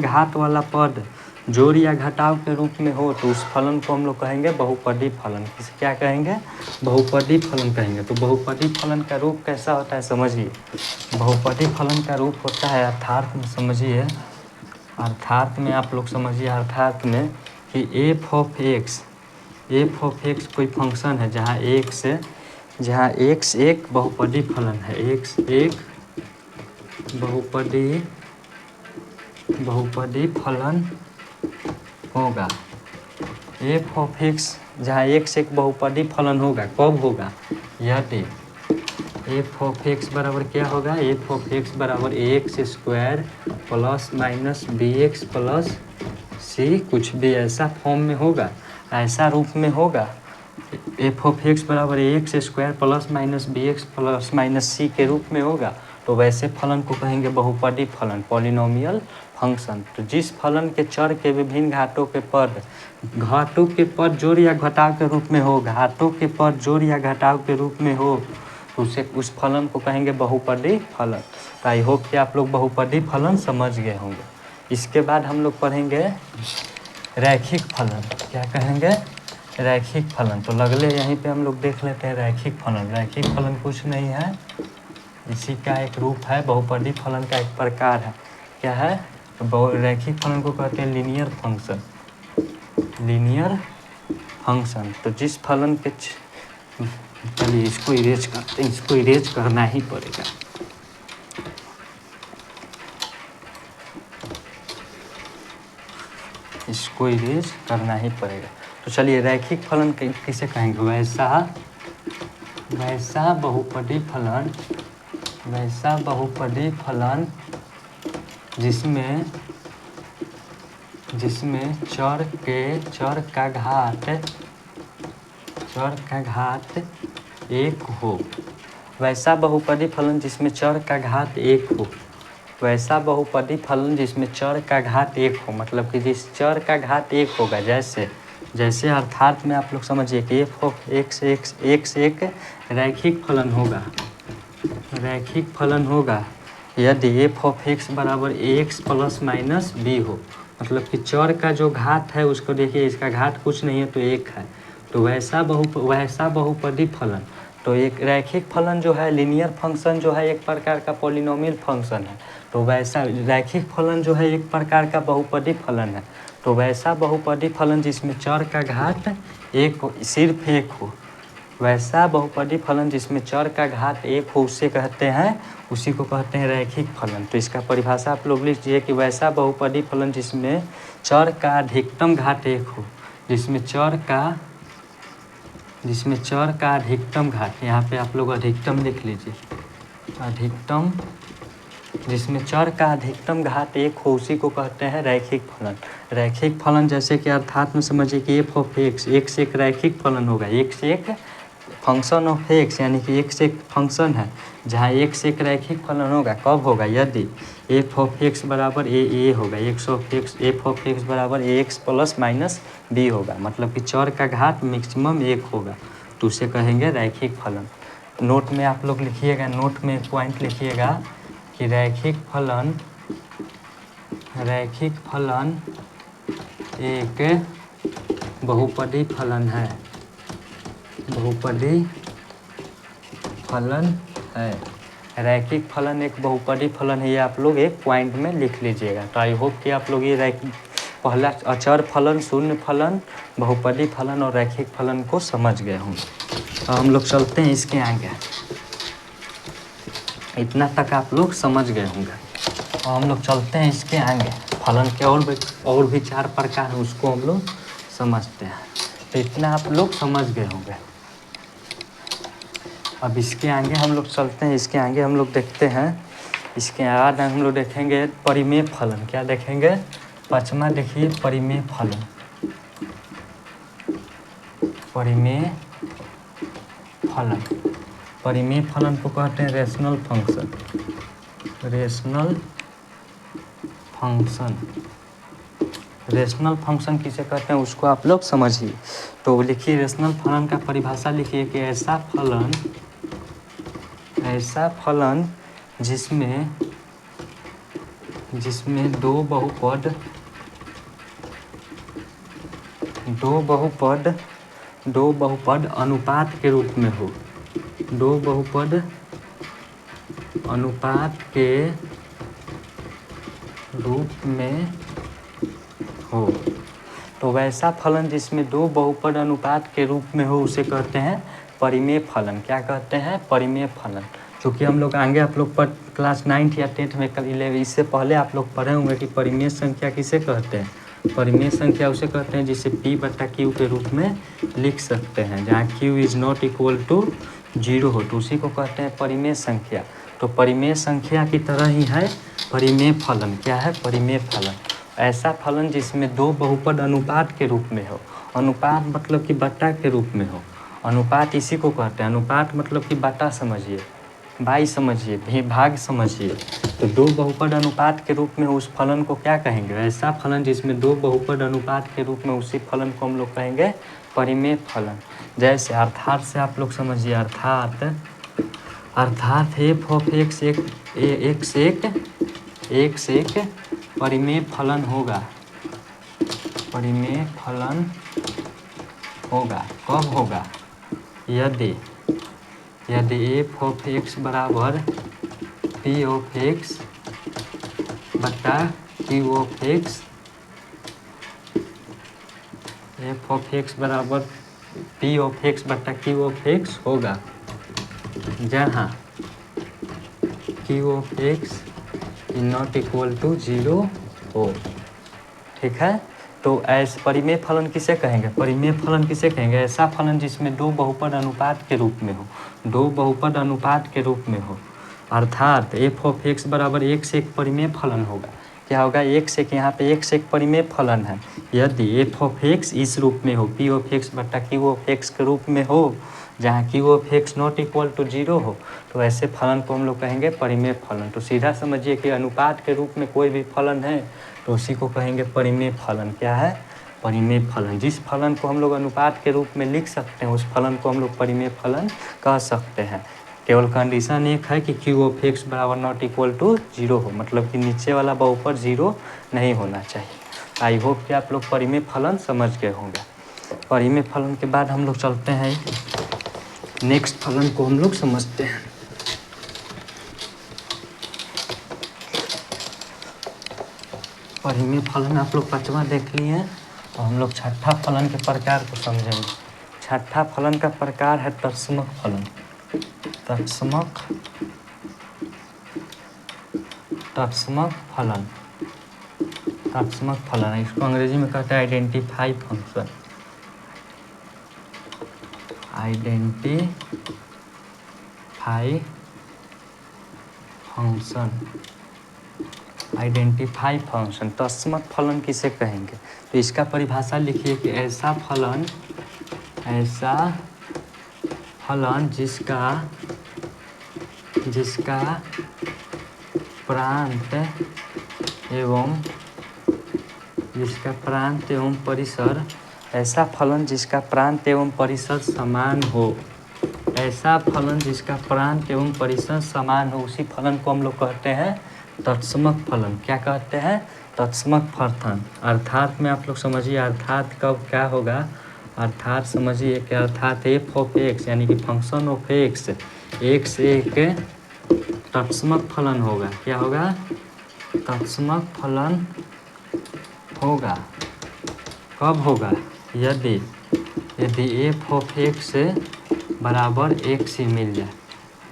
घात वाला पद जोड़ या घटाव के रूप में हो, तो उस फलन को हम लोग कहेंगे बहुपदी फलन। किसे क्या कहेंगे? बहुपदी फलन कहेंगे। तो बहुपदी फलन का रूप कैसा होता है समझिए। बहुपदी फलन का रूप होता है अर्थात में, समझिए, अर्थात में आप लोग समझिए, अर्थात में कि एफ ऑफ एक्स कोई फंक्शन है जहाँ एक्स एक बहुपदी फलन है। एक्स एक बहुपदी फलन होगा। एफ ऑफ एक्स जहाँ एक्स एक बहुपदी फलन होगा, कब होगा? यदि एफ ऑफ एक्स बराबर क्या होगा? एफ ऑफ एक्स बराबर X square plus minus B X plus C, कुछ भी ऐसा फॉर्म में होगा, ऐसा रूप में होगा। एफ ऑफ एक्स बराबर X square plus minus B X plus minus C के रूप में होगा, तो वैसे फलन को कहेंगे बहुपदी फलन, पॉलिनोमियल फंक्शन। तो जिस फलन के चर के विभिन्न घातों के पद जोड़ या घटाव के रूप में हो, तो उस फलन को कहेंगे बहुपदी फलन। तो आई होप कि आप लोग बहुपदी फलन समझ गए होंगे। इसके बाद हम लोग पढ़ेंगे रैखिक फलन। क्या कहेंगे? रैखिक फलन। तो लगले यहीं पे हम लोग देख लेते हैं रैखिक फलन। रैखिक फलन कुछ नहीं है, इसी का एक रूप है, बहुपदी फलन का एक प्रकार है। क्या है? तो रैखिक फलन को कहते हैं लीनियर फंक्शन। तो जिस फलन के चलिए इसको इरेज करते हैं, इसको इरेज करना ही पड़ेगा। इसको इरेज करना ही पड़ेगा। तो चलिए रैखिक फलन किसे कहेंगे? वैसा बहुपदी फलन जिसमें चर का घात 1 हो। वैसा बहुपदी फलन जिसमें चर का घात 1 हो। वैसा बहुपदी फलन जिसमें चर का घात 1 हो, मतलब कि जिस चर का घात 1 होगा, जैसे अर्थात में आप लोग समझिए कि f ऑफ x एक रैखिक फलन होगा यदि f ऑफ x बराबर ax प्लस माइनस b हो। मतलब कि चर का जो घात है उसको देखिए, इसका घात कुछ नहीं है तो 1 है। तो वैसा बहुपदी फलन, तो एक रैखिक फलन जो है, लीनियर फंक्शन जो है, एक प्रकार का पॉलिनोमियल फंक्शन है। तो वैसा रैखिक फलन जो है एक प्रकार का बहुपदी फलन है। तो वैसा बहुपदी फलन जिसमें चर का घात 1 हो, सिर्फ 1 हो, वैसा बहुपदी फलन जिसमें चर का घात 1 हो उसी को कहते हैं रैखिक फलन। तो इसका परिभाषा आप लोग लिख लीजिए कि वैसा बहुपदी फलन जिसमें चर का अधिकतम घात 1 हो, जिसमें चर का अधिकतम घात, यहाँ पे आप लोग अधिकतम लिख लीजिए, अधिकतम जिसमें चर का अधिकतम घात 1 हो उसी को कहते हैं रैखिक फलन। रैखिक फलन जैसे कि अर्थात में समझिए कि f ऑफ x एक रैखिक फलन होगा, x एक फंक्शन ऑफ x, यानी कि x एक फंक्शन है जहाँ x एक रैखिक फलन होगा। कब होगा? यदि f ऑफ x बराबर a होगा, f ऑफ x बराबर ax प्लस माइनस b होगा, मतलब कि चर का घात मैक्सिमम 1 होगा, तो उसे कहेंगे रैखिक फलन। नोट में आप लोग लिखिएगा, नोट में एक पॉइंट लिखिएगा कि रैखिक फलन एक बहुपदी फलन है, रैखिक फलन एक बहुपदी फलन है। ये आप लोग एक पॉइंट में लिख लीजिएगा। तो आई होप कि आप लोग ये पहला अचर फलन, शून्य फलन, बहुपदी फलन और रैखिक फलन को समझ गए होंगे। तो हम लोग चलते हैं इसके आगे, इतना तक आप लोग समझ गए होंगे। और हम लोग चलते हैं इसके आगे, फलन के और भी 4 प्रकार हैं, उसको हम लोग समझते हैं। तो इतना आप लोग समझ गए होंगे। अब इसके आगे हम लोग चलते हैं, इसके आगे हम लोग देखते हैं, इसके बाद हम लोग देखेंगे परिमेय फलन। क्या देखेंगे? 5वां देखिए, परिमेय फलन। परिमेय फलन को कहते हैं रेशनल फंक्शन किसे कहते हैं उसको आप लोग समझिए। तो लिखिए रेशनल फलन का परिभाषा लिखिए कि ऐसा फलन जिसमें दो बहुपद अनुपात के रूप में हो, दो बहुपद अनुपात के रूप में हो। तो वैसा फलन जिसमें दो बहुपद अनुपात के रूप में हो उसे कहते हैं परिमेय फलन। क्या कहते हैं? परिमेय फलन। क्योंकि हम लोग आगे आप लोग पर क्लास 9th या 10th में 11 इससे पहले आप लोग पढ़े होंगे कि परिमेय संख्या किसे कहते हैं। परिमेय संख्या उसे कहते हैं जिसे p/q के रूप में लिख सकते हैं, जहाँ q is not equal to 0 हो, तो उसी को कहते हैं परिमेय संख्या। तो परिमेय संख्या की तरह ही है परिमेय फलन। क्या है? परिमेय फलन ऐसा फलन जिसमें दो बहुपद अनुपात के रूप में हो। अनुपात मतलब कि बट्टा के रूप में हो। अनुपात इसी को कहते हैं। अनुपात मतलब कि बट्टा समझिए, बाई समझिए, भाग समझिए। तो दो बहुपद अनुपात के रूप में उस फलन को क्या कहेंगे? ऐसा फलन जिसमें दो बहुपद अनुपात के रूप में उसी फलन को हम लोग कहेंगे परिमेय फलन। जैसे अर्थात से आप लोग समझिए, अर्थात f ऑफ x एक परिमेय फलन होगा। परिमेय फलन होगा कब होगा? यदि f ऑफ x बराबर p ऑफ x बटा q of x, f of x बराबर p ऑफ x बटा q ऑफ x होगा, जहाँ q of x is not equal to 0 हो। ठीक है, तो ऐसे परिमेय फलन किसे कहेंगे? परिमेय फलन किसे कहेंगे? ऐसा फलन जिसमें दो बहुपद अनुपात के रूप में हो, दो बहुपद अनुपात के रूप में हो, अर्थात एफ ऑफ एक्स बराबर एक से एक परिमेय फलन होगा। क्या होगा? एक से एक, यहाँ पे एक से एक परिमेय फलन है। यदि एफ ऑफ एक्स इस रूप में हो, पी ऑफ एक्स बटा क्यू ऑफ एक्स के रूप में हो, जहाँ Q of X not equal to 0 हो, तो ऐसे फलन को हम लोग कहेंगे परिमेय फलन। तो सीधा समझिए कि अनुपात के रूप में कोई भी फलन है तो उसी को कहेंगे परिमेय फलन। क्या है? परिमेय फलन। जिस फलन को हम लोग अनुपात के रूप में लिख सकते हैं उस फलन को हम लोग परिमेय फलन कह सकते हैं। केवल कंडीशन एक है कि क्यू ऑफ एक्स बराबर नॉट इक्वल टू 0 हो, मतलब कि नीचे वाला बहुपद 0 नहीं होना चाहिए। आई होप कि आप लोग परिमेय फलन समझ गए होंगे। परिमेय फलन के बाद हम लोग चलते हैं नेक्स्ट फलन को हम लोग समझते हैं। परिमेय फलन आप लोग 5वां देख लिए हैं, तो हम लोग छठा फलन के प्रकार को समझेंगे। छठा फलन का प्रकार है तत्समक फलन। तत्समक फलन, तत्समक फलन, इसको अंग्रेजी में कहते हैं identify function. Identify function, identify function. तत्समक फलन किसे कहेंगे? तो इसका परिभाषा लिखिए कि ऐसा फलन जिसका प्रांत एवं परिसर, ऐसा फलन जिसका प्रांत एवं परिसर समान हो, ऐसा फलन जिसका प्रांत एवं परिसर समान हो, उसी फलन को हम लोग कहते हैं तत्समक फलन। क्या कहते हैं? तत्समक फलन। अर्थात में आप लोग समझिए, अर्थात कब क्या होगा? अर्थात समझिए कि अर्थात एफ ऑफ एक्स यानी कि फंक्शन ऑफ एक्स एक से एक तत्समक फलन होगा। क्या होगा? तत्समक फलन होगा। कब होगा? यदि एफ ऑफ एक्स बराबर एक्स ही मिल जाए।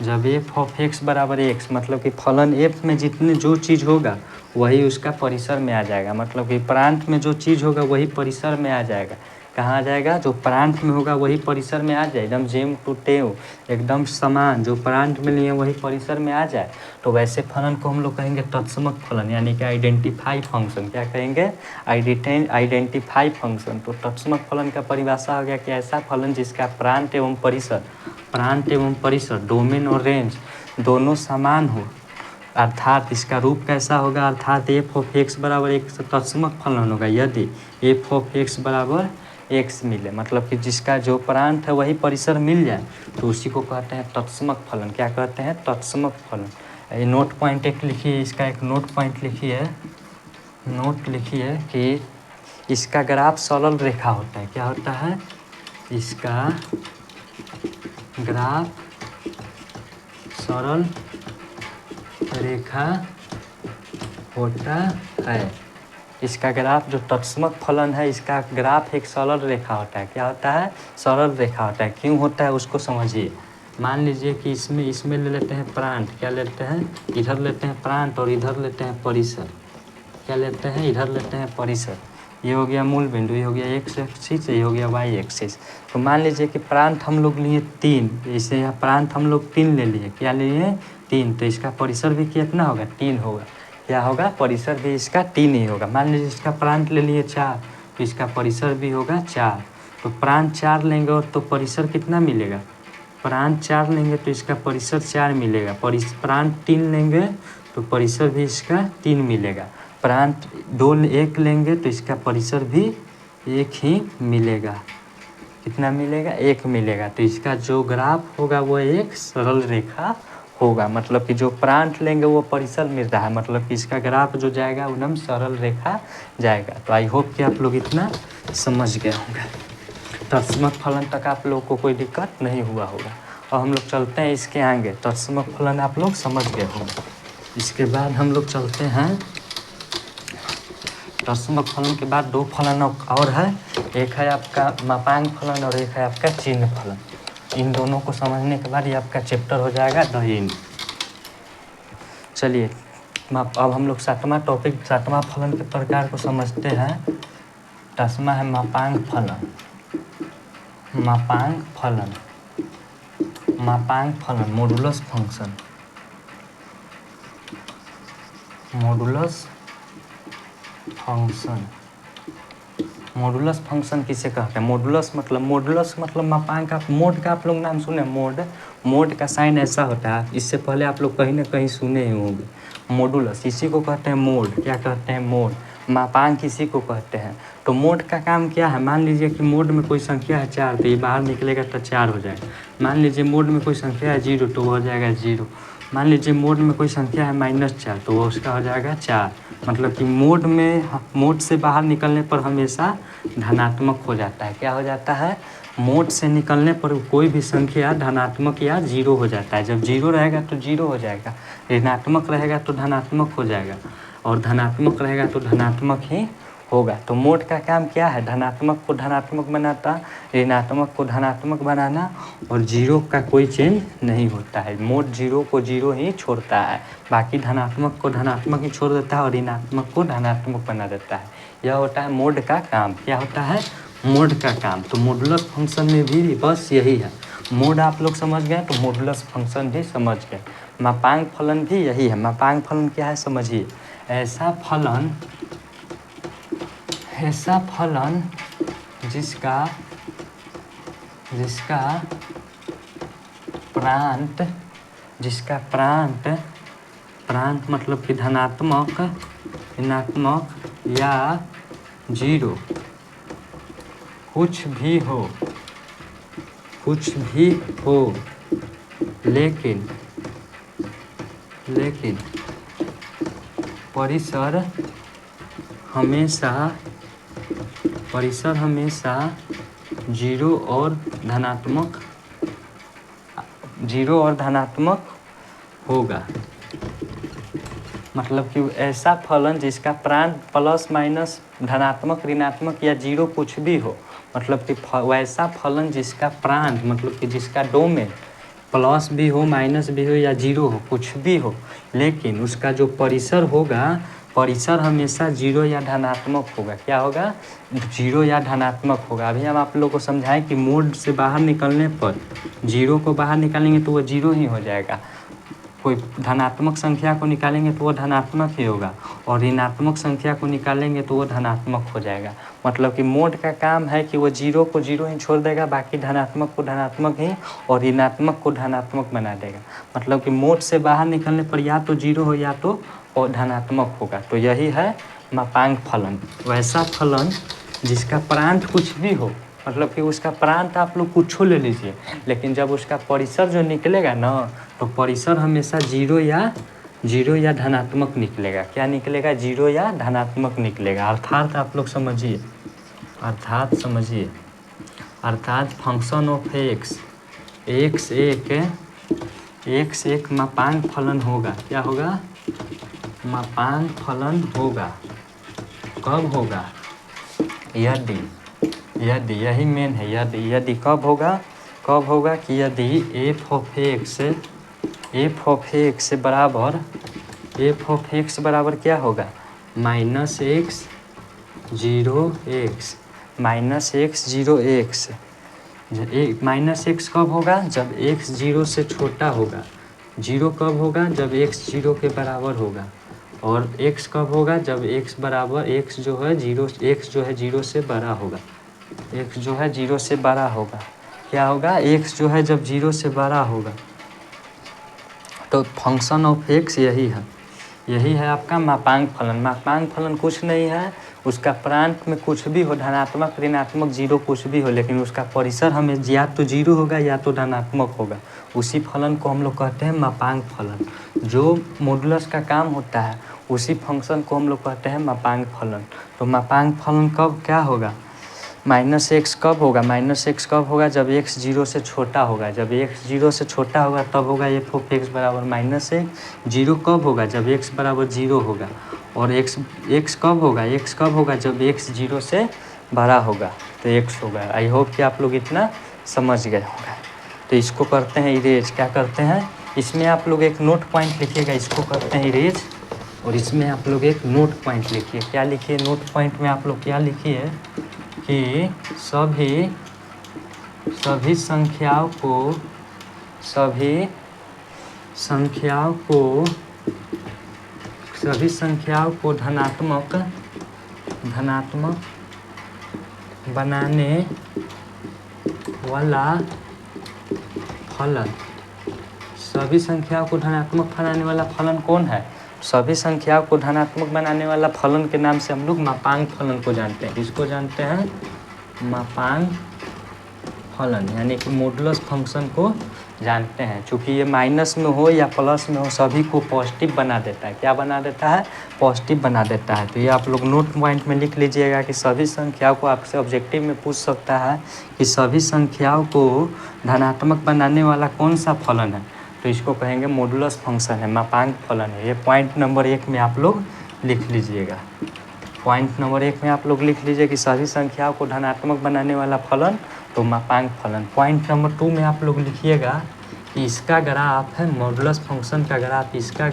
जब एफ ऑफ एक्स बराबर एक्स, मतलब कि फलन एफ में जितने जो चीज़ होगा वही उसका परिसर में आ जाएगा, मतलब कि प्रांत में जो चीज़ होगा वही परिसर में आ जाएगा। कहाँ आ जाएगा? जो प्रांत में होगा वही परिसर में आ जाए, एकदम जेम टू टेव, एकदम समान। जो प्रांत में नहीं है वही परिसर में आ जाए, तो वैसे फलन को हम लोग कहेंगे तत्समक फलन, यानी कि आइडेंटिफाई फंक्शन। क्या कहेंगे? Identify function. तो तत्समक फलन का परिभाषा हो गया कि ऐसा फलन जिसका प्रांत एवं परिसर, डोमेन और रेंज दोनों समान हो, अर्थात इसका रूप कैसा होगा? अर्थात एफ ऑफ एक्स बराबर एक तत्समक फलन होगा यदि एफ ऑफ एक्स बराबर एक्स मिले, मतलब कि जिसका जो प्रांत है वही परिसर मिल जाए, तो उसी को कहते हैं तत्समक फलन। क्या कहते हैं? तत्समक फलन। ये नोट पॉइंट एक लिखिए, इसका एक नोट पॉइंट लिखिए, नोट लिखिए कि इसका ग्राफ सरल रेखा होता है। क्या होता है? इसका ग्राफ सरल रेखा होता है। इसका ग्राफ, जो तत्समक फलन है इसका ग्राफ एक सरल रेखा होता है। क्या होता है? सरल रेखा होता है। क्यों होता है उसको समझिए। मान लीजिए कि इसमें ले लेते हैं प्रांत। क्या लेते हैं? इधर लेते हैं प्रांत और इधर लेते हैं परिसर। क्या लेते हैं? इधर लेते हैं परिसर। ये हो गया मूल बिंदु, ये हो गया एक्स एक्सिस, ये हो गया वाई एक्सिस। तो मान लीजिए कि प्रांत हम लोग लिए 3, इसे यहाँ प्रांत हम लोग 3 ले लिए। क्या लिए? 3। तो इसका परिसर भी कितना होगा? 3 होगा। क्या होगा? परिसर भी इसका 3 ही होगा। मान लीजिए इसका प्रांत ले लिए 4, तो इसका परिसर भी होगा 4। तो प्रांत 4 लेंगे और तो परिसर कितना मिलेगा? प्रांत 4 लेंगे तो इसका परिसर 4 मिलेगा। प्रांत 3 लेंगे तो परिसर भी इसका 3 मिलेगा। प्रांत 1 लेंगे तो इसका परिसर भी 1 ही मिलेगा। कितना मिलेगा? 1 मिलेगा। तो इसका जो ग्राफ होगा वो एक सरल रेखा होगा, मतलब कि जो प्रांत लेंगे वो परिसर मिल रहा है, मतलब कि इसका ग्राफ जो जाएगा एकदम सरल रेखा जाएगा। तो आई होप कि आप लोग इतना समझ गए होंगे। तत्समक फलन तक आप लोग को कोई दिक्कत नहीं हुआ होगा। और हम लोग चलते हैं इसके आगे। तत्समक फलन आप लोग समझ गए होंगे। इसके बाद हम लोग चलते हैं, तत्समक फलन के बाद 2 फलन और है। एक है आपका मापांक फलन और एक है आपका चिन्ह फलन। इन दोनों को समझने के बाद ये आपका चैप्टर हो जाएगा द। चलिए अब हम लोग 7वां टॉपिक, 7वां फलन के प्रकार को समझते हैं। तस्मा है मापांक फलन, मापांक फलन, मापांक फलन, modulus function, modulus function. Modulus function किसे कहते हैं? मॉडुलस मतलब मापांक। आप मोड का आप लोग नाम सुने? मोड का साइन ऐसा होता है, इससे पहले आप लोग कहीं ना कहीं सुने ही होंगे। मॉडुलस इसी को कहते हैं मोड। क्या कहते हैं? मोड। मापांक इसी को कहते हैं। तो मोड का काम क्या है? मान लीजिए कि मोड में कोई संख्या है 4, तो ये बाहर निकलेगा तो 4 हो जाएगा। मान लीजिए मोड में कोई संख्या है 0, तो वो हो जाएगा 0। मान लीजिए मोड में कोई संख्या है -4, तो वो उसका हो जाएगा 4। मतलब कि मोड से बाहर निकलने पर हमेशा धनात्मक हो जाता है। क्या हो जाता है? मोड से निकलने पर कोई भी संख्या धनात्मक या 0 हो जाता है। जब 0 रहेगा तो 0 हो जाएगा, ऋणात्मक रहेगा तो धनात्मक हो जाएगा, और धनात्मक रहेगा तो धनात्मक ही होगा। तो मोड का काम क्या है? धनात्मक को धनात्मक बनाता, ऋणात्मक को धनात्मक बनाना, और 0 का कोई चेंज नहीं होता है। मोड 0 को 0 ही छोड़ता है, बाकी धनात्मक को धनात्मक ही छोड़ देता है और ऋणात्मक को धनात्मक बना देता है। यह होता है मोड का काम। क्या होता है? मोड का काम। तो मॉडुलस फंक्शन में भी बस यही है। मोड आप लोग समझ गए तो मॉडुलस फंक्शन भी समझ गए। मापांक फलन भी यही है। मापांक फलन क्या है समझिए। ऐसा फलन जिसका प्रांत मतलब कि धनात्मक, ऋणात्मक या 0 कुछ भी हो, लेकिन परिसर हमेशा 0 और धनात्मक होगा। मतलब कि ऐसा फलन जिसका प्रांत प्लस माइनस धनात्मक, ऋणात्मक या 0 कुछ भी हो। मतलब कि वैसा फलन जिसका प्रांत मतलब कि जिसका डोमेन प्लस भी हो, माइनस भी हो या 0 हो, कुछ भी हो, लेकिन उसका जो परिसर होगा, परिसर हमेशा 0 या धनात्मक होगा। क्या होगा? 0 या धनात्मक होगा। अभी हम आप लोगों को समझाएं कि मोड से बाहर निकलने पर 0 को बाहर निकालेंगे तो वो 0 ही हो जाएगा। कोई धनात्मक संख्या को निकालेंगे तो वो धनात्मक ही होगा, और ऋणात्मक संख्या को निकालेंगे तो वो धनात्मक हो जाएगा। मतलब कि मोड का काम है कि वो 0 को 0 ही छोड़ देगा, बाकी धनात्मक को धनात्मक ही और ऋणात्मक को धनात्मक बना देगा। मतलब कि मोड से बाहर निकलने पर या तो 0 हो या तो धनात्मक होगा। तो यही है मापांक फलन। वैसा फलन जिसका प्रांत कुछ भी हो, मतलब कि उसका प्रांत आप लोग कुछ ले लीजिए, लेकिन जब उसका परिसर जो निकलेगा ना, तो परिसर हमेशा 0 या धनात्मक निकलेगा। क्या निकलेगा? 0 या धनात्मक निकलेगा। अर्थात आप लोग समझिए, अर्थात फंक्शन ऑफ x एक मापांक फलन होगा। क्या होगा? मापांक फलन होगा। कब होगा? यदि यही मेन है। यदि कब होगा कि यदि f ऑफ x बराबर क्या होगा? -x 0x, -x कब होगा? जब x 0 से छोटा होगा। 0 कब होगा? जब x 0 के बराबर होगा। और x कब होगा? जब x जो है 0 से बड़ा होगा। x जो है 0 से बड़ा होगा। क्या होगा? x जो है जब 0 से बड़ा होगा, तो फंक्शन ऑफ x यही है आपका मापांक फलन। मापांक फलन कुछ नहीं है, उसका प्रांत में कुछ भी हो, धनात्मक, ऋणात्मक, 0 कुछ भी हो, लेकिन उसका परिसर हमें या तो 0 होगा या तो धनात्मक होगा। उसी फलन को हम लोग कहते हैं मापांक फलन। जो मॉडुलस का काम होता है उसी फंक्शन को हम लोग कहते हैं मापांक फलन। तो मापांक फलन कब क्या होगा? -x कब होगा? -x कब होगा? जब x 0 से छोटा होगा। जब x 0 से छोटा होगा तब होगा f ऑफ x बराबर -x। 0 कब होगा? जब x बराबर 0 होगा। और x कब होगा? जब x 0 से बड़ा होगा तो x होगा। आई होप कि आप लोग इतना समझ गए होगा। तो इसको करते हैं इरेज। क्या करते हैं? इसमें आप लोग एक नोट पॉइंट लिखिएगा, इसको करते हैं इरेज। और इसमें आप लोग एक नोट पॉइंट लिखिए। क्या लिखिए नोट पॉइंट में आप लोग क्या लिखिए कि सभी संख्याओं को धनात्मक बनाने वाला फलन। सभी संख्याओं को धनात्मक बनाने वाला फलन कौन है? सभी संख्याओं को धनात्मक बनाने वाला फलन के नाम से हम लोग मापांक फलन को जानते हैं। इसको जानते हैं मापांक फलन, यानी कि मॉडुलस फंक्शन को जानते हैं। चूँकि ये माइनस में हो या प्लस में हो सभी को पॉजिटिव बना देता है। क्या बना देता है? पॉजिटिव बना देता है। तो ये आप लोग नोट पॉइंट में लिख लीजिएगा कि सभी संख्याओं को आपसे ऑब्जेक्टिव में पूछ सकता है कि सभी संख्याओं को धनात्मक बनाने वाला कौन सा फलन है, तो इसको कहेंगे मॉडुलस फंक्शन है, मापांक फलन है। ये पॉइंट नंबर 1 में आप लोग लिख लीजिएगा। पॉइंट नंबर 1 में आप लोग लिख लीजिए कि सभी संख्याओं को धनात्मक बनाने वाला फलन तो मापांक फलन। पॉइंट नंबर 2 में आप लोग लिखिएगा कि इसका ग्राफ है मॉडुलस फंक्शन का ग्राफ। इसका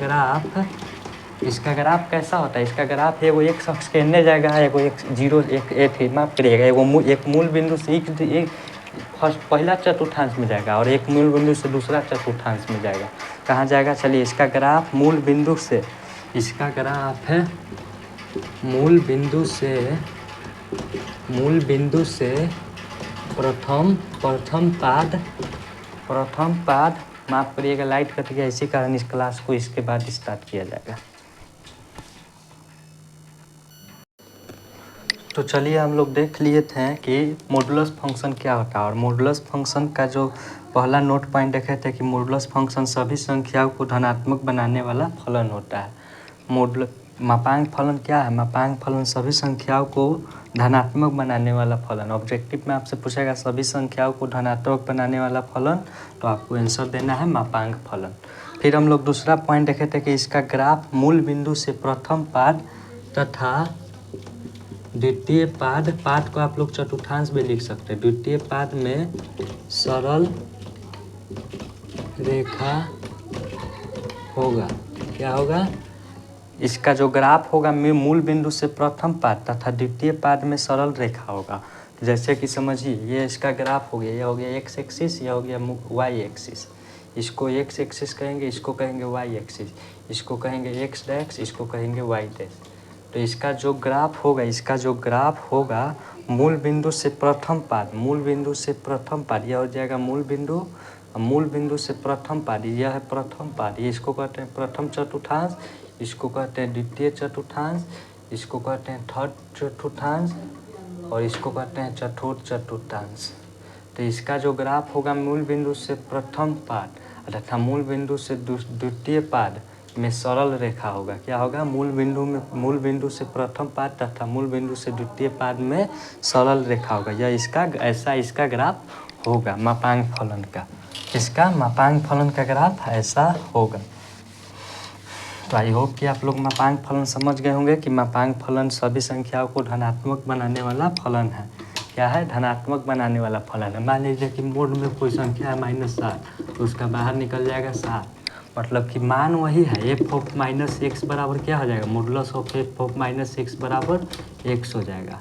ग्राफ कैसा होता है? इसका ग्राफ एगो एक शख्स के एने जाएगा, एगो एक जीरो एक माफ करिएगा, एक मूल बिंदु से एक फर्स्ट पहला चतुर्थांश में जाएगा और एक मूल बिंदु से दूसरा चतुर्थांश में जाएगा। कहाँ जाएगा? चलिए इसका ग्राफ मूल बिंदु से, इसका ग्राफ है मूल बिंदु से प्रथम पाद माफ करिएगा, लाइट कट गया, इसी कारण इस क्लास को इसके बाद स्टार्ट किया जाएगा। तो चलिए हम लोग देख लिए थे कि मॉडुलस फंक्शन क्या होता है। और मॉडुलस फंक्शन का जो पहला नोट पॉइंट देखे थे कि मॉडुलस फंक्शन सभी संख्याओं को धनात्मक बनाने वाला फलन होता है। मापांक फलन क्या है? मापांक फलन सभी संख्याओं को धनात्मक बनाने वाला फलन। ऑब्जेक्टिव में आपसे पूछेगा सभी संख्याओं को धनात्मक बनाने वाला फलन, तो आपको आंसर देना है मापांक फलन। फिर हम लोग दूसरा पॉइंट देखे थे कि इसका ग्राफ मूल बिंदु से प्रथम पाद तथा द्वितीय पाद को आप लोग चतुर्थांश में लिख सकते हैं। द्वितीय पाद में सरल रेखा होगा। क्या होगा? इसका जो ग्राफ होगा मूल बिंदु से प्रथम पाद तथा द्वितीय पाद में सरल रेखा होगा। जैसे कि समझिए ये इसका ग्राफ हो गया, ये हो गया एक्स एक्सिस, ये हो गया वाई एक्सिस। इसको एक्स एक्सिस कहेंगे, इसको कहेंगे वाई एक्सिस, इसको कहेंगे एक्स डैश, इसको कहेंगे वाई डैश। तो इसका जो ग्राफ होगा मूल बिंदु से प्रथम पाद, यह हो जाएगा मूल बिंदु से प्रथम पाद, यह है प्रथम पाद। ये इसको कहते हैं प्रथम चतुर्थांश, इसको कहते हैं द्वितीय चतुर्थांश, इसको कहते हैं थर्ड चतुर्थांश और इसको कहते हैं चतुर्थ चतुर्थांश। तो इसका जो ग्राफ होगा मूल बिंदु से प्रथम पाद तथा मूल बिंदु से द्वितीय पाद में सरल रेखा होगा। क्या होगा? मूल बिंदु से प्रथम पाद तथा मूल बिंदु से द्वितीय पाद में सरल रेखा होगा। यह इसका ग्राफ होगा मापांक फलन का। इसका मापांक फलन का ग्राफ ऐसा होगा। तो आई होप कि आप लोग मापांक फलन समझ गए होंगे कि मापांक फलन सभी संख्याओं को धनात्मक बनाने वाला फलन है। क्या है? धनात्मक बनाने वाला फलन है। मान लीजिए कि मोड में कोई संख्या है -7, तो उसका बाहर निकल जाएगा 7, मतलब कि मान वही है। एफ ऑफ माइनस एक्स बराबर क्या हो जाएगा? Modulus of F of minus x बराबर एक्स हो जाएगा।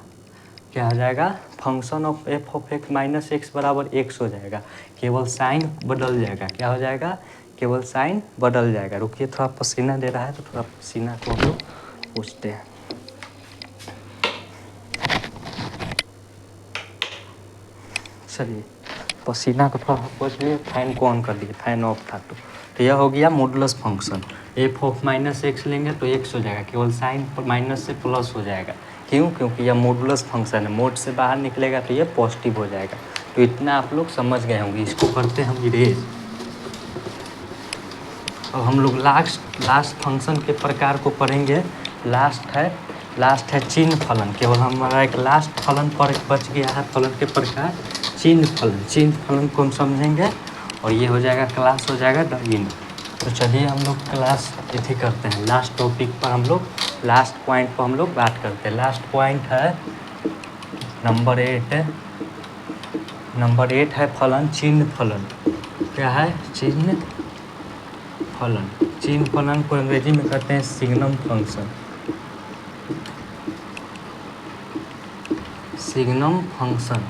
क्या हो जाएगा? Function of F of x minus x बराबर एक्स हो जाएगा। केवल साइन बदल जाएगा। क्या हो जाएगा? केवल साइन बदल जाएगा। रुकिए, थोड़ा पसीना दे रहा है तो थोड़ा पसीना को हम लोग पूछते हैं। चलिए, पसीना को थोड़ा पोंछ लिए, फैन को ऑन कर दिए, फैन ऑफ था। तो यह हो गया modulus function. F of minus x लेंगे तो एक्स हो जाएगा, केवल साइन माइनस से प्लस हो जाएगा। क्यों? क्योंकि यह मॉडुलस फंक्शन है। मोड से बाहर निकलेगा तो ये पॉजिटिव हो जाएगा। तो इतना आप लोग समझ गए होंगे। इसको करते हैं हम इरेज। अब हम लोग लास्ट फंक्शन के प्रकार को पढ़ेंगे। लास्ट है चिन्ह फलन। केवल हमारा एक लास्ट फलन पर बच गया है फलन के प्रकार, चिन्ह फलन को हम समझेंगे और ये हो जाएगा क्लास, हो जाएगा इन। तो चलिए हम लोग क्लास इसी करते हैं। लास्ट टॉपिक पर हम लोग लास्ट पॉइंट पर हम लोग बात करते हैं। लास्ट पॉइंट है नंबर 8 है फलन, चिन्ह फलन। क्या है? चिन्ह फलन। चीन फलन को अंग्रेजी में कहते हैं signum function. Signum function,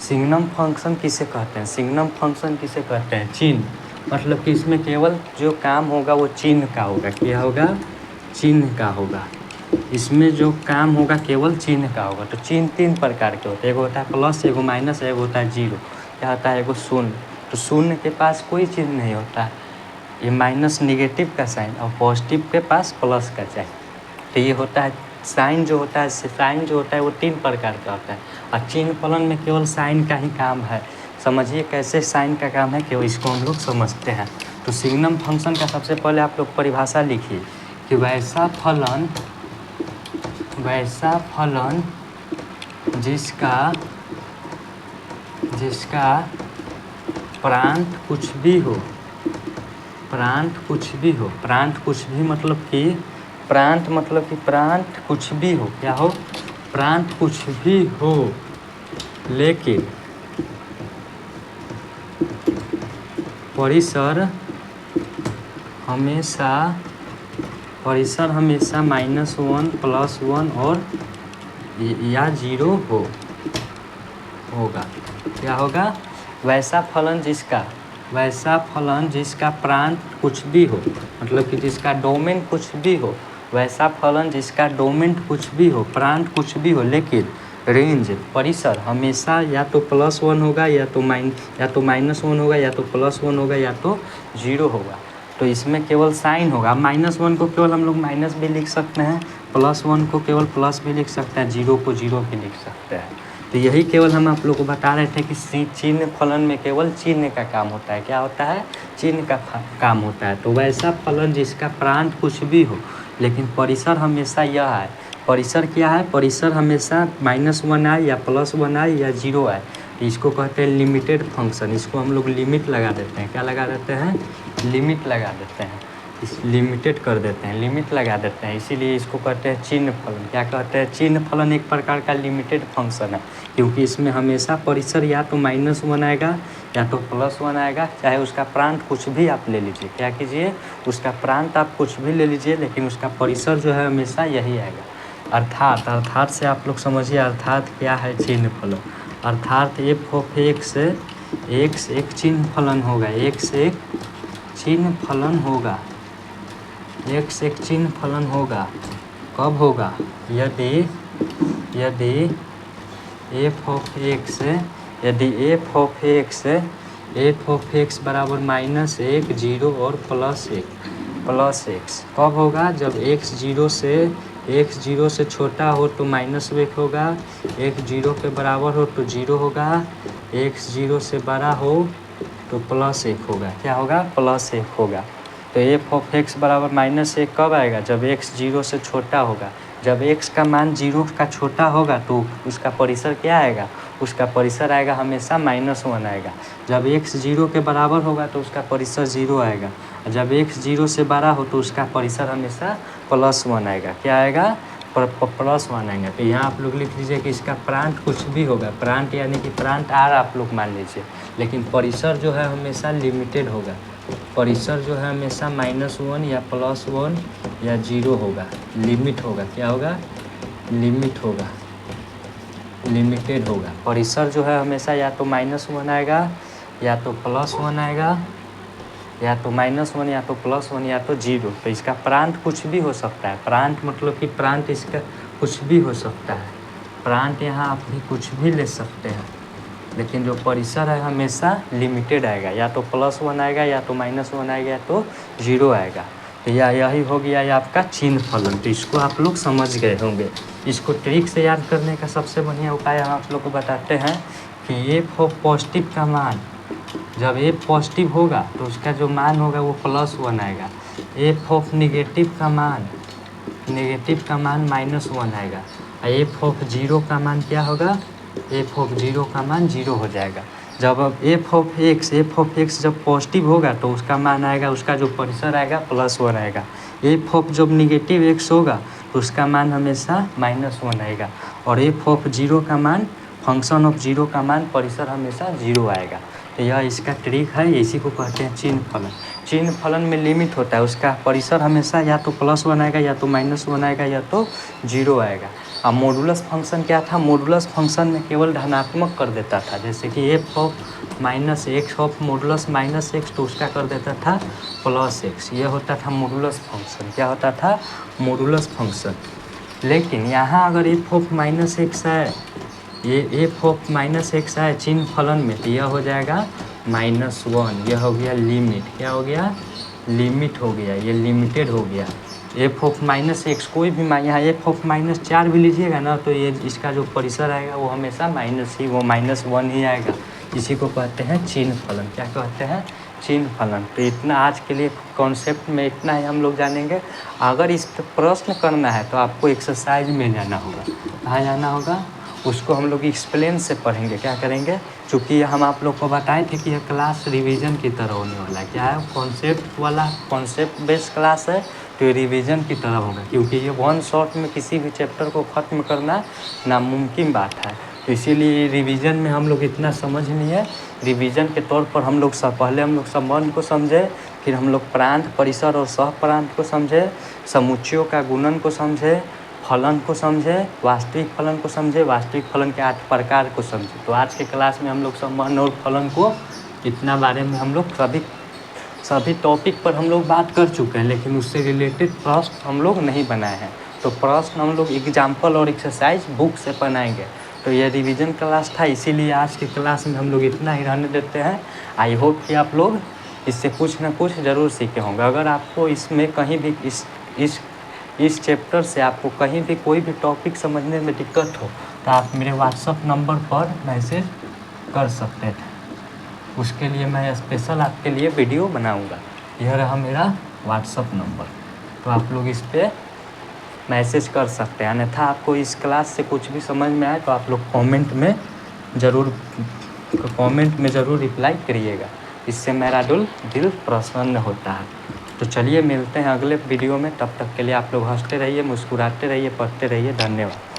signum function किसे कहते हैं? सिग्नम फंक्शन किसे कहते हैं? चिन्ह, मतलब कि इसमें केवल जो काम होगा वो चिन्ह का होगा। क्या होगा? चिन्ह का होगा। इसमें जो काम होगा केवल चिन्ह का होगा। तो चिन्ह 3 प्रकार के होते हैं, एगो होता है प्लस, एगो माइनस, एगो होता है जीरो। क्या होता है? एगो शून्य। तो शून्य के पास कोई चिन्ह नहीं होता, ये माइनस निगेटिव का साइन, और पॉजिटिव के पास प्लस का साइन। तो ये होता है साइन जो होता है, साइन जो होता है वो 3 प्रकार का होता है, और चिन्ह फलन में केवल साइन का ही काम है। समझिए कैसे साइन का काम है, केवल इसको हम लोग समझते हैं। तो सिग्नम फंक्शन का सबसे पहले आप लोग परिभाषा लिखिए कि वैसा फलन जिसका प्रांत कुछ भी हो, प्रांत कुछ भी हो, प्रांत कुछ भी मतलब कि प्रांत कुछ भी हो। क्या हो? प्रांत कुछ भी हो, लेकिन परिसर हमेशा -1, +1 और या 0 होगा। क्या होगा? वैसा फलन जिसका प्रांत कुछ भी हो, मतलब कि जिसका डोमेन कुछ भी हो, वैसा फलन जिसका डोमेन कुछ भी हो, प्रांत कुछ भी हो, लेकिन रेंज परिसर हमेशा या तो +1 होगा या तो -1 होगा या तो +1 होगा या तो 0 होगा। तो इसमें केवल साइन होगा। -1 को केवल हम लोग माइनस भी लिख सकते हैं, +1 को केवल प्लस भी लिख सकते हैं, 0 को 0 भी लिख सकते हैं। तो यही केवल हम आप लोग को बता रहे थे कि चिन्ह फलन में केवल चिन्ह का काम होता है। क्या होता है? चिन्ह का काम होता है। तो वैसा फलन जिसका प्रांत कुछ भी हो, लेकिन परिसर हमेशा यह है। परिसर क्या है? परिसर हमेशा -1 आए या +1 आए या 0 आए, इसको कहते हैं लिमिटेड फंक्शन। इसको हम लोग लिमिट लगा देते हैं। क्या लगा देते हैं? लिमिट लगा देते हैं, इस लिमिटेड कर देते हैं, लिमिट लगा देते हैं। इसीलिए इसको कहते हैं चिन्ह फलन। क्या कहते हैं? चिन्ह फलन एक प्रकार का लिमिटेड फंक्शन है, क्योंकि इसमें हमेशा परिसर या तो -1 आएगा या तो +1 आएगा, चाहे उसका प्रांत कुछ भी आप ले लीजिए। क्या कीजिए? उसका प्रांत आप कुछ भी ले लीजिए, लेकिन उसका परिसर जो है हमेशा यही आएगा। अर्थात से आप लोग समझिए, अर्थात क्या है चिन्ह फलन? अर्थात f(x) एक चिन्ह फलन होगा, x एक चिन्ह फलन होगा, x एक चिन्ह फलन होगा। कब होगा? यदि f(x) बराबर -1, 0 और +1 कब होगा? जब x 0 से छोटा हो तो -1 होगा, x 0 के बराबर हो तो 0 होगा, x 0 से बड़ा हो तो +1 होगा। क्या होगा? +1 होगा। तो f(x) बराबर -1 कब आएगा? जब x 0 से छोटा होगा। जब x का मान 0 का छोटा होगा तो उसका परिसर क्या आएगा? उसका परिसर आएगा हमेशा -1 आएगा। जब x 0 के बराबर होगा तो उसका परिसर 0 आएगा। जब x 0 से बड़ा हो तो उसका परिसर हमेशा +1 आएगा। क्या आएगा? +1 आएगा। तो यहाँ आप लोग लिख लीजिए कि इसका प्रांत कुछ भी होगा, प्रांत यानी कि प्रांत R आप लोग मान लीजिए, लेकिन परिसर जो है हमेशा लिमिटेड होगा। परिसर जो है हमेशा -1 या +1 या 0 होगा, लिमिट होगा। क्या होगा? लिमिट होगा, लिमिटेड होगा। परिसर जो है हमेशा या तो -1 आएगा या तो +1 आएगा, या तो -1 या तो +1 या तो 0। तो इसका प्रांत कुछ भी हो सकता है। प्रांत मतलब कि प्रांत इसका कुछ भी हो सकता है। प्रांत यहाँ आप भी कुछ भी ले सकते हैं, लेकिन जो परिसर है हमेशा लिमिटेड आएगा, या तो +1 आएगा या तो -1 आएगा या तो 0 आएगा। तो यही हो गया ये आपका चिन्ह फलन। तो इसको आप लोग समझ गए होंगे। इसको ट्रिक से याद करने का सबसे बढ़िया उपाय हम आप लोग को बताते हैं कि ये पॉजिटिव का मान, जब ए पॉजिटिव होगा तो उसका जो मान होगा वो +1 आएगा। नेगेटिव का मान -1 आएगा। f(0) का मान क्या होगा? f(0) का मान 0 हो जाएगा। जब अब f(x) जब पॉजिटिव होगा तो उसका मान आएगा, उसका जो परिसर आएगा +1 आएगा। जब नेगेटिव x होगा तो उसका मान हमेशा -1 आएगा। और f(0) का मान, फंक्शन ऑफ 0 का मान, परिसर हमेशा 0 आएगा। तो यह इसका ट्रिक है, इसी को कहते हैं चिन्ह फलन। चिन्ह फलन में लिमिट होता है, उसका परिसर हमेशा या तो +1 आएगा या तो -1 आएगा या तो 0 आएगा। अब मॉडुलस फंक्शन क्या था, मॉडुलस फंक्शन में केवल धनात्मक कर देता था, जैसे कि f of -x of modulus -x, तो उसका कर देता था +x। ये होता था मॉडुलस फंक्शन। क्या होता था, मॉडुलस फंक्शन। लेकिन यहाँ अगर f ऑफ -x है, ये f ऑफ -x है चिन्ह फलन में, तो यह हो जाएगा -1। यह हो गया लिमिट। क्या हो गया, लिमिट हो गया, ये लिमिटेड हो गया। f ऑफ -x कोई भी यहाँ f ऑफ -4 भी लीजिएगा ना, तो ये इसका जो परिसर आएगा वो हमेशा -1 ही आएगा। इसी को कहते हैं चिन्ह फलन। क्या कहते हैं, चिन्ह फलन। तो इतना आज के लिए कॉन्सेप्ट में इतना ही हम लोग जानेंगे। अगर इस पर प्रश्न करना है तो आपको एक्सरसाइज में जाना होगा। कहाँ जाना होगा, उसको हम लोग एक्सप्लेन से पढ़ेंगे। क्या करेंगे, चूँकि हम आप लोग को बताए थे कि यह क्लास रिवीजन की तरह होने वाला है। क्या है, कॉन्सेप्ट वाला, कॉन्सेप्ट बेस्ड क्लास है, तो ये रिवीजन की तरह होगा, क्योंकि ये 1 शॉट में किसी भी चैप्टर को ख़त्म करना नामुमकिन बात है। तो इसीलिए रिवीजन में हम लोग इतना समझ नहीं है। रिवीजन के तौर पर हम लोग पहले हम लोग संबंध को समझे, फिर हम लोग प्रांत, परिसर और सहप्रांत को समझे, समुच्चयों का गुणन को समझे, फलन को समझे, वास्तविक फलन को समझे, वास्तविक फलन के 8 प्रकार को समझे। तो आज के क्लास में हम लोग संबंध और फलन को इतना बारे में हम लोग सभी टॉपिक पर हम लोग बात कर चुके हैं, लेकिन उससे रिलेटेड प्रश्न हम लोग नहीं बनाए हैं। तो प्रश्न हम लोग एग्जाम्पल और एक्सरसाइज बुक से बनाएंगे। तो यह रिवीजन क्लास था, इसीलिए आज की क्लास में हम लोग इतना ही रहने देते हैं। आई होप कि आप लोग इससे कुछ ना कुछ ज़रूर सीखे होंगे। अगर आपको इसमें कहीं भी इस चैप्टर से आपको कहीं भी कोई भी टॉपिक समझने में दिक्कत हो, तो आप मेरे व्हाट्सअप नंबर पर मैसेज कर सकते हैं। उसके लिए मैं स्पेशल आपके लिए वीडियो बनाऊंगा। यह रहा मेरा व्हाट्सअप नंबर, तो आप लोग इस पर मैसेज कर सकते हैं। अन्यथा आपको इस क्लास से कुछ भी समझ में आए तो आप लोग कमेंट में ज़रूर रिप्लाई करिएगा। इससे मेरा दिल प्रसन्न होता है। तो चलिए मिलते हैं अगले वीडियो में। तब तक के लिए आप लोग हंसते रहिए, मुस्कुराते रहिए, पढ़ते रहिए। धन्यवाद।